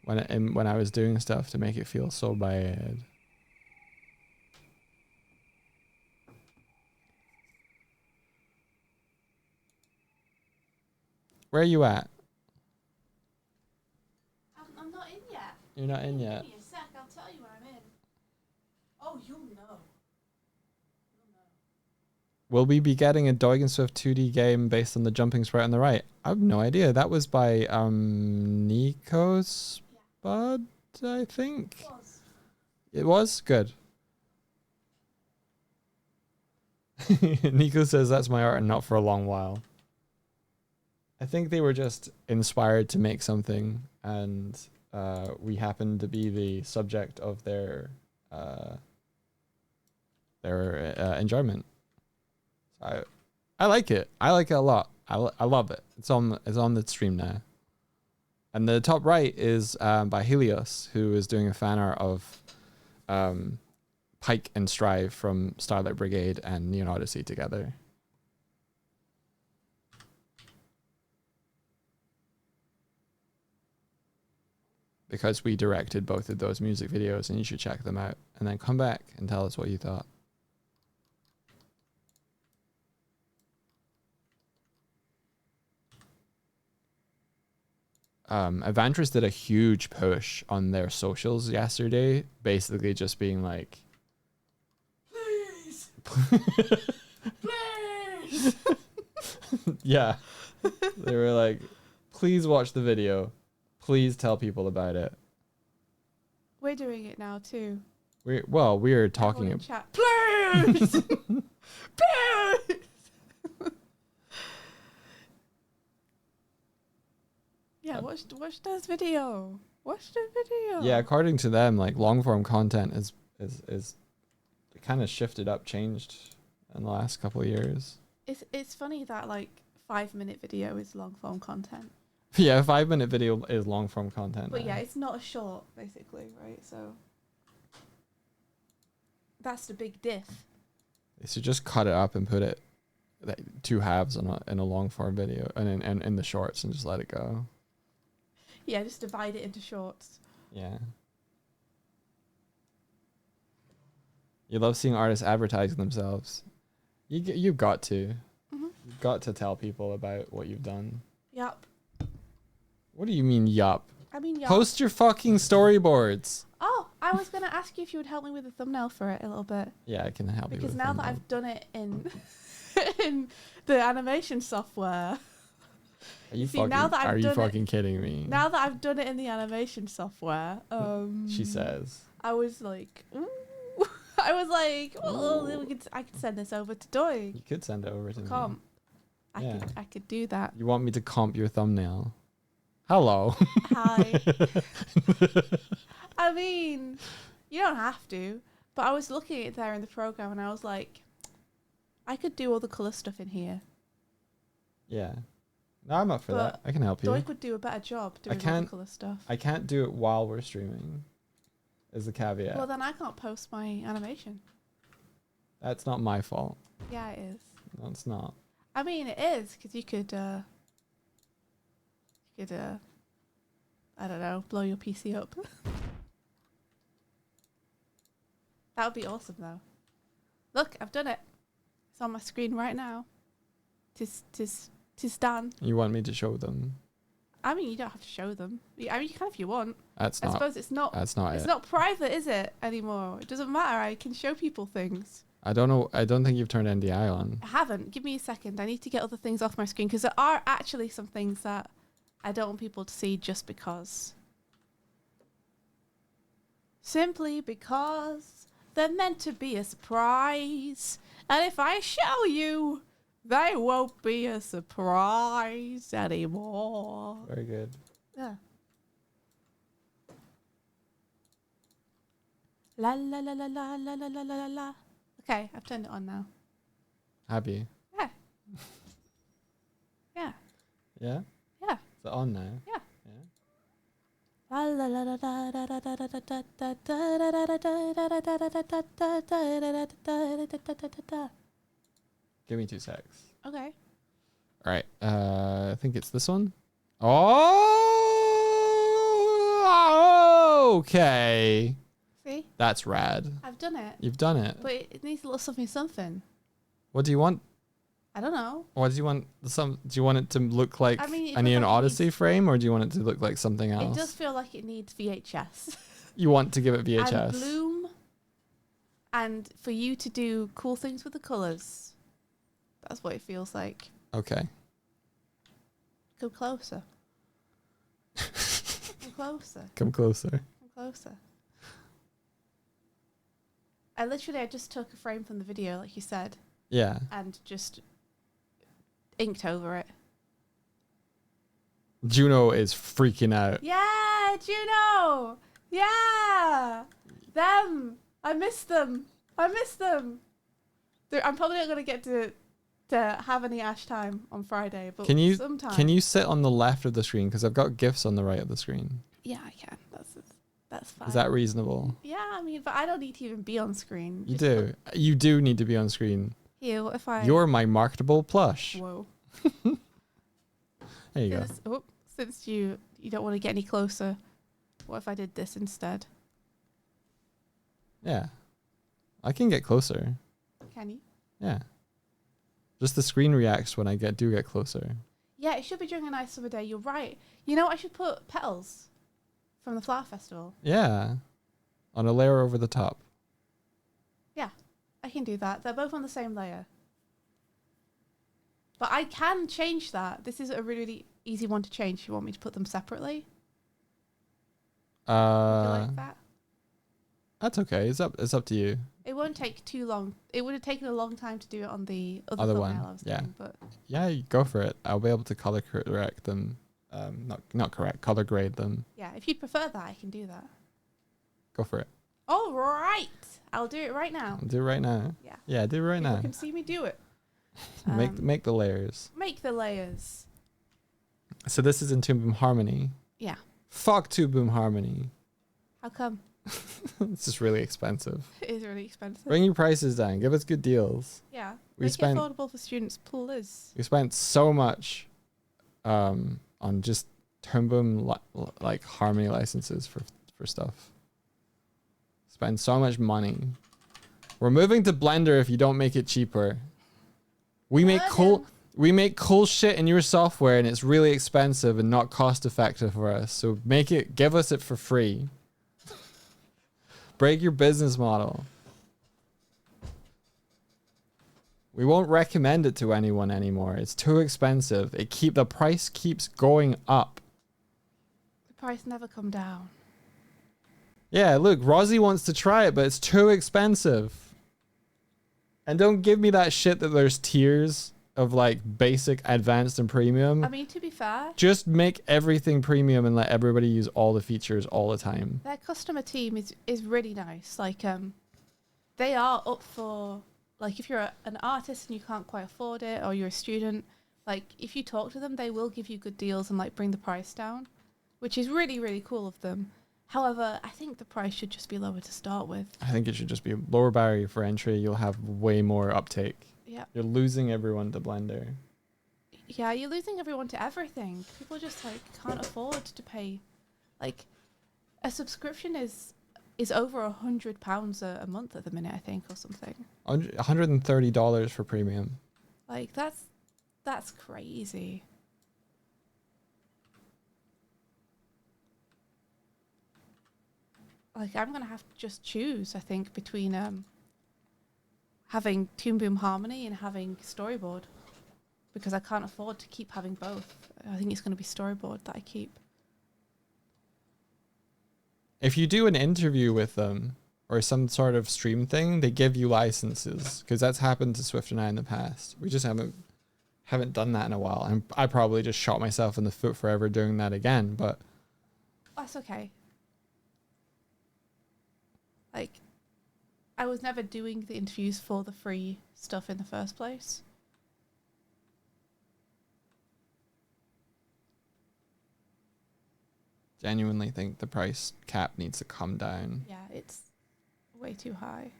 when I was doing stuff to make it feel so bad. Where are you at? I'm not in yet. You're not in yet. Give me a sec, I'll tell you when I'm in. Oh, you'll know. Will we be getting a Doig Swift 2D game based on the jumping sprite on the right? I have no idea. That was by Nico's Bud, I think. It was? Good. Nico says that's my art and not for a long while. I think they were just inspired to make something, and we happened to be the subject of their enjoyment. So I like it. I like it a lot. I love it. It's on the stream now. And the top right is by Helios, who is doing a fan art of Pike and Strive from Starlight Brigade and Neon Odyssey together. Because we directed both of those music videos, and you should check them out and then come back and tell us what you thought. Avantris did a huge push on their socials yesterday, basically just being like, please, please. Yeah, they were like, please watch the video, please tell people about it. We're doing it now too. We're talking about chat. Please, please. Yeah, watch this video. Watch the video. Yeah, according to them, like long form content is kind of shifted up, changed in the last couple of years. It's funny that like 5-minute video is long form content. Yeah, a 5-minute video is long form content. But yeah, it's not a short, basically, right? So that's the big diff. They should just cut it up and put it two halves in a long form video and in the shorts and just let it go. Yeah, just divide it into shorts. Yeah. You love seeing artists advertising themselves. You've got to. Mm-hmm. You've got to tell people about what you've done. Yup. What do you mean, yup? I mean, yup. Post your fucking storyboards. Oh, I was going to ask you if you would help me with the thumbnail for it a little bit. Yeah, I can help you with Because the now that thumbnail. I've done it in in the animation software. Are you See, now that I've are you done fucking kidding me? Now that I've done it in the animation software, She says. I was like, ooh. I was like, oh, I could send this over to Doig. You could send it over to me. Comp. Yeah. I could do that. You want me to comp your thumbnail? Hello. Hi. I mean, you don't have to, but I was looking at it there in the program and I was like, I could do all the colour stuff in here. Yeah. No, I'm up for But that. I can help you. Doig would do a better job doing all the colour stuff. I can't do it while we're streaming. Is the caveat. Well, then I can't post my animation. That's not my fault. Yeah, it is. No, it's not. I mean, it is, because you could, I don't know, blow your PC up. That would be awesome, though. Look, I've done it. It's on my screen right now. Tis done. You want me to show them? I mean, you don't have to show them. I mean, you can if you want. That's I not. suppose it's not. That's not It's it. not private, is it, anymore? It doesn't matter. I can show people things. I don't know. I don't think you've turned NDI on. I haven't. Give me a second. I need to get other things off my screen because there are actually some things that I don't want people to see just because. Simply because they're meant to be a surprise. And if I show you, they won't be a surprise anymore. Very good. Yeah. La la la la la la la la la la. Okay, I've turned it on now. Happy. Yeah. Yeah. Yeah? Yeah. Is it on now? Yeah. Yeah. Give me 2 secs. Okay. All right. I think it's this one. Oh, okay. See? That's rad. I've done it. You've done it. But it needs a little something. What do you want? I don't know. What do you want? Do you want it to look like I mean, it a Neon looks like it Odyssey needs- frame, or do you want it to look like something else? It does feel like it needs VHS. You want to give it VHS. And bloom. And for you to do cool things with the colours. That's what it feels like. Okay. Come closer. Come closer. Come closer. Come closer. I just took a frame from the video, like you said, Yeah. and just inked over it. Juno is freaking out. Yeah, Juno! Yeah! Them! I miss them. I'm probably not going to get to have any Ash time on Friday, but sometime. Can you sit on the left of the screen? Because I've got GIFs on the right of the screen. Yeah, I can. That's fine. Is that reasonable? Yeah, I mean, but I don't need to even be on screen. You do. You do need to be on screen. Here, what if I... You're my marketable plush. Whoa. There you go. Since you don't want to get any closer, what if I did this instead? Yeah. I can get closer. Can you? Yeah. Just the screen reacts when I do get closer. Yeah, it should be during a nice summer day. You're right. You know, I should put petals from the flower festival. Yeah. On a layer over the top. Yeah, I can do that. They're both on the same layer. But I can change that. This is a really easy one to change if you want me to put them separately. Do you like that? That's okay. It's up to you. It won't take too long. It would have taken a long time to do it on the Other thumbnail one. I was Yeah. doing, but Yeah, you go for it. I'll be able to color correct them. Color grade them. yeah, if you'd prefer that, I can do that. Go for it. All right. I'll do it right now. Do it right now. Yeah. Yeah, do it right People now. can see me do it. Make the layers. Make the layers. So this is in Toon Boom Harmony. Yeah. Fuck Toon Boom Harmony. How come? It's just really expensive. It is really expensive. Bring your prices down. Give us good deals. Yeah. We Make spent- it affordable for students, please. We spent so much on just Toon Boom like Harmony licenses for stuff. Spend so much money. We're moving to Blender if you don't make it cheaper. We make cool shit in your software and it's really expensive and not cost effective for us. So give us it for free. Break your business model. We won't recommend it to anyone anymore. It's too expensive. The price keeps going up. The price never come down. Yeah, look, Rosie wants to try it, but it's too expensive. And don't give me that shit that there's tiers of like basic, advanced, and premium. I mean, to be fair, Just make everything premium and let everybody use all the features all the time. their customer team is really nice. Like, they are up for, like, if you're an artist and you can't quite afford it, or you're a student, like, if you talk to them, they will give you good deals and like bring the price down, which is really, really cool of them. However, I think the price should just be lower to start with. I think it should just be a lower barrier for entry. You'll have way more uptake. Yeah. You're losing everyone to Blender. Yeah, you're losing everyone to everything. People just like can't afford to pay. Like, a subscription is over £100 a month at the minute, I think, or something. $130 for premium. Like, that's crazy. Like, I'm gonna have to just choose, I think, between having Toon Boom Harmony and having Storyboard, because I can't afford to keep having both. I think it's gonna be Storyboard that I keep. If you do an interview with them or some sort of stream thing, they give you licenses, because that's happened to Swift and I in the past. We just haven't done that in a while. And I probably just shot myself in the foot forever doing that again, but That's okay. Like, I was never doing the interviews for the free stuff in the first place. genuinely think the price cap needs to come down. Yeah, it's way too high.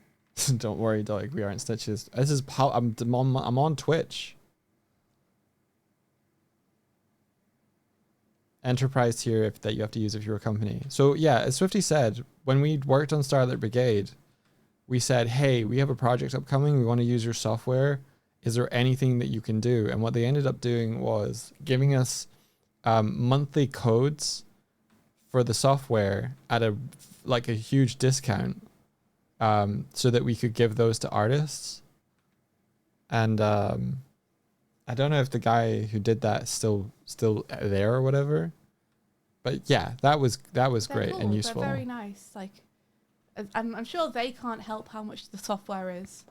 Don't worry, dog. We aren't Stitches. This is how I'm on Twitch. Enterprise tier that you have to use if you're a company. So yeah, as Swifty said, when we worked on Starlight Brigade, we said, hey, we have a project upcoming. We want to use your software. Is there anything that you can do? And what they ended up doing was giving us monthly codes for the software at a huge discount, so that we could give those to artists. And I don't know if the guy who did that still there or whatever, but yeah, that was They're great cool. and useful. They're very nice. Like, I'm sure they can't help how much the software is,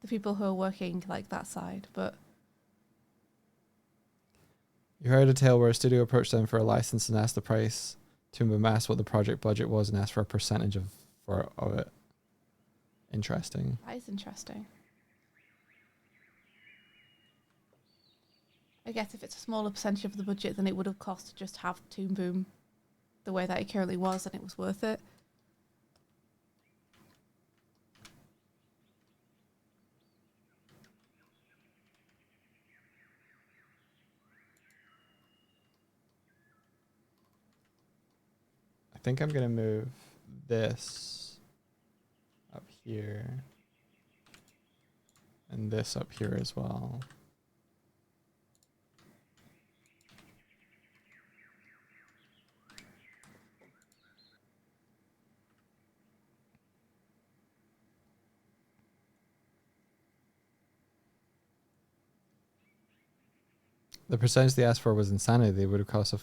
the people who are working like that side, but You heard a tale where a studio approached them for a license and asked the price to amass what the project budget was and asked for a percentage of it. Interesting. that is interesting. I guess if it's a smaller percentage of the budget than it would have cost to just have Toon Boom the way that it currently was, and it was worth it. I think I'm going to move this up here and this up here as well. The percentage they asked for was insanity. They would have cost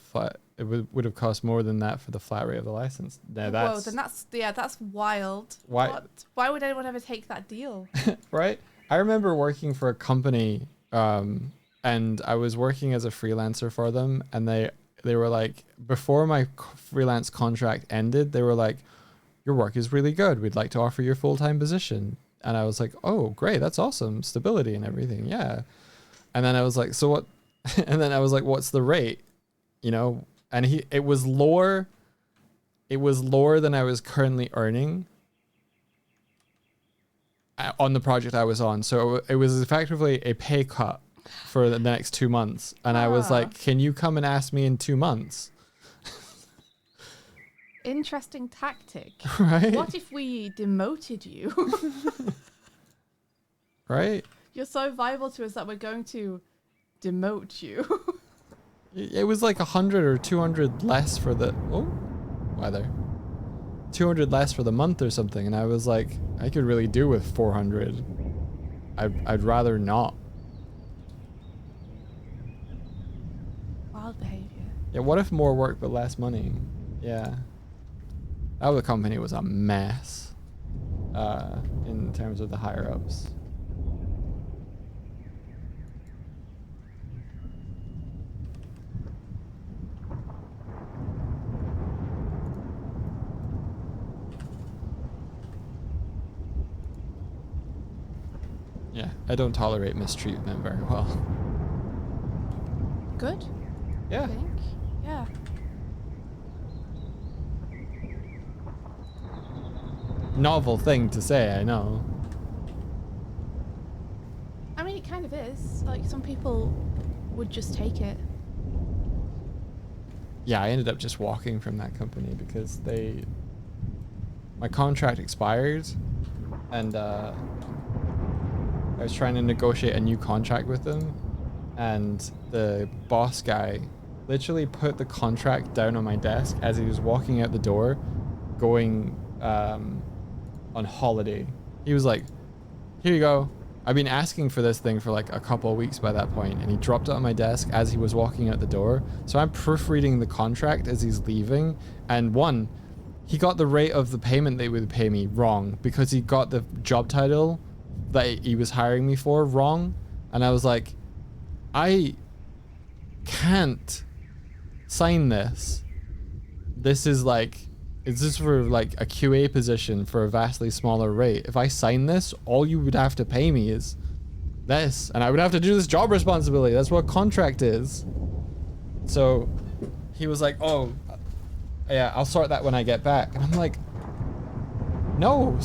would have cost more than that for the flat rate of the license. Now Whoa, then that's wild. Why? What? Why would anyone ever take that deal? Right? I remember working for a company, and I was working as a freelancer for them, and they were like, before my freelance contract ended, they were like, your work is really good. We'd like to offer you a full-time position. And I was like, oh, great. That's awesome. Stability and everything. Yeah. And then I was like, so what? And then I was like, what's the rate? You know, and it was lower than I was currently earning on the project I was on. So it was effectively a pay cut for the next 2 months. And I was like, can you come and ask me in 2 months? Interesting tactic. Right? What if we demoted you? Right? You're so viable to us that we're going to demote you. It was like 100 or 200 less for the weather. 200 less for the month or something, and I was like, I could really do with 400. I'd rather not. Wild behavior. Yeah, what if more work but less money? Yeah. That other company was a mess in terms of the higher ups. Yeah, I don't tolerate mistreatment very well. Good. Yeah. I think. Yeah. Novel thing to say, I know. I mean, it kind of is. Like, some people would just take it. Yeah, I ended up just walking from that company because my contract expired, and I was trying to negotiate a new contract with them, and the boss guy literally put the contract down on my desk as he was walking out the door, going on holiday. He was like, here you go. I've been asking for this thing for like a couple of weeks by that point, and he dropped it on my desk as he was walking out the door. So I'm proofreading the contract as he's leaving, and he got the rate of the payment they would pay me wrong because he got the job title that he was hiring me for wrong. And I was like, I can't sign this. This is for like a QA position for a vastly smaller rate. If I sign this, all you would have to pay me is this, and I would have to do this job responsibility. That's what contract is. So he was like, oh, yeah, I'll sort that when I get back. And I'm like, no,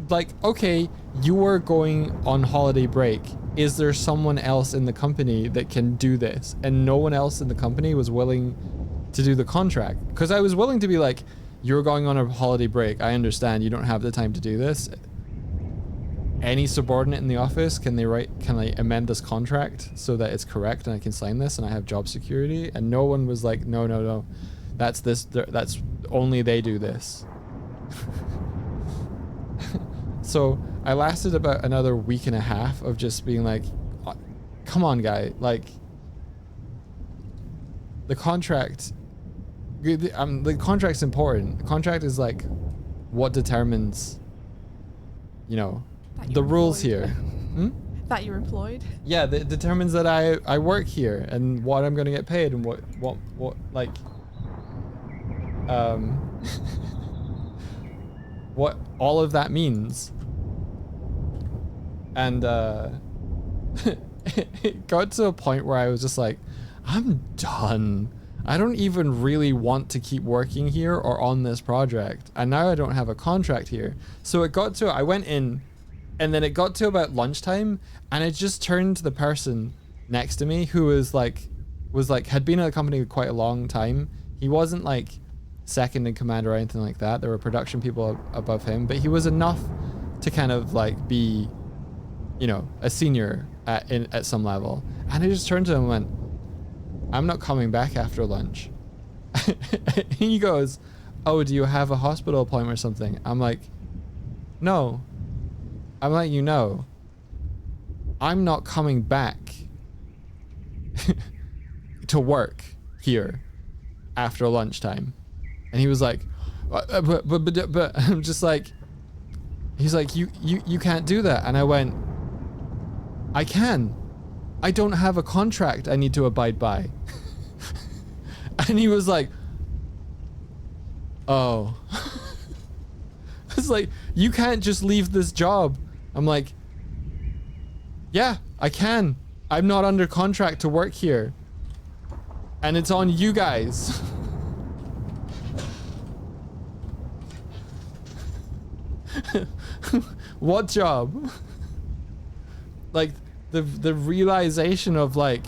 like, okay, you are going on holiday break. Is there someone else in the company that can do this? And no one else in the company was willing to do the contract. Because I was willing to be like, you're going on a holiday break. I understand you don't have the time to do this. Any subordinate in the office, can I amend this contract so that it's correct and I can sign this and I have job security? And no one was like, no. That's only they do this. So I lasted about another week and a half of just being like, come on, guy, like the contract's important. The contract is like what determines, you know, the rules here. That you're employed? Yeah, that determines that I work here and what I'm gonna get paid and what like what all of that means. And it got to a point where I was just like, I'm done. I don't even really want to keep working here or on this project. And now I don't have a contract here. So I went in, and then it got to about lunchtime, and I just turned to the person next to me who was like had been at the company quite a long time. He wasn't like second in command or anything like that. There were production people above him, but he was enough to kind of like be, you know, a senior at some level. And I just turned to him and went, I'm not coming back after lunch. He goes, oh, do you have a hospital appointment or something? I'm like, no. I'm letting you know, I'm not coming back to work here after lunchtime. And he was like, but I'm just like, he's like, you can't do that. And I went, I can. I don't have a contract I need to abide by. And he was like, oh. It's like, you can't just leave this job. I'm like, yeah, I can. I'm not under contract to work here. And it's on you guys. What job? Like the realization of like,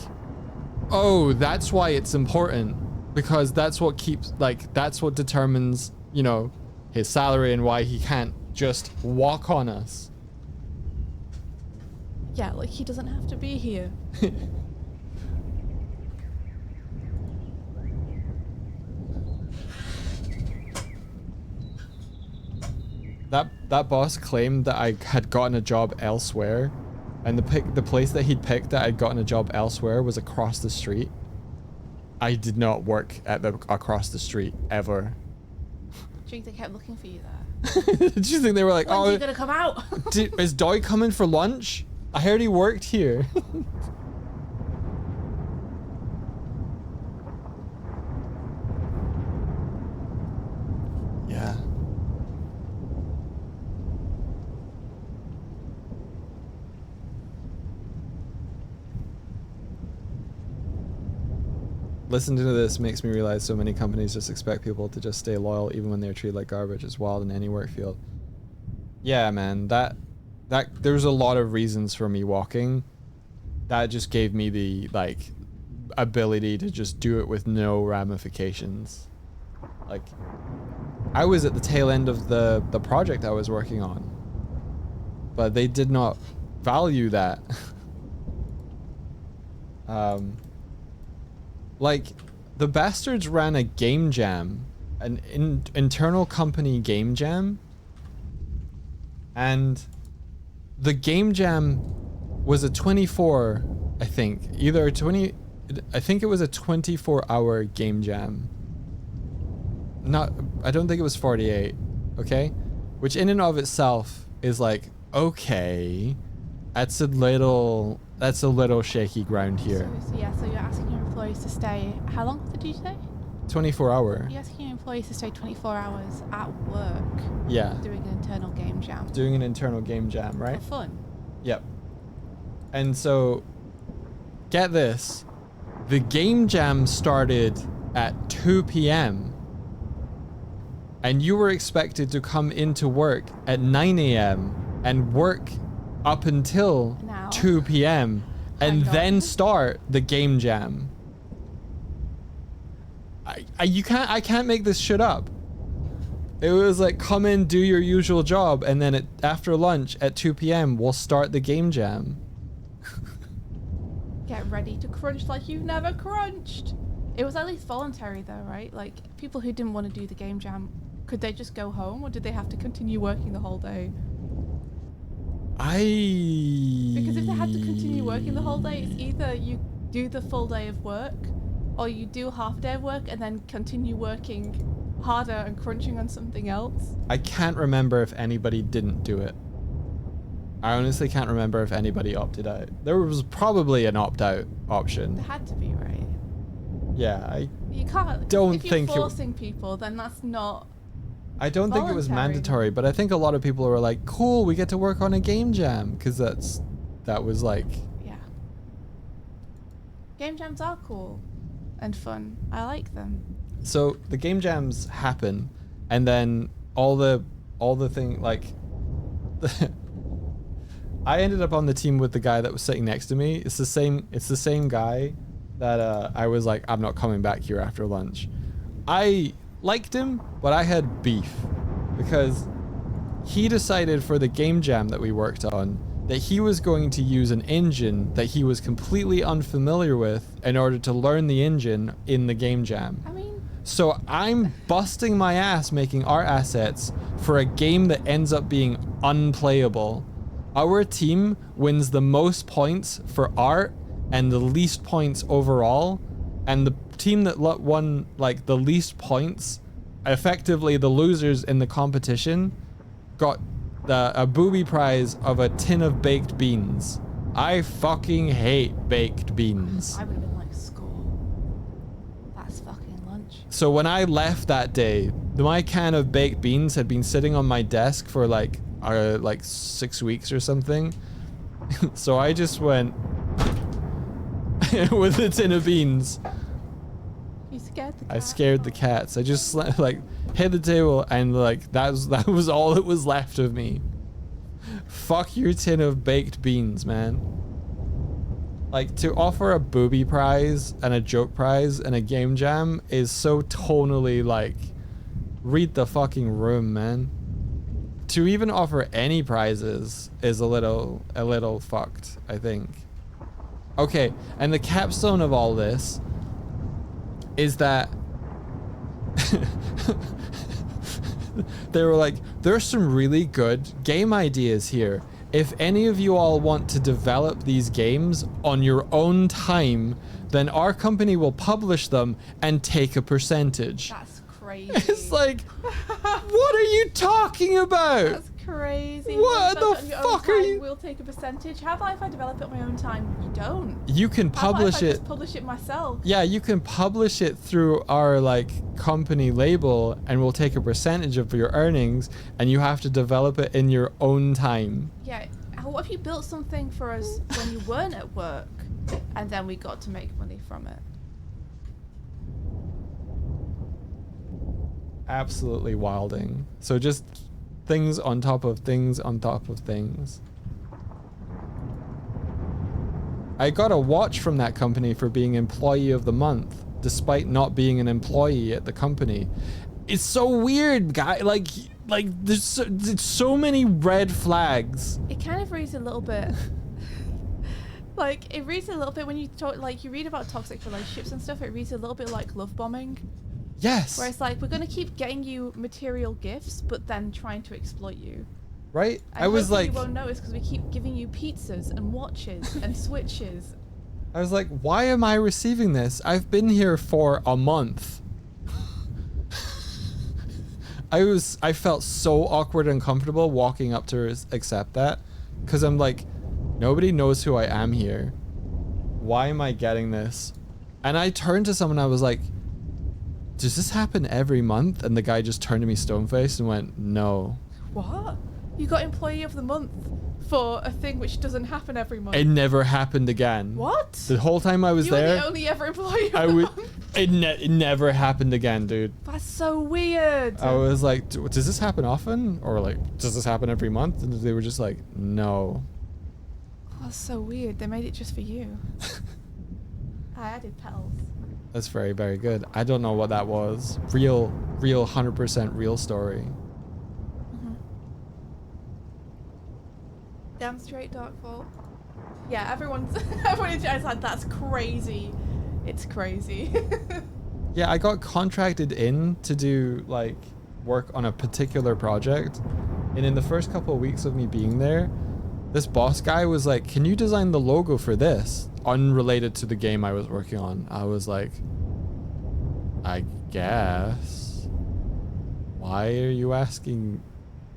oh, that's why it's important, because that's what keeps, like, that's what determines, you know, his salary and why he can't just walk on us. Yeah, like he doesn't have to be here. That boss claimed that I had gotten a job elsewhere, and the place that he'd picked that I'd gotten a job elsewhere was across the street. I did not work at the across the street ever. Do you think they kept looking for you there? Did you think they were like, when's he gonna come out? Is Doy coming for lunch? I heard he worked here. Yeah. Listening to this makes me realize so many companies just expect people to just stay loyal even when they're treated like garbage. It's wild in any work field. Yeah, man, that there's a lot of reasons for me walking. That just gave me the like ability to just do it with no ramifications. Like, I was at the tail end of the project I was working on, but they did not value that. Like, the bastards ran a game jam, an internal company game jam, and the game jam was a 24, I think, either a 20, I think it was a 24-hour game jam. I don't think it was 48, okay? Which in and of itself is like, okay, that's a little shaky ground here. So you're asking your employees to stay, how long did you say? 24 hour. You're asking your employees to stay 24 hours at work. Yeah. Doing an internal game jam. Doing an internal game jam, right? For fun. Yep. And so, get this. The game jam started at 2 p.m. and you were expected to come into work at 9 a.m. and work up until Now. 2 p.m. and Hang on. then start the game jam. I can't make this shit up. It was like, come in, do your usual job, and then after lunch at 2 p.m. we'll start the game jam. Get ready to crunch like you've never crunched. It was at least voluntary though, right? Like, people who didn't want to do the game jam, could they just go home, or did they have to continue working the whole day? Because if they had to continue working the whole day, it's either you do the full day of work, or you do half a day of work and then continue working harder and crunching on something else. I can't remember if anybody didn't do it. I honestly can't remember if anybody opted out. There was probably an opt-out option. There had to be, right? Yeah, You can't. don't if you're think forcing people, then that's not. I don't think it was Voluntary. mandatory, but I think a lot of people were like, cool, we get to work on a game jam, because that was like... Yeah. Game jams are cool and fun. I like them. So the game jams happen, and then all the thing, like... I ended up on the team with the guy that was sitting next to me. It's the same guy that I was like, I'm not coming back here after lunch. I liked him, but I had beef because he decided for the game jam that we worked on that he was going to use an engine that he was completely unfamiliar with in order to learn the engine in the game jam. I mean, So I'm busting my ass making art assets for a game that ends up being unplayable. Our team wins the most points for art and the least points overall, and the team that won like the least points, effectively the losers in the competition, got a booby prize of a tin of baked beans. I fucking hate baked beans. I would have been like, school. That's fucking lunch. So when I left that day, my can of baked beans had been sitting on my desk for like 6 weeks or something. So I just went with a tin of beans. You scared the cat? I scared the cats. I just like hit the table, and like that was all that was left of me. Fuck your tin of baked beans, man. Like, to offer a booby prize and a joke prize and a game jam is so tonally like, read the fucking room, man. To even offer any prizes is a little fucked, I think. Okay, and the capstone of all this is that they were like, there's some really good game ideas here. If any of you all want to develop these games on your own time, then our company will publish them and take a percentage. That's crazy. It's like, what are you talking about? That's crazy. What Once the that's on your own fuck are time, you- We'll take a percentage. How about if I develop it on my own time? You don't. You can How about publish if I it. just publish it myself? Yeah, you can publish it through our like company label, and we'll take a percentage of your earnings, and you have to develop it in your own time. Yeah. What if you built something for us when you weren't at work, and then we got to make money from it? Absolutely wilding. So just things on top of things on top of things. I got a watch from that company for being employee of the month, despite not being an employee at the company. It's so weird, guy. Like there's so many red flags. It kind of reads a little bit. Like, it reads a little bit when you talk, like, you read about toxic relationships and stuff, it reads a little bit like love bombing. Yes. Where it's like, we're going to keep getting you material gifts, but then trying to exploit you. Right? And I was hopefully like, you won't notice because we keep giving you pizzas and watches and switches. I was like, why am I receiving this? I've been here for a month. I felt so awkward and uncomfortable walking up to her accept that, because I'm like, nobody knows who I am here. Why am I getting this? And I turned to someone, I was like, does this happen every month? And the guy just turned to me stone-faced and went, no. What? You got employee of the month for a thing which doesn't happen every month. It never happened again. What? The whole time I was You were there, the only ever employee of I the would. month? It never happened again, dude. That's so weird. I was like, does this happen often? Or like, does this happen every month? And they were just like, no. That's so weird. They made it just for you. I added petals. That's very, very good. I don't know what that was. Real 100% real story. Damn straight dark vault. Yeah, everyone in chat's like, that's crazy. It's crazy. Yeah, I got contracted in to do like work on a particular project. And in the first couple of weeks of me being there, this boss guy was like, can you design the logo for this? Unrelated to the game I was working on. I was like, I guess. Why are you asking?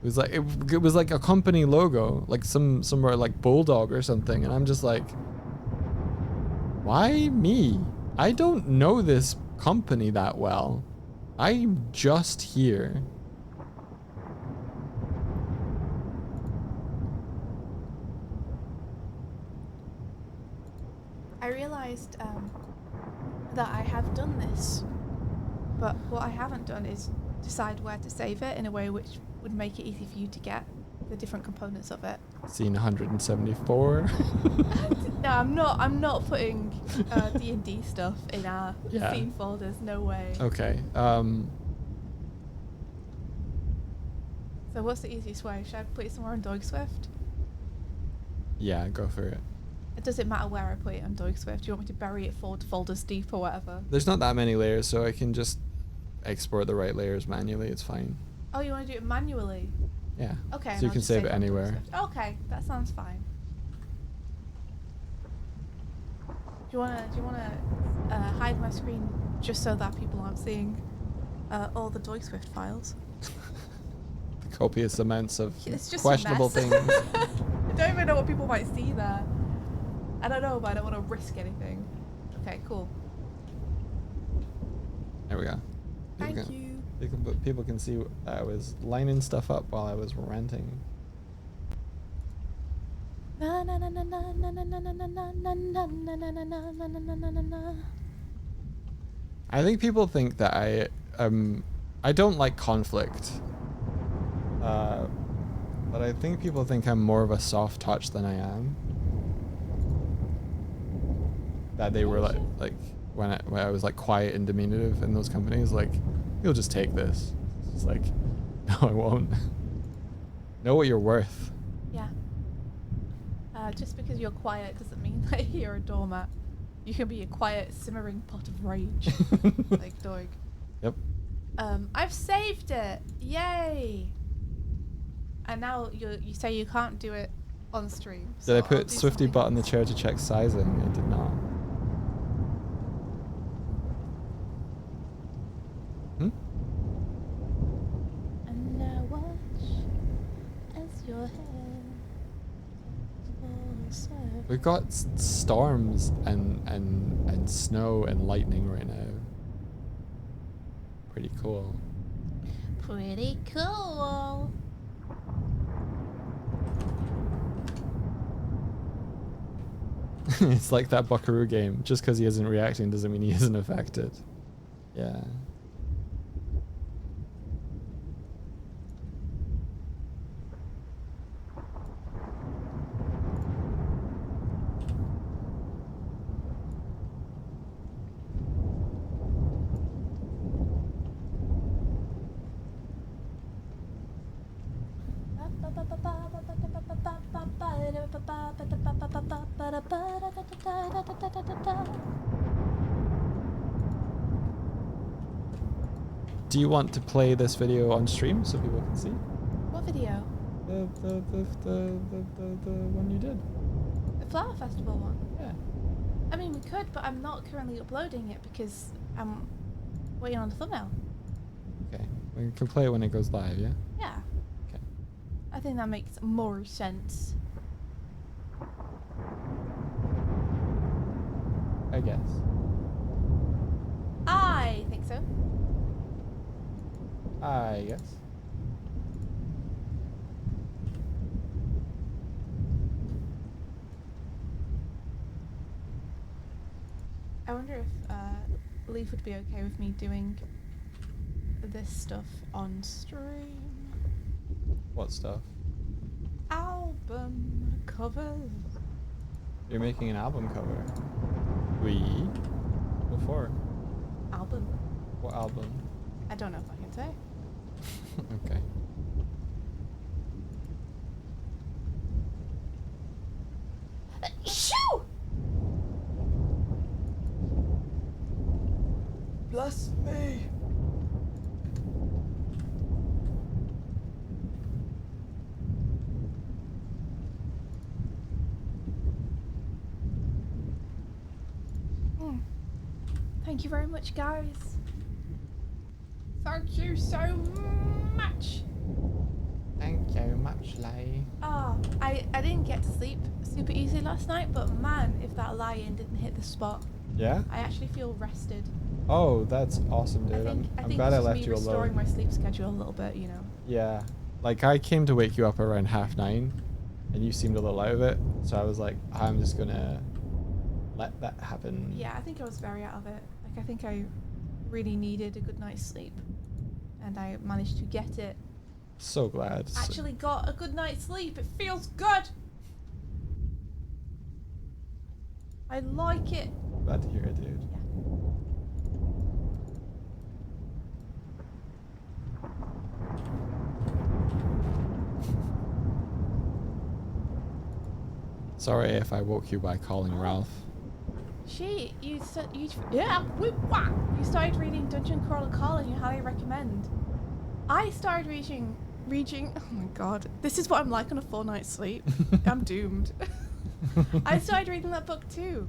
It was like it was like a company logo, like somewhere like Bulldog or something, and I'm just like, why me? I don't know this company that well. I'm just here. I realized that I have done this, but what I haven't done is decide where to save it in a way which would make it easy for you to get the different components of it. Scene 174. No, I'm not putting D&D stuff in our scene folders. No way. Okay. So what's the easiest way? Should I put it somewhere on Doig Swift? Yeah, go for it. It doesn't matter where I put it on Doig Swift. Do you want me to bury it folders deep or whatever? There's not that many layers, so I can just export the right layers manually. It's fine. Oh, you want to do it manually? Yeah. Okay. So you can save it on Doig anywhere. Swift. Okay, that sounds fine. Do you wanna hide my screen just so that people aren't seeing all the Doig Swift files? The copious amounts of It's just questionable a mess. things. I don't even know what people might see there. I don't know, but I don't want to risk anything. Okay, cool. There we go. Thank you. People can see that I was lining stuff up while I was ranting. Na na na na na na na na na na na na na na na na na na na. I think people think that I don't like conflict. But I think people think I'm more of a soft touch than I am. That they were like when I was like quiet and diminutive in those companies, like, you'll just take this. It's like, no, I won't. Know what you're worth. Yeah. Just because you're quiet doesn't mean that you're a doormat. You can be a quiet, simmering pot of rage, like Doig. Yep. I've saved it. Yay! And now you say you can't do it on stream. Did so I I'll put do Swifty something butt on the else. chair to check sizing? I did not. Hmm? And now watch as your head falls off. We've got storms and snow and lightning right now. Pretty cool. Pretty cool. It's like that Buckaroo game. Just because he isn't reacting doesn't mean he isn't affected. Yeah. Do you want to play this video on stream so people can see? What video? The one you did. The Flower Festival one? Yeah. I mean, we could, but I'm not currently uploading it because I'm waiting on the thumbnail. Okay. We can play it when it goes live, yeah? Yeah. Okay. I think that makes more sense. I guess. I think so. I guess. I wonder if Leaf would be okay with me doing this stuff on stream. What stuff? Album covers. You're making an album cover. We? What for? Album. What album? I don't know if I can say. Okay. Shoo! Bless me. Thank you very much, guys. Thank you so much. Thank you much, Lay. Oh, I didn't get to sleep super easy last night, but man, if that lie-in didn't hit the spot, Yeah? I actually feel rested. Oh, that's awesome, dude. I'm glad I left you alone. Restoring my sleep schedule a little bit, you know. Yeah. Like, I came to wake you up around 9:30, and you seemed a little out of it, so I was like, I'm just gonna let that happen. Yeah, I think I was very out of it. Like, I think I really needed a good night's sleep, and I managed to get it. So glad. Actually got a good night's sleep. It feels good. I like it. Glad to hear it, dude. Yeah. Sorry if I woke you by calling Ralph. You started reading Dungeon Crawler Call and you highly recommend. I started reading. Oh my god, this is what I'm like on a full night's sleep. I'm doomed. I started reading that book too.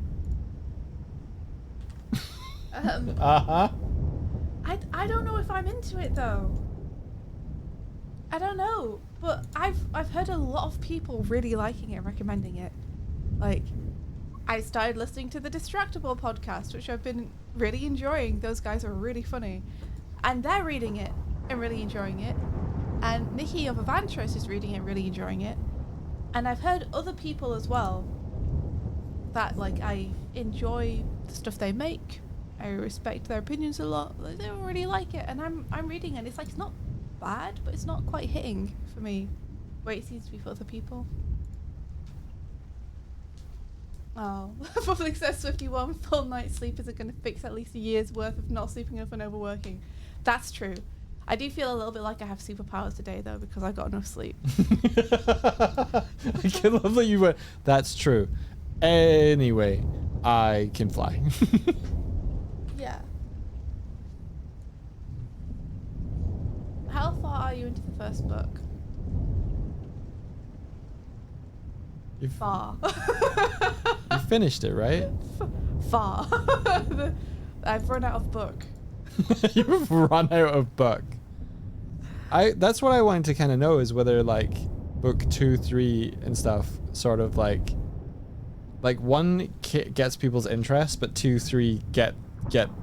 Uh-huh. I don't know if I'm into it though. I don't know, but I've heard a lot of people really liking it and recommending it. Like, I started listening to the Distractable podcast, which I've been really enjoying. Those guys are really funny, and they're reading it and really enjoying it. And Nikki of Avantros is reading it and really enjoying it. And I've heard other people as well that, like, I enjoy the stuff they make. I respect their opinions a lot. Like, they don't really like it, and I'm reading it. And it's like, it's not bad, but it's not quite hitting for me where it seems to be for other people. Oh, Public says 51 full night sleep isn't going to fix at least a year's worth of not sleeping enough and overworking. That's true. I do feel a little bit like I have superpowers today though, because I got enough sleep. I can love that you went, that's true. Anyway, I can fly. Yeah. How far are you into the first book? Far. You finished it, right? Far. I've run out of book. You've run out of book. That's what I wanted to kind of know, is whether like book 2, 3 and stuff sort of like 1 gets people's interest, but 2, 3 get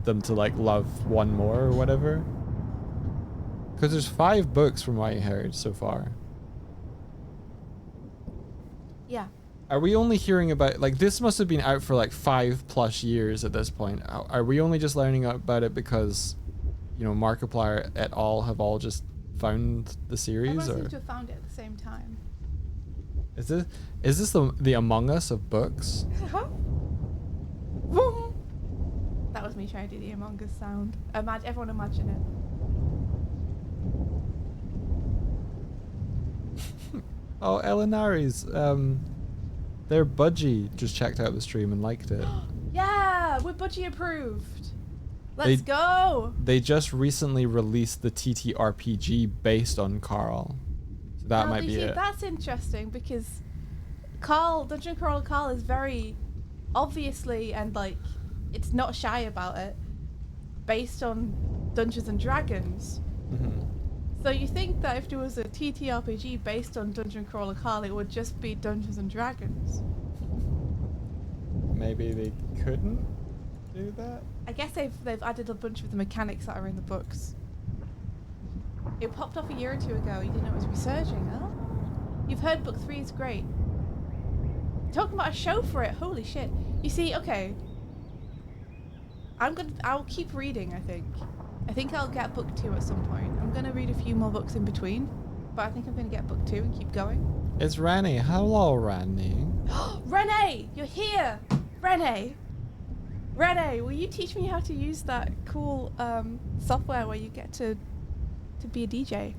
them to like love 1 more or whatever. Because there's 5 books from what I heard so far. Yeah. Are we only hearing about, like, this must have been out for like 5+ years at this point. Are we only just learning about it because, you know, Markiplier et al. Have all just found the series? Everyone or seems to have found it at the same time. is this the Among Us of books? That was me trying to do the Among Us sound. Everyone imagine it. Oh, Elinari's, their Budgie just checked out the stream and liked it. Yeah, we're Budgie approved. Let's go. They just recently released the TTRPG based on Carl. So that might be it. That's interesting because Dungeon Crawler Carl is very obviously, and like, it's not shy about it, based on Dungeons and Dragons. Mm-hmm. So you think that if there was a TTRPG based on Dungeon Crawler Carl, it would just be Dungeons and Dragons? Maybe they couldn't do that? I guess they've added a bunch of the mechanics that are in the books. It popped off a year or 2 ago. You didn't know it was resurging. Oh. You've heard book 3 is great. Talking about a show for it. Holy shit. You see, okay. I'll keep reading, I think. I think I'll get book 2 at some point. I'm gonna read a few more books in between, but I think I'm gonna get book 2 and keep going. It's Rennie. Hello, Rennie. Renee, you're here. Renee, will you teach me how to use that cool software where you get to be a DJ?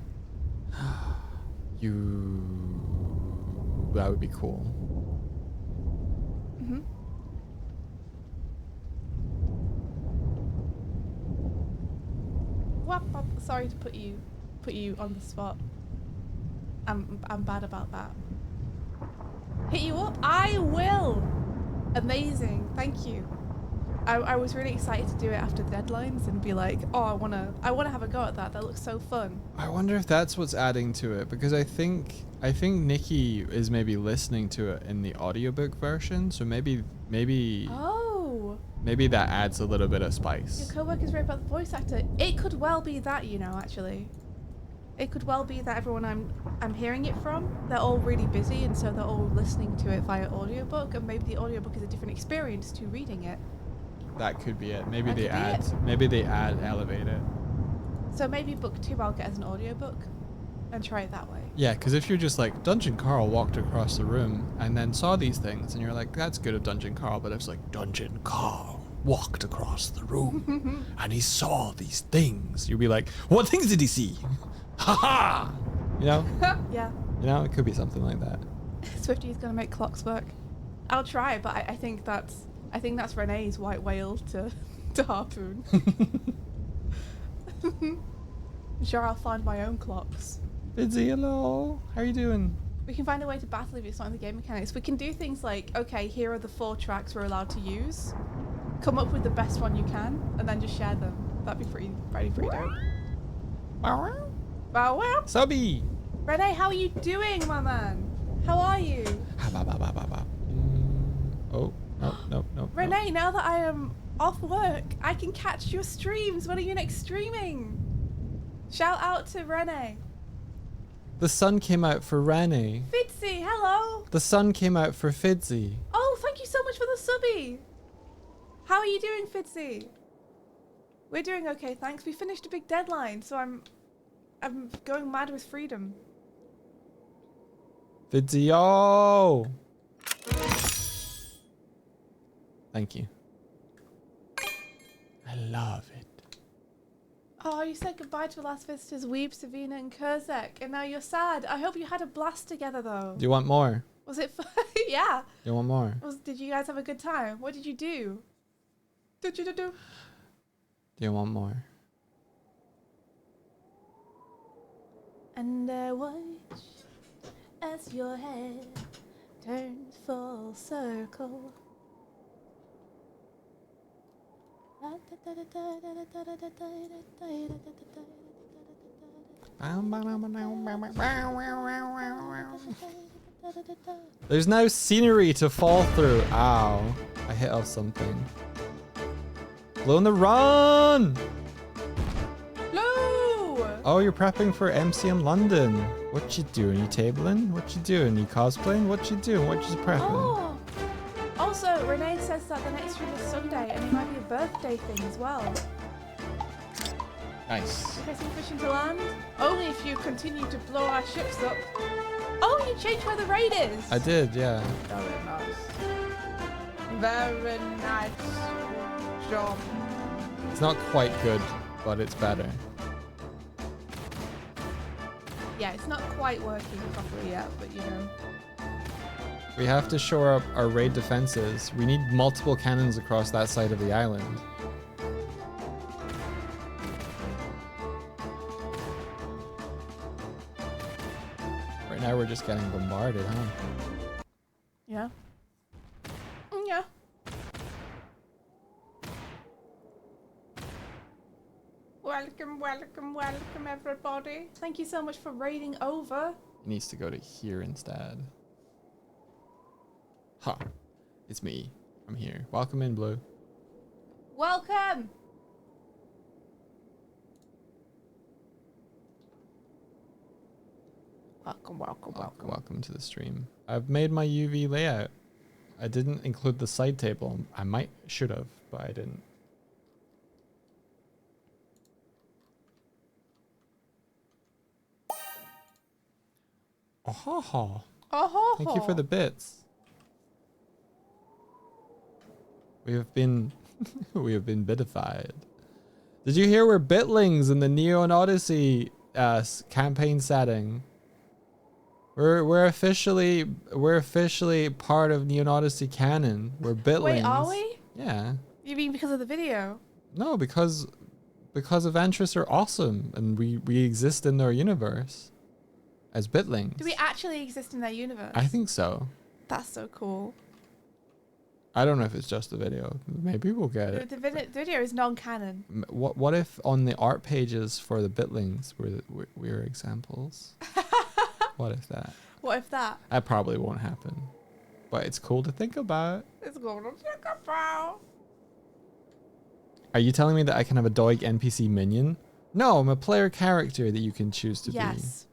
That would be cool. Mhm. Sorry to put you on the spot. I'm bad about that. Hit you up? I will. Amazing. Thank you. I was really excited to do it after deadlines and be like, oh, I wanna have a go at that. That looks so fun. I wonder if that's what's adding to it, because I think Nikki is maybe listening to it in the audiobook version, so maybe Oh. maybe that adds a little bit of spice. Your coworkers wrote about the voice actor. It could well be that, you know, actually. It could well be that everyone I'm hearing it from, they're all really busy, and so they're all listening to it via audiobook, and maybe the audiobook is a different experience to reading it. That could be it. Maybe That could be they elevate it. So maybe book 2 I'll get as an audiobook and try it that way. Yeah, because if you're just like, Dungeon Carl walked across the room and then saw these things, and you're like, that's good of Dungeon Carl, but it's like, Dungeon Carl walked across the room and he saw these things. You'd be like, what things did he see? Ha ha! You know? Yeah. You know, it could be something like that. Swifty's gonna make clocks work. I'll try, but I think that's Renee's white whale to harpoon. I'm sure I'll find my own clocks. Bidzy, hello. How are you doing? We can find a way to battle if it's not in the game mechanics. We can do things like, okay, here are the 4 tracks we're allowed to use. Come up with the best one you can, and then just share them. That'd be pretty dope. Wow, wow. Subby! Renee, how are you doing, my man? How are you? Oh, no. Renee, now that I am off work, I can catch your streams. When are you next streaming? Shout out to Renee. The sun came out for Rennie. Fitzy, hello. The sun came out for Fidzy. Oh, thank you so much for the subby. How are you doing, Fitzy? We're doing okay, thanks. We finished a big deadline, so I'm going mad with freedom. Fidzy, oh! Thank you. I love it. Oh, you said goodbye to last visitors, Weeb, Savina, and Kurzek, and now you're sad. I hope you had a blast together, though. Do you want more? Was it fun? Yeah. Do you want more? Did you guys have a good time? What did you do? Do you want more? And I watch as your head turns full circle. There's no scenery to fall through. Ow. I hit off something. Blue on the run! Blue! Oh, you're prepping for MC in London. What you doing? You tabling? What you doing? You cosplaying? What you doing? What you prepping? Oh! Also, Renee says that the next stream is Sunday and it might be a birthday thing as well. Nice. Getting fishing to land? Only if you continue to blow our ships up. Oh, you changed where the raid is! I did, yeah. Very nice. Very nice job. It's not quite good, but it's better. Yeah, it's not quite working properly yet, but you know. We have to shore up our raid defenses. We need multiple cannons across that side of the island. Right now we're just getting bombarded, huh? Yeah. Yeah. Welcome everybody. Thank you so much for raiding over. It needs to go to here instead. Ha! It's me. I'm here. Welcome in, Blue. Welcome! Welcome to the stream. I've made my UV layout. I didn't include the side table. I should have, but I didn't. Oh, Oh, thank you for the bits. We have been we have been bitified. Did you hear we're bitlings in the Neo and Odyssey campaign setting? We're officially part of Neo and Odyssey canon. We're bitlings. Wait, are we? Yeah. You mean because of the video? No, because Ventress are awesome and we exist in their universe as bitlings. Do we actually exist in their universe? I think so. That's so cool. I don't know if it's just the video. Maybe we'll get it. The video is non-canon. What if on the art pages for the bitlings we're examples? What if that? What if that? That probably won't happen. But it's cool to think about. It's going to think about. Are you telling me that I can have a dog NPC minion? No, I'm a player character that you can choose to be. Yes.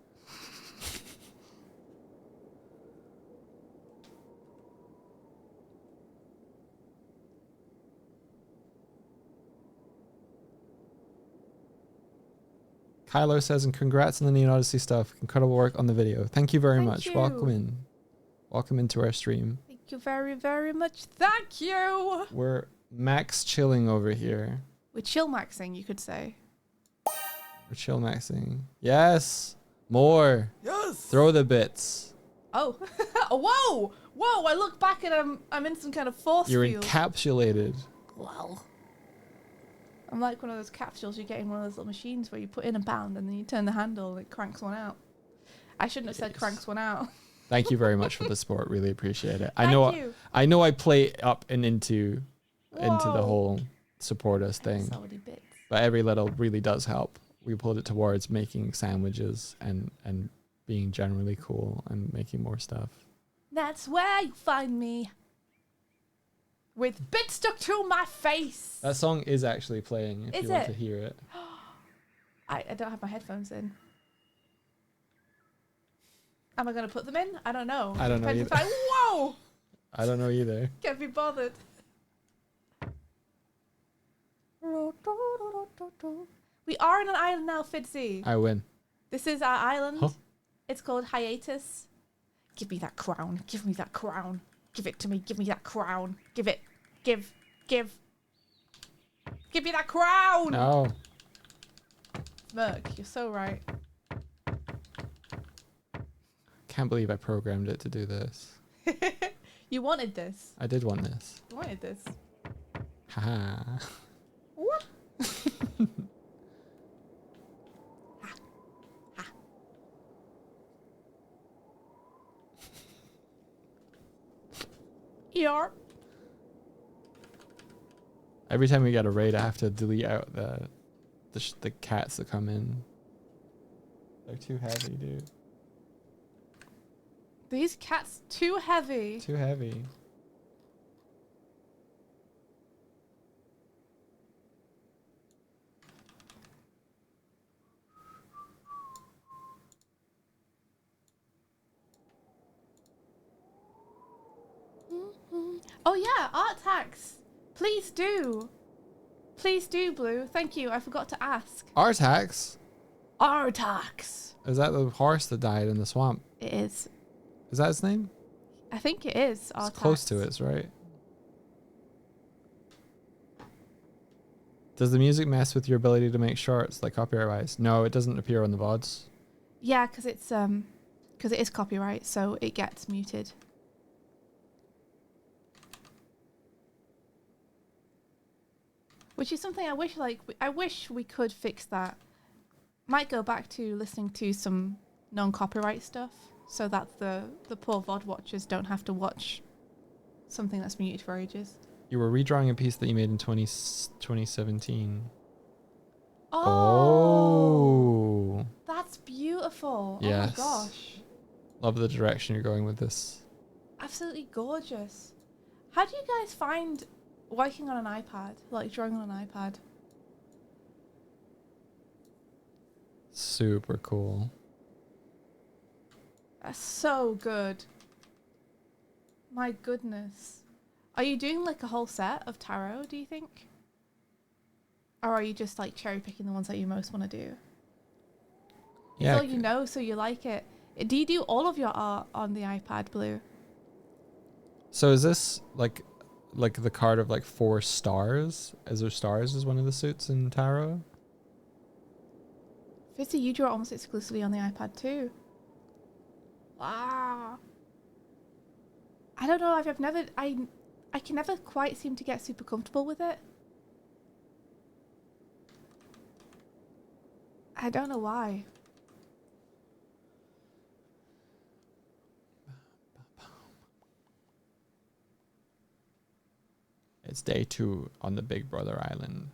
Kylo says, and congrats on the Neo Odyssey stuff. Incredible work on the video. Thank you very much. You. Welcome in. Welcome into our stream. Thank you very, very much. Thank you. We're max chilling over here. We're chill maxing, you could say. We're chill maxing. Yes. More. Yes. Throw the bits. Oh. Whoa. Whoa. I look back and I'm in some kind of force You're field. encapsulated. Wow. I'm like one of those capsules you get in one of those little machines where you put in a pound and then you turn the handle and it cranks one out. I shouldn't have said cranks one out. Thank you very much for the support. Really appreciate it. Thank you. I know I play up and into the Whoa. whole support us thing. Salty bits. But every little really does help. We pulled it towards making sandwiches and being generally cool and making more stuff. That's where you find me. With bits stuck to my face. That song is actually playing if Is you want it? to hear it. I don't have my headphones in. Am I going to put them in? I don't know. I don't know Depends either. if whoa! I don't know either. Can't be bothered. We are on an island now, Fitzy. I win. This is our island. Huh? It's called Hiatus. Give me that crown. Give me that crown. Give it to me. Give me that crown. Give it. Give. Give me that crown. No. Merc, you're so right. Can't believe I programmed it to do this. You wanted this. I did want this. You wanted this. Haha. What? Yarp. Every time we get a raid, I have to delete out the cats that come in. They're too heavy, dude. These cats too heavy. Too heavy. Oh yeah, art tax. Please do. Please do, Blue. Thank you. I forgot to ask. Artax? Art tax. Is that the horse that died in the swamp? It is. Is that his name? I think it is. It's close to it, right? Does the music mess with your ability to make shorts, like copyright-wise? No, it doesn't appear on the VODs. Yeah, because it is copyright, so it gets muted. Which is something I wish we could fix that. Might go back to listening to some non-copyright stuff so that the poor VOD watchers don't have to watch something that's muted for ages. You were redrawing a piece that you made in 2017. Oh, that's beautiful. Yes. Oh my gosh. Love the direction you're going with this. Absolutely gorgeous. How do you guys find working on an iPad, like drawing on an iPad? Super cool. That's so good. My goodness. Are you doing like a whole set of tarot, do you think? Or are you just like cherry picking the ones that you most want to do? Yeah. It's all you know, so you like it. Do you do all of your art on the iPad, Blue? So is this like the card of like 4 stars? Is there stars as one of the suits in tarot? Fizzy, you draw almost exclusively on the iPad too. Wow. I don't know. I've never. I can never quite seem to get super comfortable with it. I don't know why. It's day 2 on the Big Brother Island.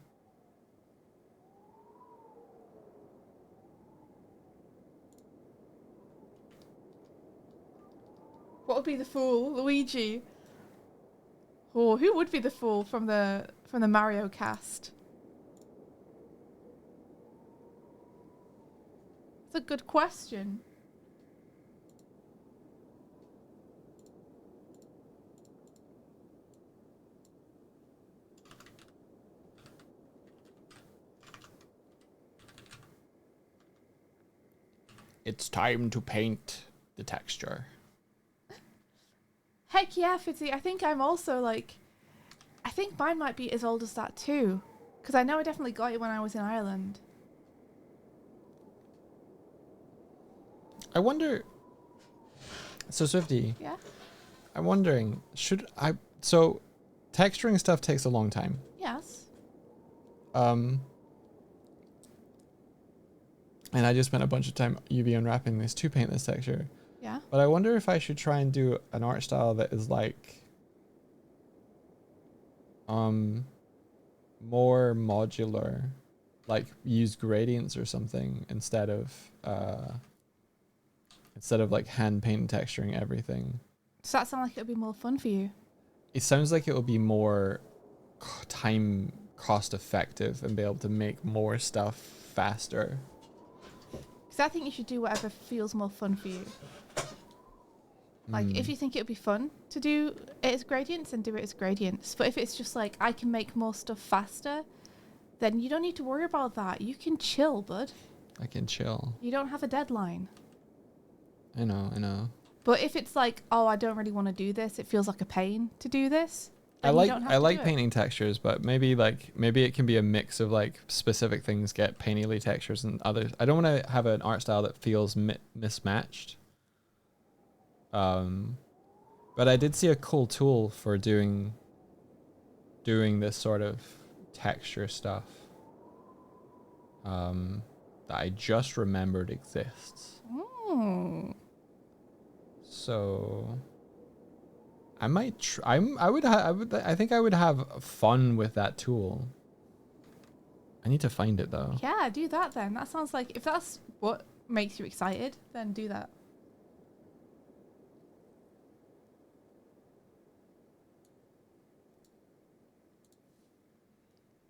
What would be the fool? Luigi. Oh, who would be the fool from the Mario cast? It's a good question. It's time to paint the texture. Heck yeah, Fitzy. I think I'm also like... I think mine might be as old as that too. Because I know I definitely got it when I was in Ireland. I wonder... So Swifty, Yeah? I'm wondering, should I... So, texturing stuff takes a long time. Yes. And I just spent a bunch of time UV unwrapping this to paint this texture. Yeah. But I wonder if I should try and do an art style that is like... more modular. Like, use gradients or something instead of like hand paint and texturing everything. Does that sound like it would be more fun for you? It sounds like it will be more time cost effective and be able to make more stuff faster. Because I think you should do whatever feels more fun for you. Like, if you think it would be fun to do it as gradients, then do it as gradients. But if it's just like, I can make more stuff faster, then you don't need to worry about that. You can chill, bud. I can chill. You don't have a deadline. I know. But if it's like, oh, I don't really want to do this, it feels like a pain to do this. I like painting textures, but maybe it can be a mix of like specific things get painterly textures and others. I don't want to have an art style that feels mismatched. But I did see a cool tool for doing this sort of texture stuff. That I just remembered exists. Mm. So I might I think I would have fun with that tool. I need to find it though. Yeah, do that then. That sounds like, if that's what makes you excited, then do that.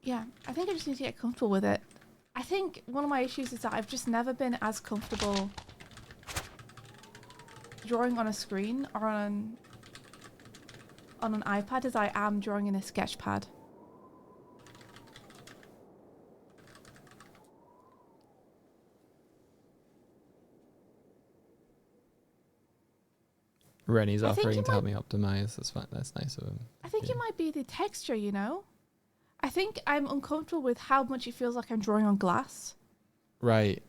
Yeah, I think I just need to get comfortable with it. I think one of my issues is that I've just never been as comfortable drawing on a screen or on an iPad as I am drawing in a sketch pad. Rennie's offering to help me optimize. That's fine. That's nice of him. I think it might be the texture, you know? I think I'm uncomfortable with how much it feels like I'm drawing on glass. Right.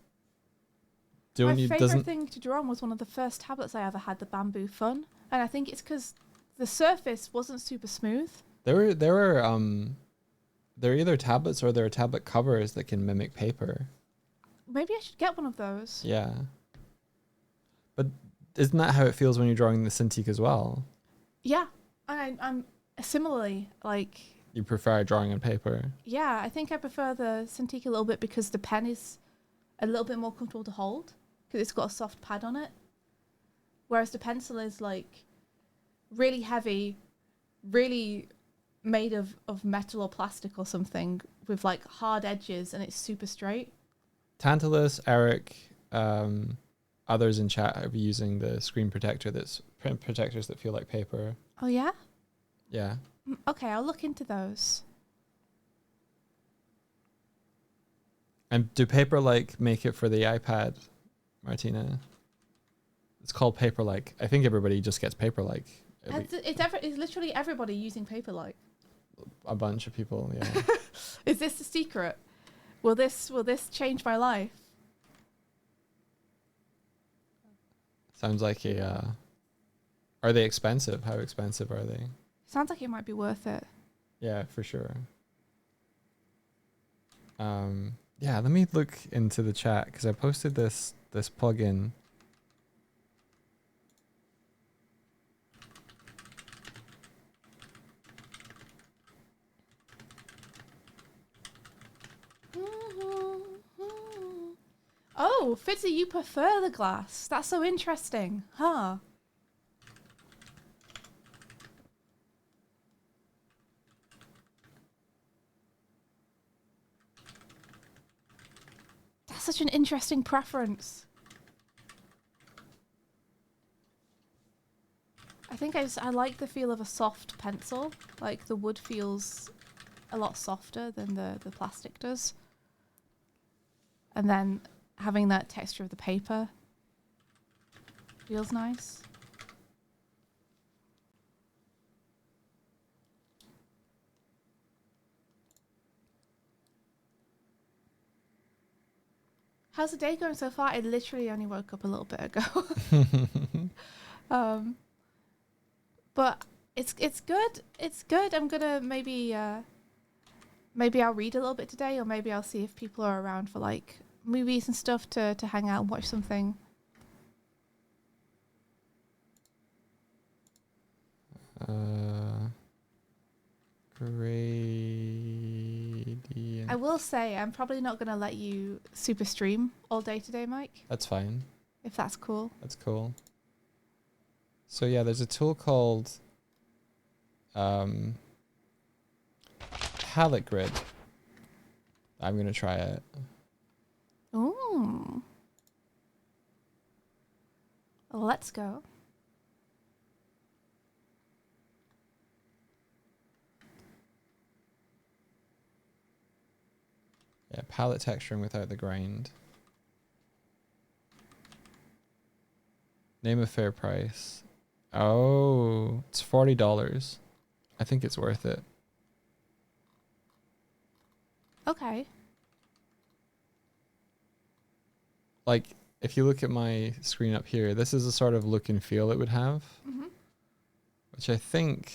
My favourite thing to draw on was one of the first tablets I ever had, the Bamboo Fun. And I think it's because the surface wasn't super smooth. There are either tablets or there are tablet covers that can mimic paper. Maybe I should get one of those. Yeah. But isn't that how it feels when you're drawing the Cintiq as well? Yeah. And I'm similarly, like... You prefer drawing on paper? Yeah, I think I prefer the Cintiq a little bit because the pen is a little bit more comfortable to hold because it's got a soft pad on it. Whereas the pencil is like really heavy, really made of metal or plastic or something with like hard edges and it's super straight. Tantalus, Eric, others in chat are using the screen protectors that feel like paper. Oh yeah? Yeah. Okay, I'll look into those. And do paper like make it for the iPad, Martina? It's called paper-like. I think everybody just gets paper-like. It's literally everybody using Paperlike. A bunch of people, yeah. Is this the secret? Will this change my life? Sounds like a. Are they expensive? How expensive are they? Sounds like it might be worth it. Yeah, for sure. Yeah, let me look into the chat because I posted this plugin. Oh, Fitzy, you prefer the glass. That's so interesting, huh? That's such an interesting preference. I think I like the feel of a soft pencil. Like the wood feels a lot softer than the plastic does. And then having that texture of the paper feels nice. How's the day going so far? I literally only woke up a little bit ago. But it's good. It's good. I'm gonna maybe I'll read a little bit today, or maybe I'll see if people are around for like movies and stuff to hang out and watch something. Gradient. I will say I'm probably not gonna let you super stream all day today, Mike. That's fine. If that's cool. That's cool. So yeah, there's a tool called palette grid. I'm gonna try it. Ooh. Let's go. Yeah, palette texturing without the grind. Name a fair price. Oh, it's $40. I think it's worth it. Okay. Like, if you look at my screen up here, this is the sort of look and feel it would have. Mm-hmm. Which I think...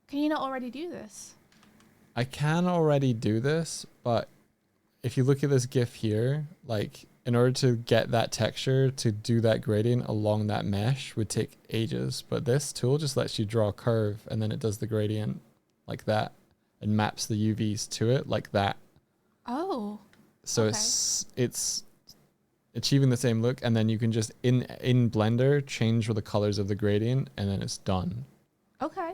Can you not already do this? I can already do this, but if you look at this GIF here, like, in order to get that texture, to do that gradient along that mesh would take ages. But this tool just lets you draw a curve, and then it does the gradient like that and maps the UVs to it like that. Oh. So okay. it's achieving the same look, and then you can just in Blender change the colors of the gradient, and then it's done. Okay.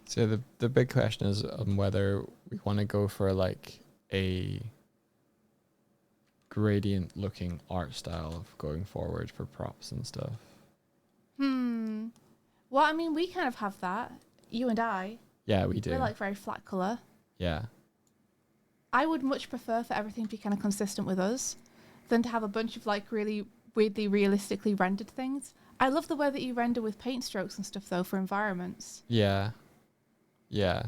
So the big question is whether we want to go for like a gradient looking art style of going forward for props and stuff. Well, I mean, we kind of have that. You and I. Yeah, we do. We're like very flat color. Yeah. I would much prefer for everything to be kind of consistent with us than to have a bunch of like really weirdly realistically rendered things. I love the way that you render with paint strokes and stuff though for environments. Yeah. Yeah.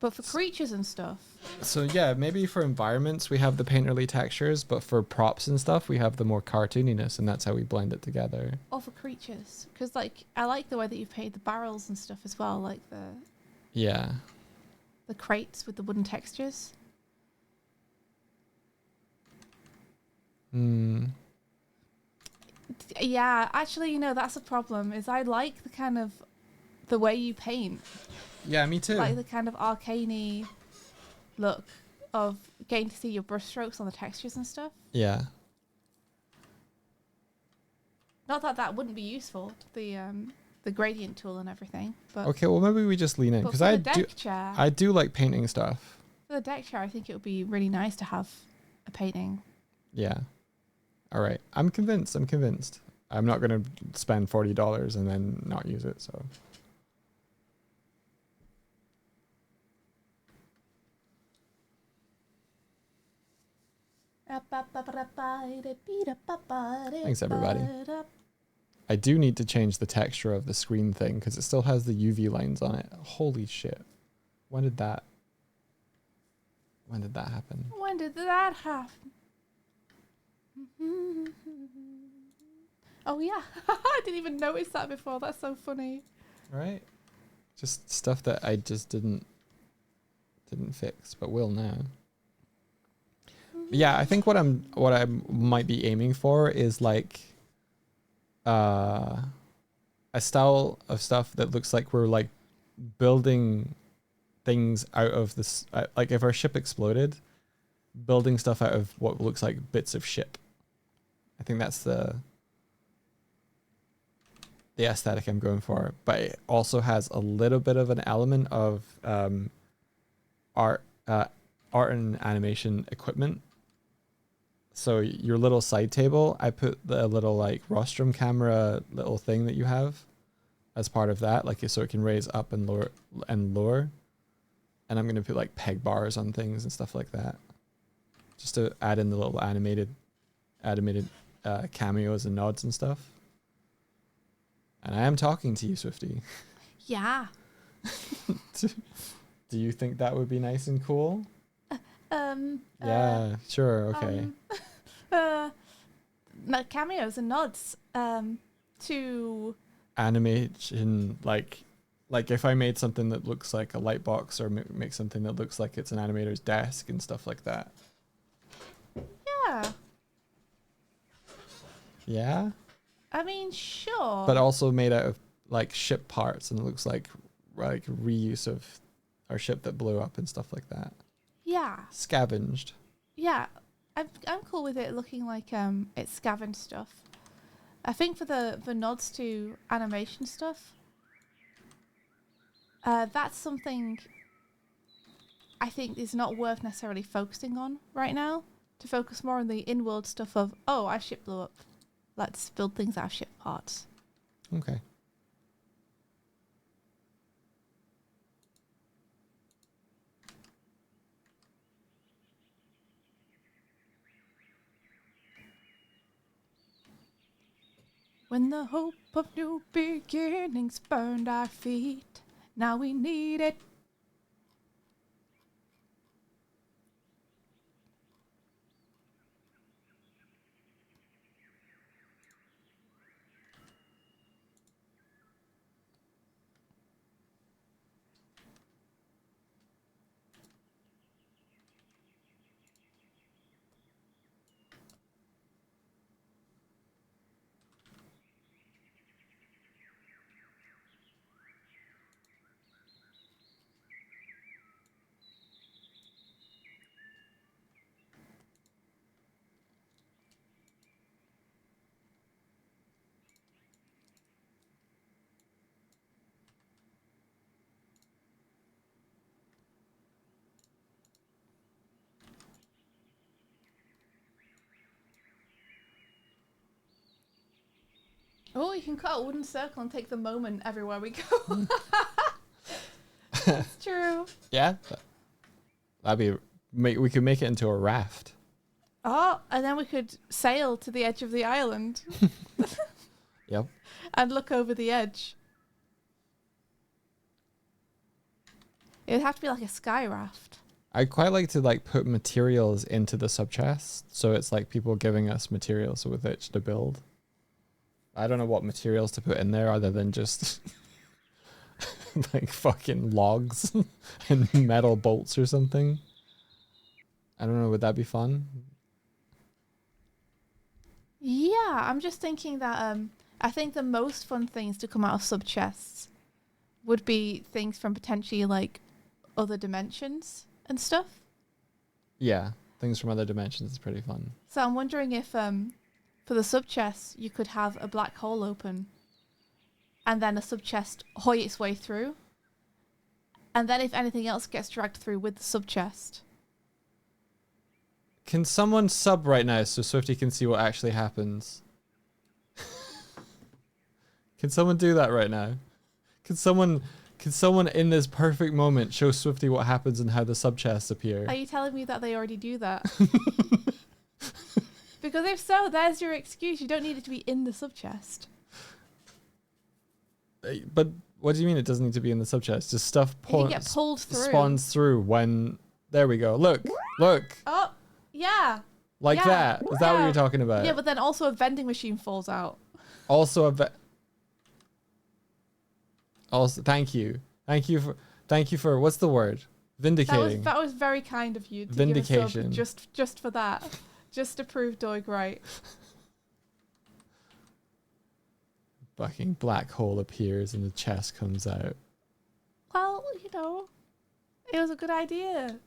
But for creatures and stuff. So yeah, maybe for environments we have the painterly textures, but for props and stuff we have the more cartooniness, and that's how we blend it together. Or for creatures. Because like, I like the way that you've painted the barrels and stuff as well, like Yeah. the crates with the wooden textures. Yeah, actually, you know, that's a problem. Is I like the kind of the way you paint, Yeah, me too. like the kind of arcane-y look of getting to see your brushstrokes on the textures and stuff. Yeah. Not that that wouldn't be useful, the gradient tool and everything, but Okay, well maybe we just lean in but because for the deck chair, I do like painting stuff. for the deck chair, I think it would be really nice to have a painting. Yeah. All right. I'm convinced. I'm not going to spend $40 and then not use it, so. Thanks, everybody. I do need to change the texture of the screen thing because it still has the UV lines on it. Holy shit. When did that happen? When did that happen? Oh yeah, I didn't even notice that before. That's so funny. Right? Just stuff that I just didn't fix, but will now. But yeah, I think what I might be aiming for is like a style of stuff that looks like we're like building things out of this, like if our ship exploded, building stuff out of what looks like bits of ship. I think that's the aesthetic I'm going for, but it also has a little bit of an element of art and animation equipment. So your little side table, I put the little like rostrum camera little thing that you have as part of that, like so it can raise up and lower and I'm gonna put like peg bars on things and stuff like that, just to add in the little animated cameos and nods and stuff. And I am talking to you, Swifty. Yeah. Do you think that would be nice and cool? Yeah, sure, okay. Cameos and nods to Animation, like if I made something that looks like a light box, or make something that looks like it's an animator's desk and stuff like that. yeah. Yeah? I mean, sure. But also made out of like ship parts, and it looks like reuse of our ship that blew up and stuff like that. Yeah. Scavenged. Yeah. I'm cool with it looking like it's scavenged stuff. I think for the nods to animation stuff, that's something I think is not worth necessarily focusing on right now. To focus more on the in-world stuff of, oh, our ship blew up. Let's build things out of ship parts. Okay. When the hope of new beginnings burned our feet, now we need it. Oh, you can cut a wooden circle and take the moment everywhere we go. That's true. Yeah? We could make it into a raft. Oh, and then we could sail to the edge of the island. Yep. And look over the edge. It would have to be like a sky raft. I'd quite like to like put materials into the subchest, so it's like people giving us materials with which to build. I don't know what materials to put in there other than just like fucking logs and metal bolts or something. I don't know, would that be fun? Yeah, I'm just thinking that I think the most fun things to come out of sub chests would be things from potentially like other dimensions and stuff. Yeah, things from other dimensions is pretty fun. So I'm wondering if for the sub chest you could have a black hole open and then a sub chest hoy its way through. And then if anything else gets dragged through with the sub chest. Can someone sub right now so Swifty can see what actually happens? Can someone do that right now? Can someone in this perfect moment show Swifty what happens and how the sub chests appear? Are you telling me that they already do that? Because if so, there's your excuse. You don't need it to be in the sub chest. But what do you mean it doesn't need to be in the sub chest? Just stuff It can get pulled through. spawns through when... There we go. Look. Oh, yeah. Like Yeah. that. Is that what you're talking about? Yeah, but then also a vending machine falls out. Also thank you for what's the word? Vindicating. That was very kind of you to Vindication. give a sub just for that. Just to prove Doig right. Fucking black hole appears and the chest comes out. Well, you know, it was a good idea.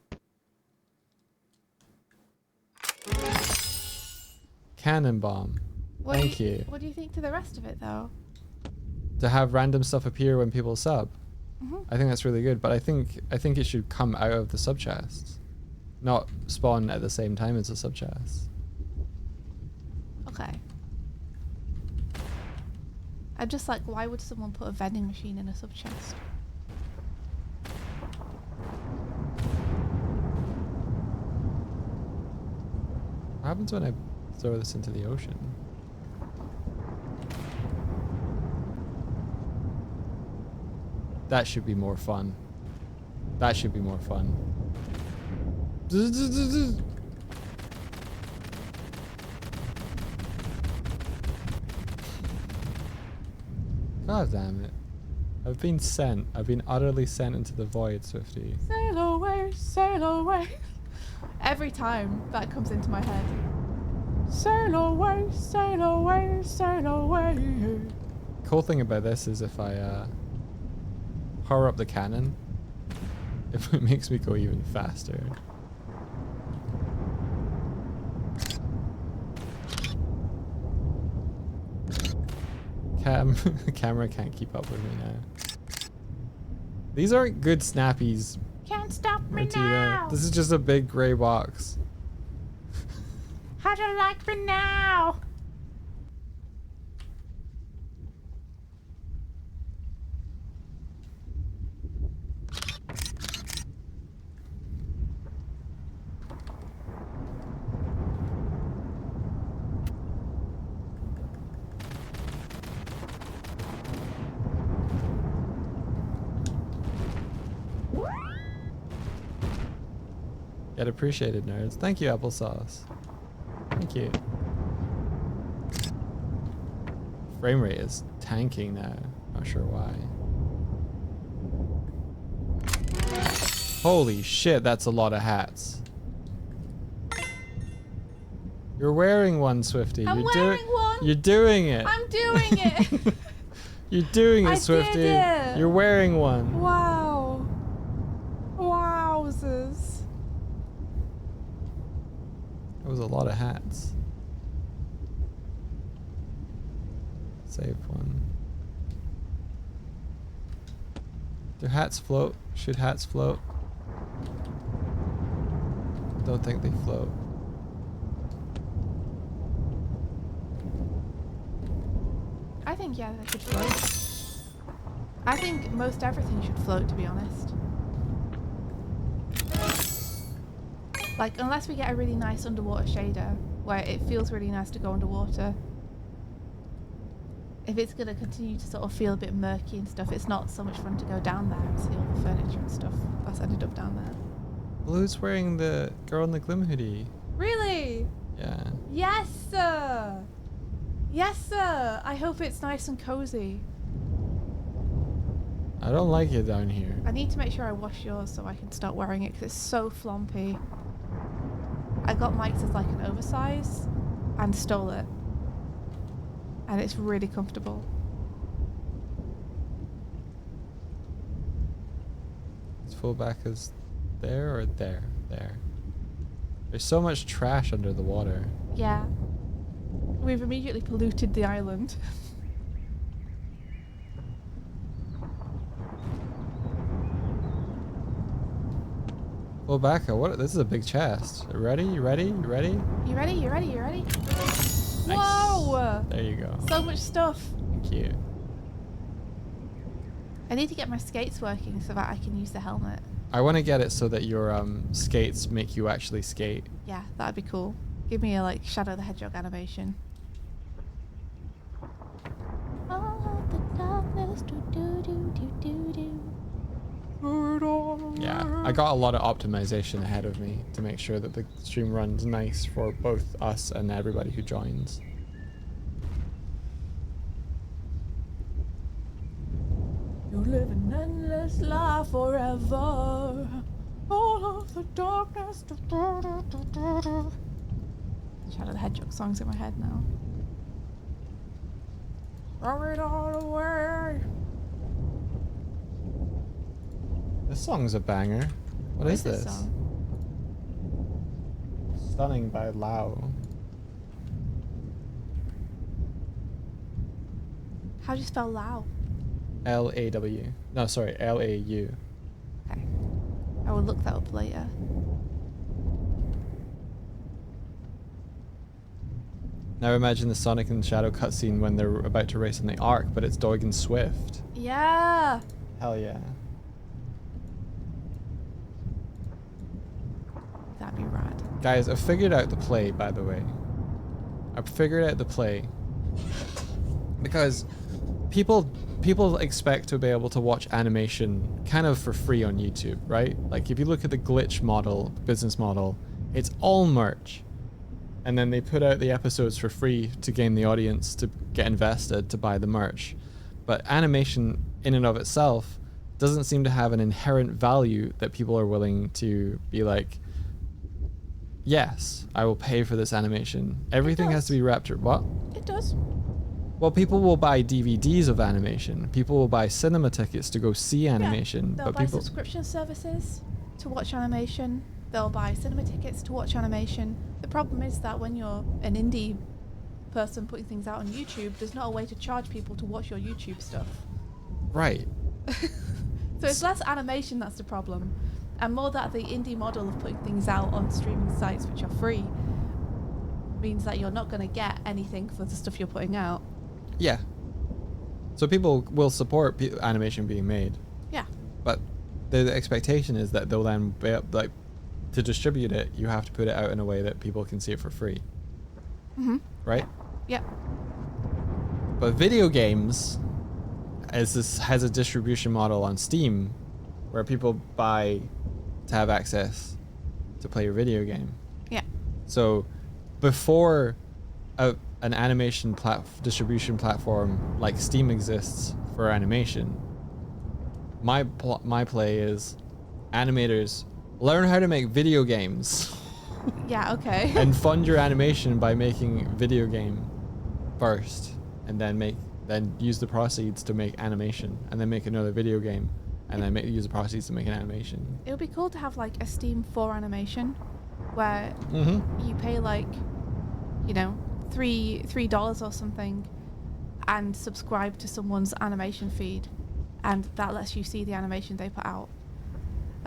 Cannon bomb. Thank you. What do you think to the rest of it, though? To have random stuff appear when people sub. Mm-hmm. I think that's really good, but I think it should come out of the sub chests, not spawn at the same time as the sub chests. Okay. I'm just like, why would someone put a vending machine in a sub chest? What happens when I throw this into the ocean? That should be more fun. That should be more fun. God damn it. I've been sent. I've been utterly sent into the void, Swifty. Sail away, sail away. Every time that comes into my head. Sail away, sail away, sail away. Cool thing about this is if I power up the cannon, it makes me go even faster. The camera can't keep up with me now. These aren't good snappies. Can't stop me Martina. now. This is just a big gray box. How do you like me now? Get appreciated, nerds. Thank you, applesauce. Thank you. Frame rate is tanking now. Not sure why. Holy shit, that's a lot of hats. You're wearing one, Swifty. I'm wearing one. You're doing it. I'm doing it. You're doing it, I Swifty. did it. You're wearing one. Wow. Wowzers. That was a lot of hats. Save one. Do hats float? Should hats float? Don't think they float. I think, yeah, they should float. I think most everything should float, to be honest. Like, unless we get a really nice underwater shader, where it feels really nice to go underwater. If it's going to continue to sort of feel a bit murky and stuff, it's not so much fun to go down there and see all the furniture and stuff that's ended up down there. Blue's wearing the girl in the glim hoodie. Really? Yeah. Yes, sir! Yes, sir! I hope it's nice and cozy. I don't like it down here. I need to make sure I wash yours so I can start wearing it because it's so flompy. I got Mike's as like an oversize and stole it. and it's really comfortable. Is fullback is there or there? There. There's so much trash under the water. Yeah. We've immediately polluted the island. Fullback, what? This is a big chest. Ready? You ready? You ready? You ready? You ready? You ready? Nice. Whoa! There you go. So much stuff. Thank you. I need to get my skates working so that I can use the helmet. I want to get it so that your skates make you actually skate. Yeah, that'd be cool. Give me a like Shadow the Hedgehog animation. All of the darkness, do do do do do do. Yeah, I got a lot of optimization ahead of me to make sure that the stream runs nice for both us and everybody who joins. You live an endless life forever. All of the darkness. Shadow the Hedgehog song's in my head now. Throw it all away. This song's a banger. What is this? Song? Stunning by Lau. How do you spell Lao? L-A-W. No, sorry, L-A-U. Okay. I will look that up later. Now imagine the Sonic and Shadow cutscene when they're about to race on the Ark, but it's Doig and Swift. Yeah. Hell yeah. That'd be rad. Guys, I've figured out the play, by the way. I've figured out the play. Because people expect to be able to watch animation kind of for free on YouTube, right? Like if you look at the glitch model, business model, it's all merch. And then they put out the episodes for free to gain the audience to get invested to buy the merch. But animation in and of itself doesn't seem to have an inherent value that people are willing to be like, yes, I will pay for this animation. Everything has to be wrapped. What? It does. Well, people will buy DVDs of animation. People will buy cinema tickets to go see animation. They'll but buy people subscription services to watch animation. They'll buy cinema tickets to watch animation. The problem is that when you're an indie person putting things out on YouTube, there's not a way to charge people to watch your YouTube stuff. Right. So it's less animation that's the problem, and more that the indie model of putting things out on streaming sites which are free means that you're not going to get anything for the stuff you're putting out. Yeah. So people will support animation being made. Yeah. But the expectation is that they'll then be, like, to distribute it, you have to put it out in a way that people can see it for free. Mm-hmm. Right? Yep. But video games has a distribution model on Steam where people buy to have access to play your video game. Yeah. So before an animation distribution platform like Steam exists for animation, my play is animators learn how to make video games. Yeah, okay. And fund your animation by making video game first, and then use the proceeds to make animation, and then make another video game, and then use the proceeds to make an animation. It would be cool to have like a Steam for animation where Mm-hmm. you pay like, you know, $3 or something and subscribe to someone's animation feed, and that lets you see the animation they put out.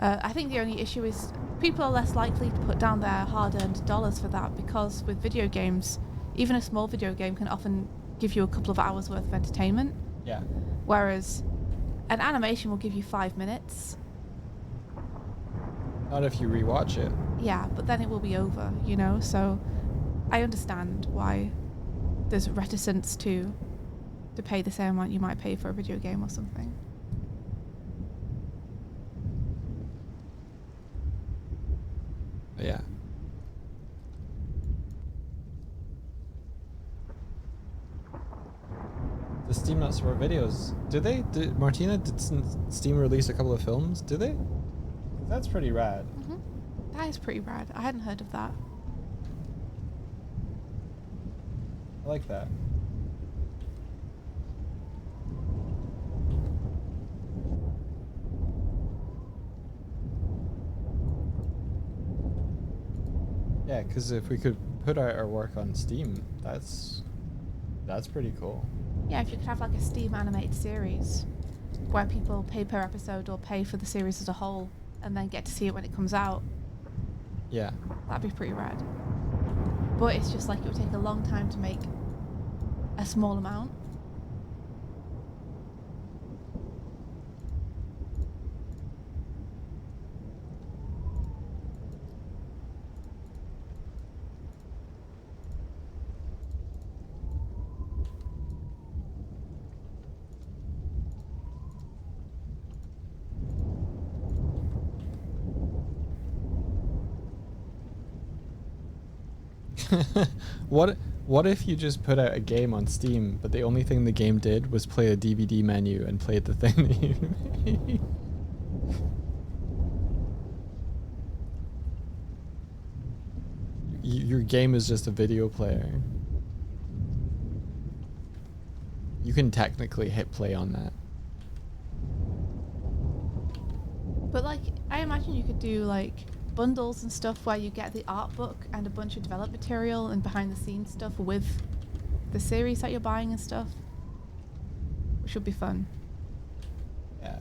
I think the only issue is people are less likely to put down their hard-earned dollars for that, because with video games, even a small video game can often give you a couple of hours worth of entertainment. Yeah. Whereas an animation will give you 5 minutes. Not if you rewatch it. Yeah, but then it will be over, you know? So I understand why there's reticence to pay the same amount you might pay for a video game or something. But yeah. The Steam not support videos. Do they? Martina, did Steam release a couple of films? Do they? That's pretty rad. Mm-hmm. That is pretty rad. I hadn't heard of that. I like that. Because if we could put out our work on Steam, that's pretty cool. Yeah, if you could have like a Steam animated series where people pay per episode or pay for the series as a whole and then get to see it when it comes out, Yeah. that'd be pretty rad. But it's just like it would take a long time to make a small amount. What if you just put out a game on Steam, but the only thing the game did was play a DVD menu and played the thing that you made? Your game is just a video player. You can technically hit play on that. But like, I imagine you could do like bundles and stuff where you get the art book and a bunch of developed material and behind the scenes stuff with the series that you're buying and stuff, which would be fun. Yeah.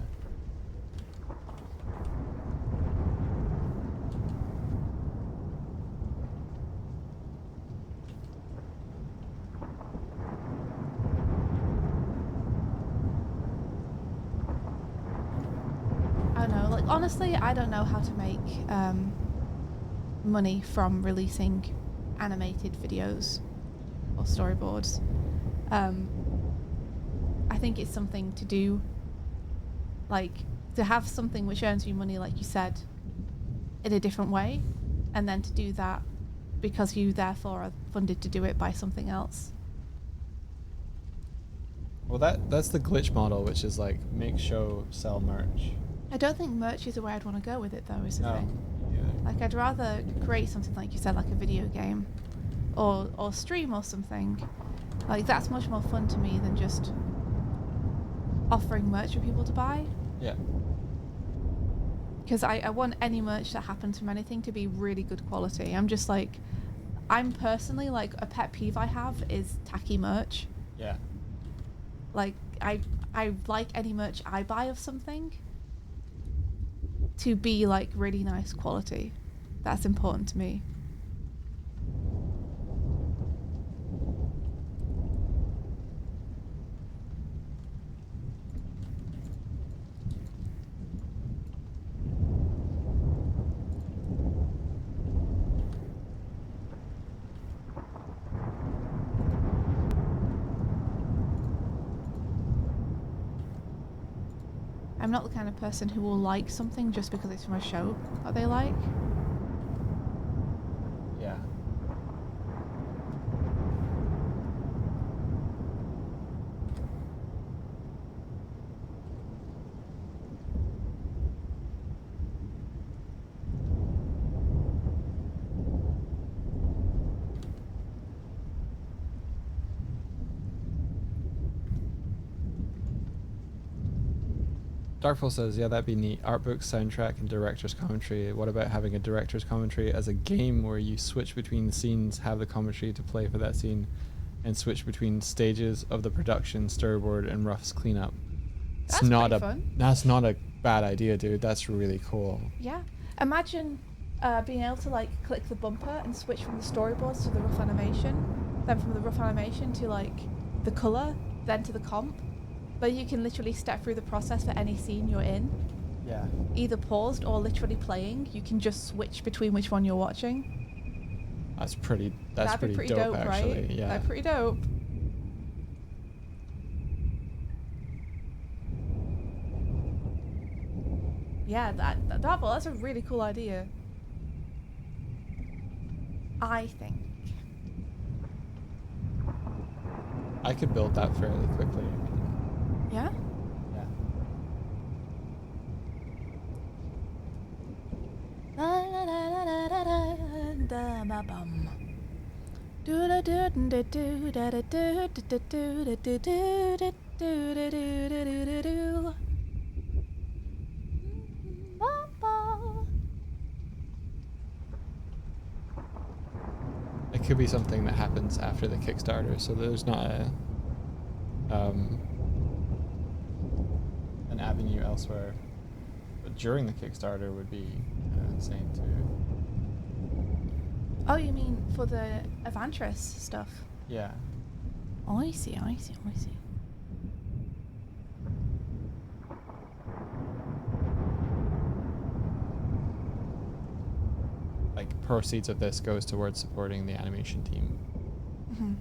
I don't know, like honestly, I don't know how to make money from releasing animated videos or storyboards. I think it's something to do, like to have something which earns you money, like you said, in a different way, and then to do that because you therefore are funded to do it by something else. Well, that's the glitch model, which is like make, show, sell merch. I don't think merch is the way I'd want to go with it, though, is the thing. Yeah. Like, I'd rather create something, like you said, like a video game or stream or something. Like, that's much more fun to me than just offering merch for people to buy. Yeah. Because I want any merch that happens from anything to be really good quality. I'm just like, I'm personally, like, a pet peeve I have is tacky merch. Yeah. Like, I like any merch I buy of something to be like really nice quality. That's important to me. I'm not the kind of person who will like something just because it's from a show that they like. Yeah. Darkful says, yeah, that'd be neat. Art book, soundtrack, and director's commentary. What about having a director's commentary as a game where you switch between the scenes, have the commentary to play for that scene, and switch between stages of the production, storyboard, and roughs cleanup? That's pretty fun. That's not a bad idea, dude. That's really cool. Yeah. Imagine being able to like click the bumper and switch from the storyboards to the rough animation, then from the rough animation to like the color, then to the comp. But you can literally step through the process for any scene you're in. Yeah. Either paused or literally playing. You can just switch between which one you're watching. That's pretty pretty dope, dope, actually. right? Yeah. That's pretty dope. Yeah, that's a really cool idea. I think. I could build that fairly quickly. Yeah? Yeah. could be something that happens after the Kickstarter, so there's not a an avenue elsewhere. But during the Kickstarter would be insane too. Oh, you mean for the Evantris stuff? Yeah. Oh, I see. Like proceeds of this goes towards supporting the animation team. Mm-hmm.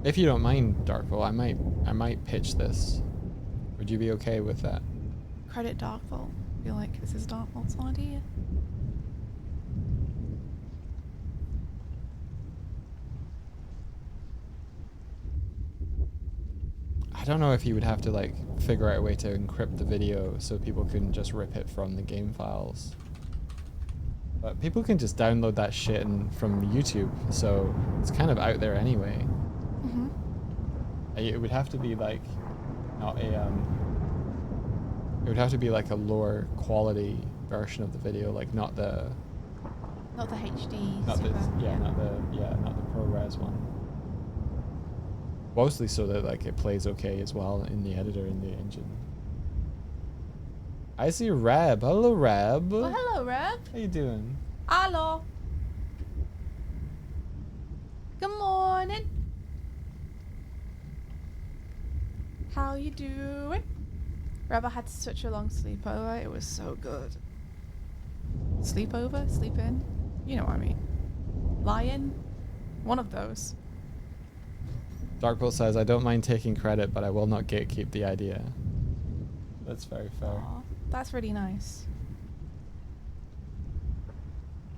If you don't mind, Darkville, I might pitch this. Would you be okay with that? Credit Darkvault. I feel like this is Darkvault's idea. I don't know if you would have to like figure out a way to encrypt the video so people couldn't just rip it from the game files. But people can just download that shit from YouTube, so it's kind of out there anyway. Mm-hmm. It would have to be like not a it would have to be like a lower quality version of the video, like not the HD. not the not the ProRes one. Mostly so that like it plays okay as well in the editor in the engine. I see Rab. Hello, Rab. Oh, hello, Rab. How you doing? Hello. Good morning. How you doing? Rab, I had such a long sleepover. It was so good. Sleepover? Sleep in? You know what I mean. Lie in? One of those. Darkville says, I don't mind taking credit, but I will not gatekeep the idea. That's very fair. Aw, that's really nice.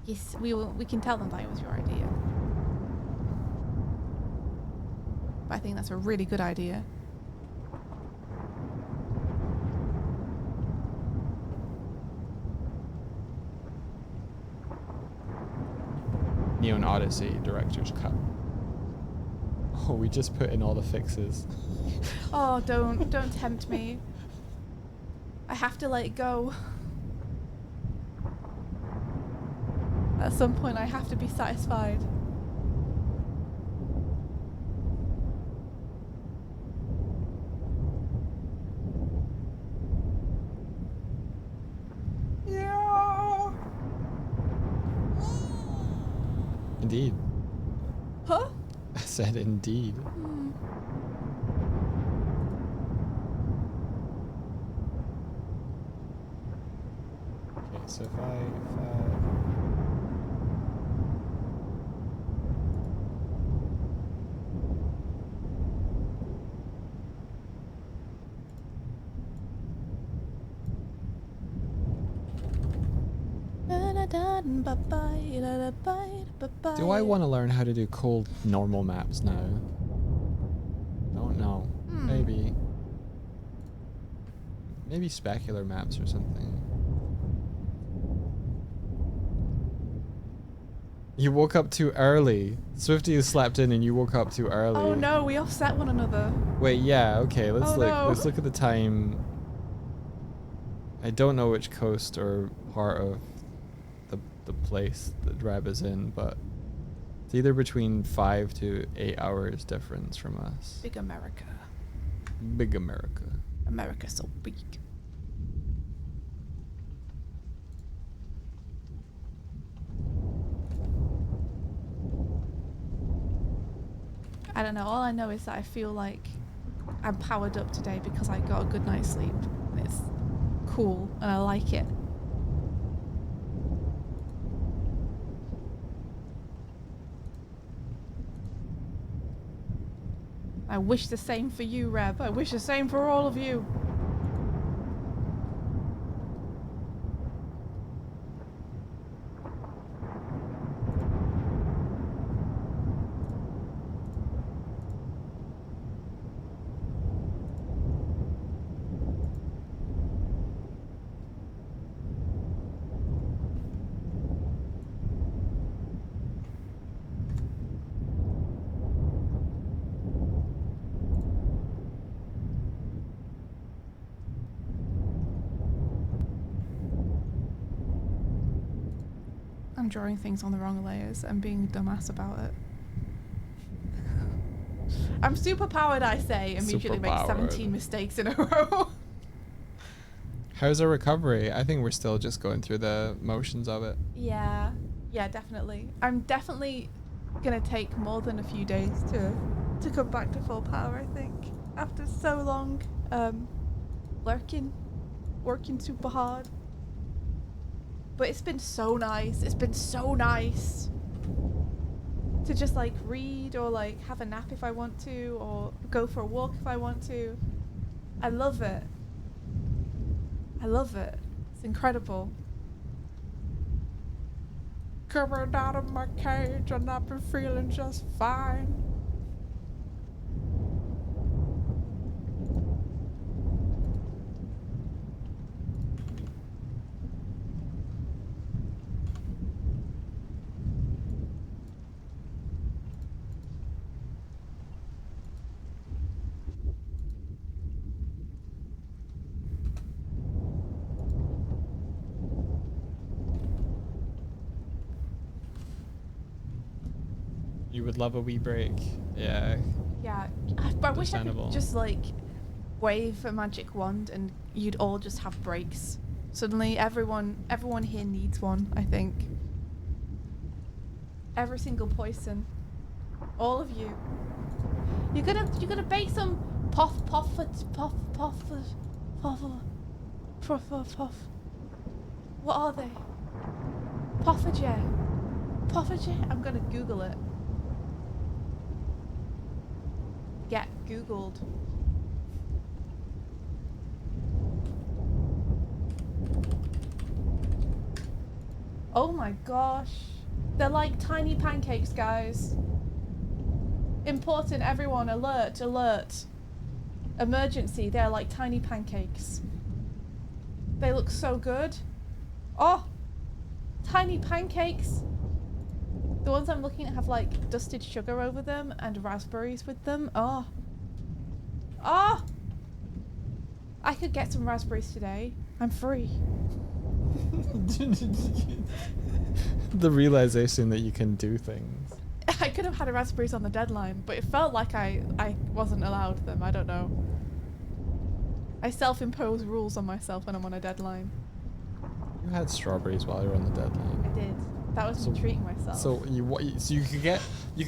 Yes, we can tell them that it was your idea. But I think that's a really good idea. Neon Odyssey Director's Cut. Oh, we just put in all the fixes. Oh, don't tempt me. I have to let it go. At some point, I have to be satisfied. Yeah. Indeed. Huh? I said indeed. Okay, so if I do I want to learn how to do cold normal maps now? Don't know. Maybe specular maps or something. You woke up too early. Swifty, you slept in and you woke up too early. Oh no, we offset one another. Wait, yeah, okay. Let's Oh, look. no. Let's look at the time. I don't know which coast or part of the place that Rab is in, but it's either between 5 to 8 hours difference from us. Big America. Big America. America's so big. I don't know. All I know is that I feel like I'm powered up today because I got a good night's sleep. And it's cool and I like it. I wish the same for you, Reb. I wish the same for all of you. I'm drawing things on the wrong layers and being a dumbass about it. I'm super powered, I say, immediately make 17 mistakes in a row. How's our recovery? I think we're still just going through the motions of it. Yeah, definitely. I'm definitely gonna take more than a few days to come back to full power, I think. After so long working super hard. But it's been so nice. It's been so nice to just like read or like have a nap if I want to, or go for a walk if I want to. I love it. I love it. It's incredible. Coming out of my cage and I've been feeling just fine. You would love a wee break. Yeah. Yeah, I wish I Understandable. could just like wave a magic wand and you'd all just have breaks. Suddenly everyone here needs one, I think. Every single poison. All of you. You're gonna bake some puff. What are they? Poffager? I'm gonna Google it. Get Googled. Oh my gosh. They're like tiny pancakes, guys. Important, everyone, alert, alert. Emergency, they're like tiny pancakes. They look so good. Oh! Tiny pancakes. The ones I'm looking at have like dusted sugar over them and raspberries with them. Oh. Oh! I could get some raspberries today. I'm free. The realization that you can do things. I could have had raspberries on the deadline, but it felt like I wasn't allowed them. I don't know. I self-impose rules on myself when I'm on a deadline. You had strawberries while you were on the deadline. I did. That was me treating myself. So you could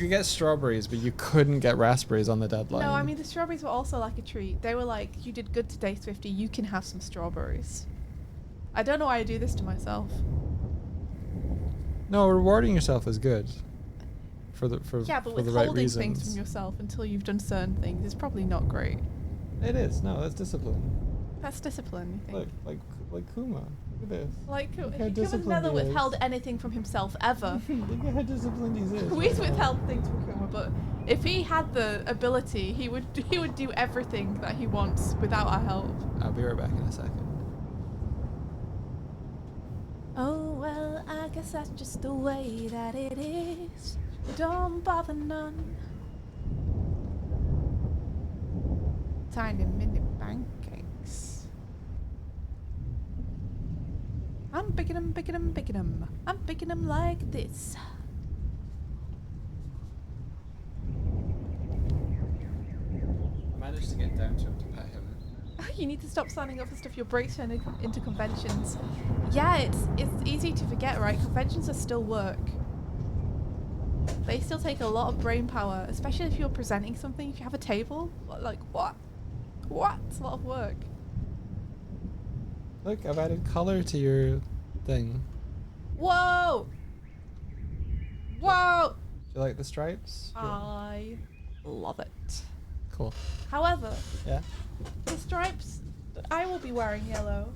get strawberries, but you couldn't get raspberries on the deadline. No, I mean the strawberries were also like a treat. They were like, you did good today, Swifty. You can have some strawberries. I don't know why I do this to myself. No, rewarding yourself is good. For the Yeah, but for the right withholding reasons. things from yourself until you've done certain things is probably not great. It is. No, that's discipline. That's discipline, I think. Like Kuma. Look at this. Like, Look how Kuma's disciplined never he is. withheld anything from himself, ever. Look at how disciplined he is. We've withheld things from Kuma, but if he had the ability, he would do everything that he wants without our help. I'll be right back in a second. Oh, well, I guess that's just the way that it is. Don't bother none. Tiny mini pancakes. I'm picking them. I'm picking them like this. I managed to get down to him to pet him. You need to stop signing up for stuff your breaks turn into conventions. Yeah, it's easy to forget, right? Conventions are still work. They still take a lot of brain power, especially if you're presenting something. If you have a table, like what? What? It's a lot of work. Look, I've added color to your thing. Whoa! Whoa! Do you like the stripes? I love it. Cool. However, Yeah. the stripes, I will be wearing yellow.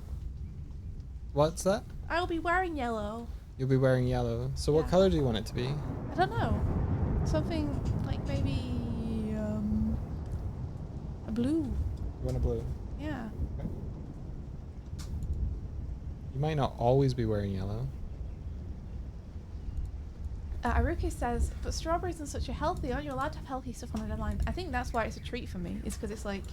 What's that? I will be wearing yellow. You'll be wearing yellow. So what Yeah. color do you want it to be? I don't know. Something like maybe a blue. You want a blue? Yeah. Okay. You might not always be wearing yellow. Aruki says, but strawberries are such a healthy. Aren't you allowed to have healthy stuff on a deadline? I think that's why it's a treat for me. It's because it's like,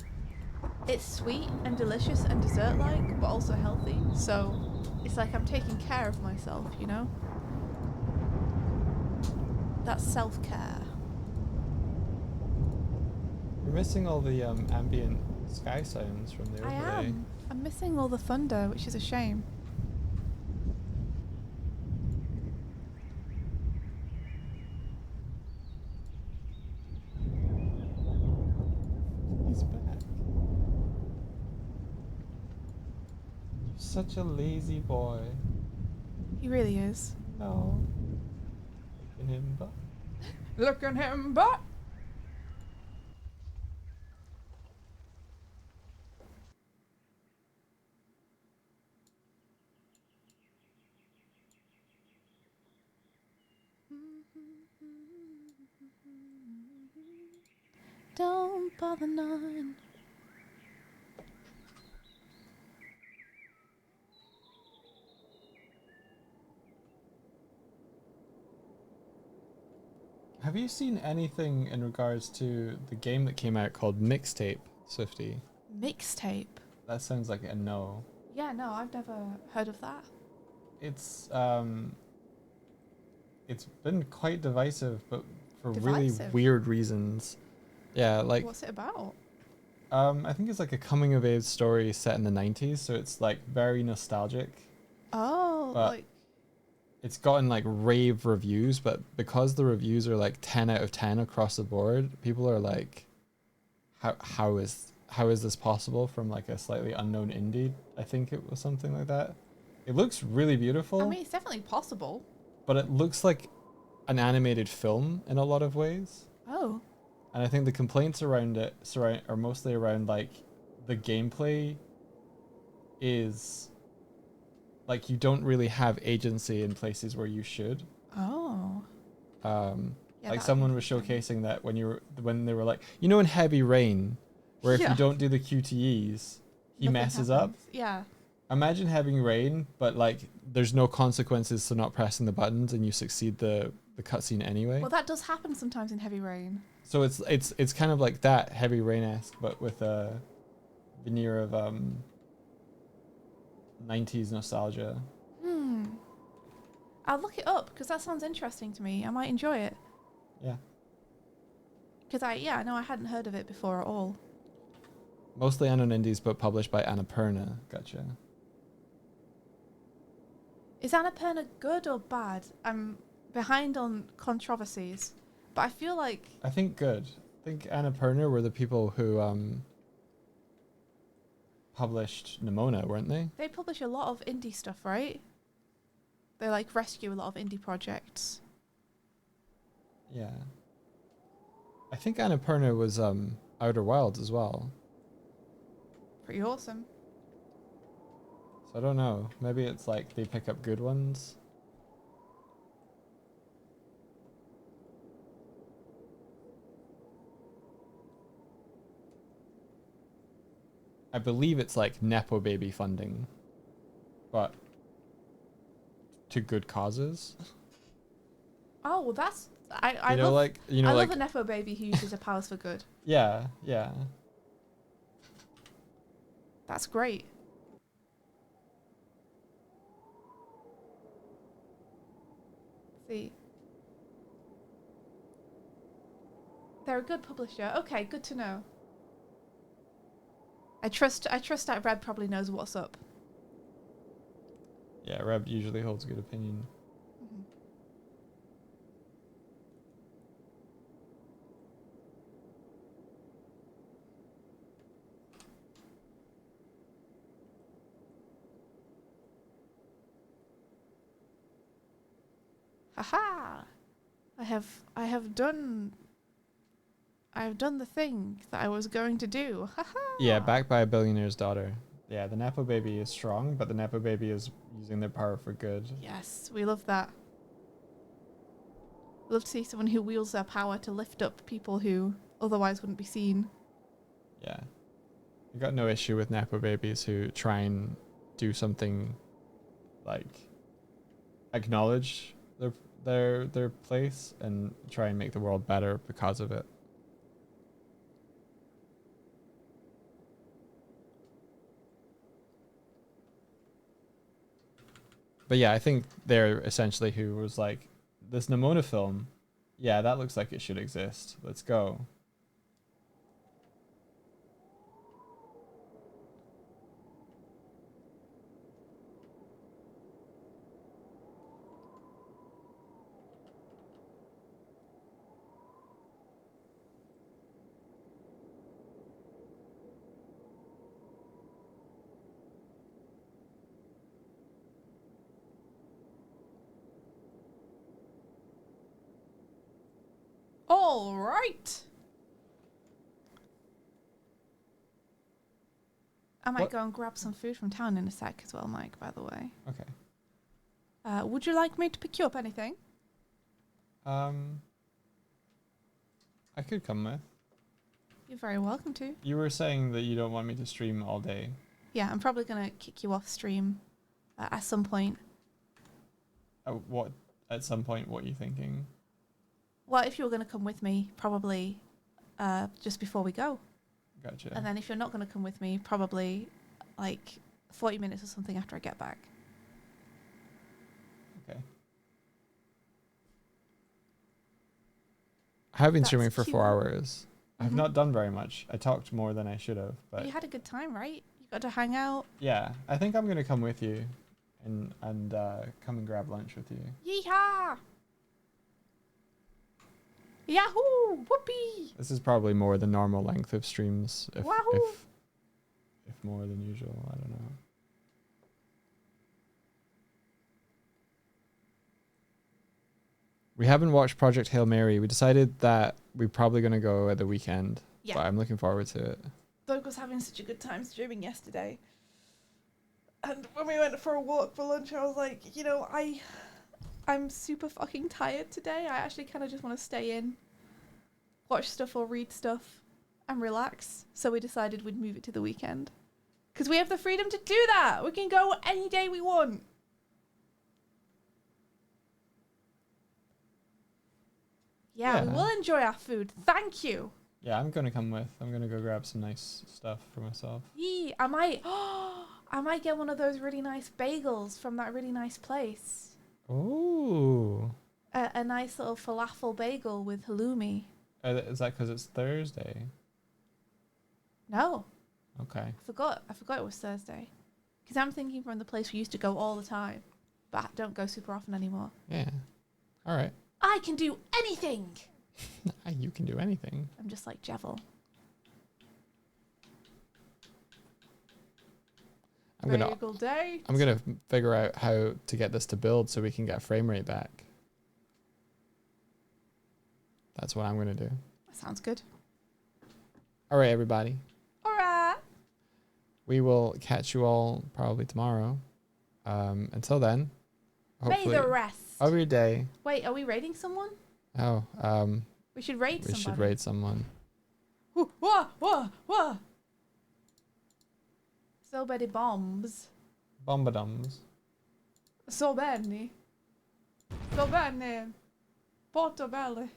it's sweet and delicious and dessert-like, but also healthy. So it's like I'm taking care of myself, you know? That's self-care. You're missing all the ambient sky sounds from the I overlay. am. I'm missing all the thunder, which is a shame. He's back. You're such a lazy boy. He really is. No. Look at him, but Look at him, but. Don't bother none. have you seen anything in regards to the game that came out called Mixtape, Swifty? Mixtape. That sounds like a no. Yeah, no, I've never heard of that. It's been quite divisive, but for really Divisive? weird reasons. Yeah, like What's it about? I think it's like a coming of age story set in the 90s, so it's like very nostalgic. Oh, But like it's gotten like rave reviews, but because the reviews are like 10 out of 10 across the board, people are like, how is this possible from like a slightly unknown indie? I think it was something like that. It looks really beautiful, I mean, it's definitely possible. but it looks like an animated film in a lot of ways. Oh, And I think the complaints around it are mostly around like the gameplay is like you don't really have agency in places where you should. oh. Yeah, Like that'd someone be was interesting. showcasing that when they were like, you know, in Heavy Rain, where if Yeah. you don't do the QTEs, he Nothing messes up. happens. Yeah. Imagine having Rain, but like there's no consequences to not pressing the buttons, and you succeed the cutscene anyway. Well, that does happen sometimes in Heavy Rain. So it's kind of like that Heavy Rain-esque, but with a veneer of 90s nostalgia. I'll look it up because that sounds interesting to me. I might enjoy it. Yeah. Because I know I hadn't heard of it before at all. Mostly unknown indies, but published by Annapurna. Gotcha. Is Annapurna good or bad? I'm behind on controversies, but I feel like I think good. I think Annapurna were the people who published Nimona, weren't they? they publish a lot of indie stuff, right? They like rescue a lot of indie projects. Yeah. I think Annapurna was Outer Wilds as well. Pretty awesome. So I don't know. Maybe it's like they pick up good ones. I believe it's like Nepo baby funding, but to good causes. Oh, well, that's I You know, love like I love like a nepo baby who uses her powers for good. yeah, yeah. That's great. See, they're a good publisher. Okay, good to know. I trust that Red probably knows what's up. Yeah, Reb usually holds good opinion. Mhm. Haha! I have done the thing that I was going to do. Haha! Yeah, backed by a billionaire's daughter. Yeah, the Nepo baby is strong, but the Nepo baby is using their power for good. Yes, we love that. We love to see someone who wields their power to lift up people who otherwise wouldn't be seen. Yeah. I got no issue with Nepo babies who try and do something like acknowledge their place and try and make the world better because of it. But yeah, I think they're essentially who was like, this Nimona film Yeah, that looks like it should exist. Let's go. All right. I might What? go and grab some food from town in a sec as well, Mike, by the way. Okay. Would you like me to pick you up anything? I could come with. You're very welcome to. You were saying that you don't want me to stream all day. Yeah, I'm probably going to kick you off stream at some point. At some point, what are you thinking? Well, if you were going to come with me, probably just before we go. Gotcha. And then if you're not going to come with me, probably like 40 minutes or something after I get back. Okay. I've been That's streaming for cute. 4 hours. I've Mhm. not done very much. I talked more than I should have, but You had a good time, right? You got to hang out. yeah, I think I'm gonna come with you, and come and grab lunch with you. Yeehaw! Yahoo! Whoopee! This is probably more the normal length of streams, if Wahoo! if more than usual. I don't know. We haven't watched Project Hail Mary. We decided that we're probably gonna go at the weekend. Yeah. But I'm looking forward to it. Doug was having such a good time streaming yesterday. And when we went for a walk for lunch, I was like, I'm super fucking tired today. I actually kind of just want to stay in, watch stuff or read stuff, and relax. So we decided we'd move it to the weekend. Because we have the freedom to do that. We can go any day we want. Yeah, we Yeah. will enjoy our food. Thank you. Yeah, I'm gonna come with. I'm gonna go grab some nice stuff for myself. Yee, I might get one of those really nice bagels from that really nice place. Ooh. A nice little falafel bagel with halloumi. Is that because it's Thursday? No, Okay. I forgot it was Thursday. Because I'm thinking from the place we used to go all the time, but don't go super often anymore. Yeah. All right. I can do anything. You can do anything. I'm just like Jevel. I'm gonna Bagel day. figure out how to get this to build so we can get frame rate back. That's what I'm gonna do. That sounds good. All right, everybody. All right. We will catch you all probably tomorrow. Until then, May hopefully, the rest. of your day. Wait, are we raiding someone? Oh, We should raid we somebody. should raid someone. Whoa. So many bombs. Bombadums. So bene. So bene. Portobello.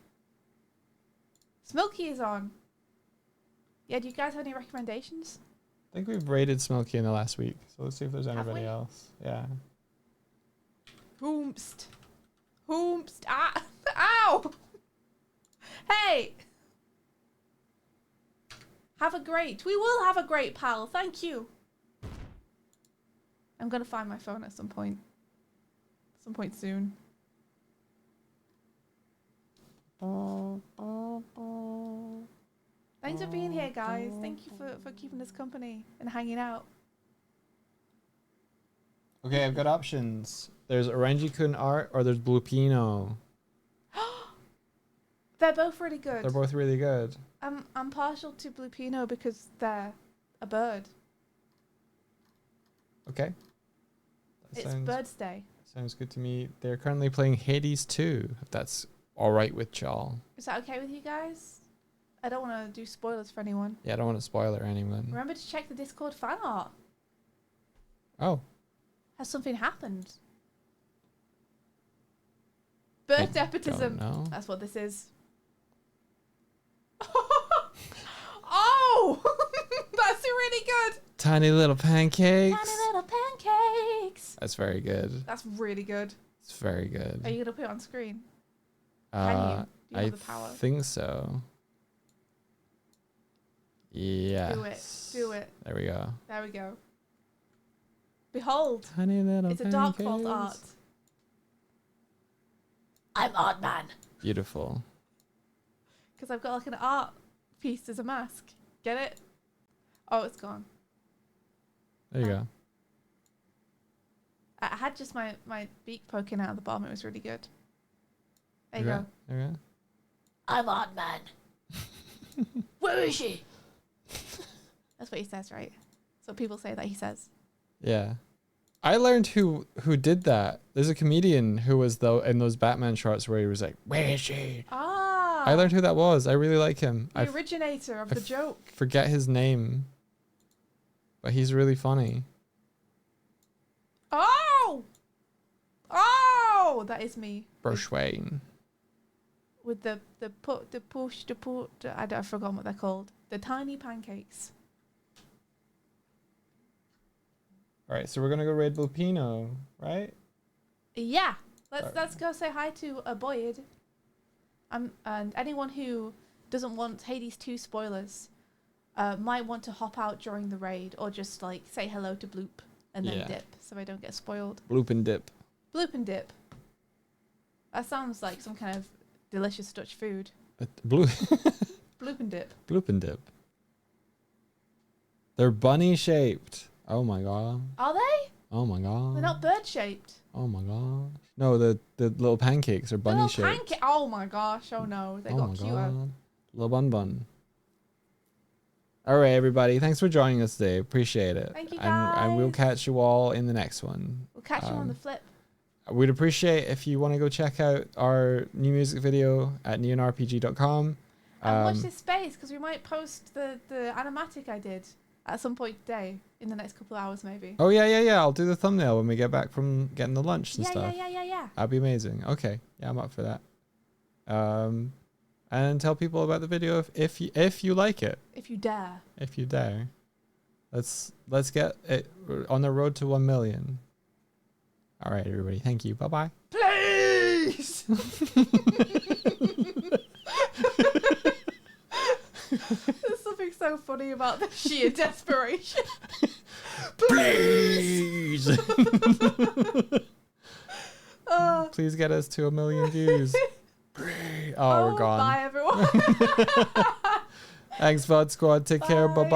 Smilky is on. Yeah, do you guys have any recommendations? I think we've raided Smilky in the last week, so let's see if there's Have anybody we? else. Yeah. Hoomst. Ah! Ow! Hey! We will have a great pal. Thank you. I'm gonna find my phone at some point. Some point soon. Thanks for being here, guys. Thank you for keeping us company and hanging out. Okay, I've got options. There's Orangi Kun art or there's Blue Pino. They're both really good. They're both really good. I'm partial to Blue Pino because they're a bird. Okay. It's Bird's Day. Sounds good to me. They're currently playing Hades 2, if that's all right with y'all. Is that okay with you guys? I don't want to do spoilers for anyone. Yeah, I don't want to spoil it or anyone. Remember to check the Discord fan art. Oh, Has something happened? Bird nepotism. no. That's what this is. Oh! That's really good. Tiny little pancakes. Tiny little pancakes. That's very good. That's really good. It's very good. Are you going to put it on screen? Uh, You have the power. think so. Yeah. Do it. There we go. There we go. Behold, Tiny little it's a dark pancakes. vault art. I'm Art Man. Beautiful. Because I've got like an art piece as a mask. Get it? Oh, it's gone. There you go. I had just my beak poking out of the bottom. It was really good. There you go. There you go. I'm Art Man. Where is she? That's what he says, right? That's what people say that he says. Yeah. I learned who did that. There's a comedian who was in those Batman shorts where he was like, "Where is she?" Ah. I learned who that was. I really like him. The originator of the joke. Forget his name, but he's really funny. Oh! Oh! That is me. Bruce Wayne. With the push, I've forgotten what they're called. The tiny pancakes. All right, so we're gonna go raid Lupino, right? Yeah. Let's go say hi to a Boyd. And anyone who doesn't want Hades 2 spoilers might want to hop out during the raid or just like say hello to Bloop and then dip so I don't get spoiled. Bloop and dip. Bloop and dip. That sounds like some kind of delicious Dutch food. Bloop Bloop and dip. Bloop and dip. They're bunny shaped. Oh my god. Are they? Oh my god. They're not bird shaped. Oh my god. No, the little pancakes are bunny shaped. Oh my gosh. Oh no. They got cuter. God. Little bun. All right, everybody. Thanks for joining us today. Appreciate it. Thank you, guys. And we'll catch you all in the next one. We'll catch you on the flip. We'd appreciate if you want to go check out our new music video at neonrpg.com. And watch this space because we might post the animatic I did at some point today in the next couple of hours maybe. Oh, yeah. I'll do the thumbnail when we get back from getting the lunch and stuff. Yeah. That'd be amazing. Okay. Yeah, I'm up for that. And tell people about the video if you like it. If you dare. If you dare. Let's get it on the road to 1 million. All right, everybody. Thank you. Bye-bye. Please. There's something so funny about the sheer desperation. Please. Please get us to 1 million views. Oh, we're gone. Bye, everyone. Thanks, VOD Squad. Take care. Bye-bye.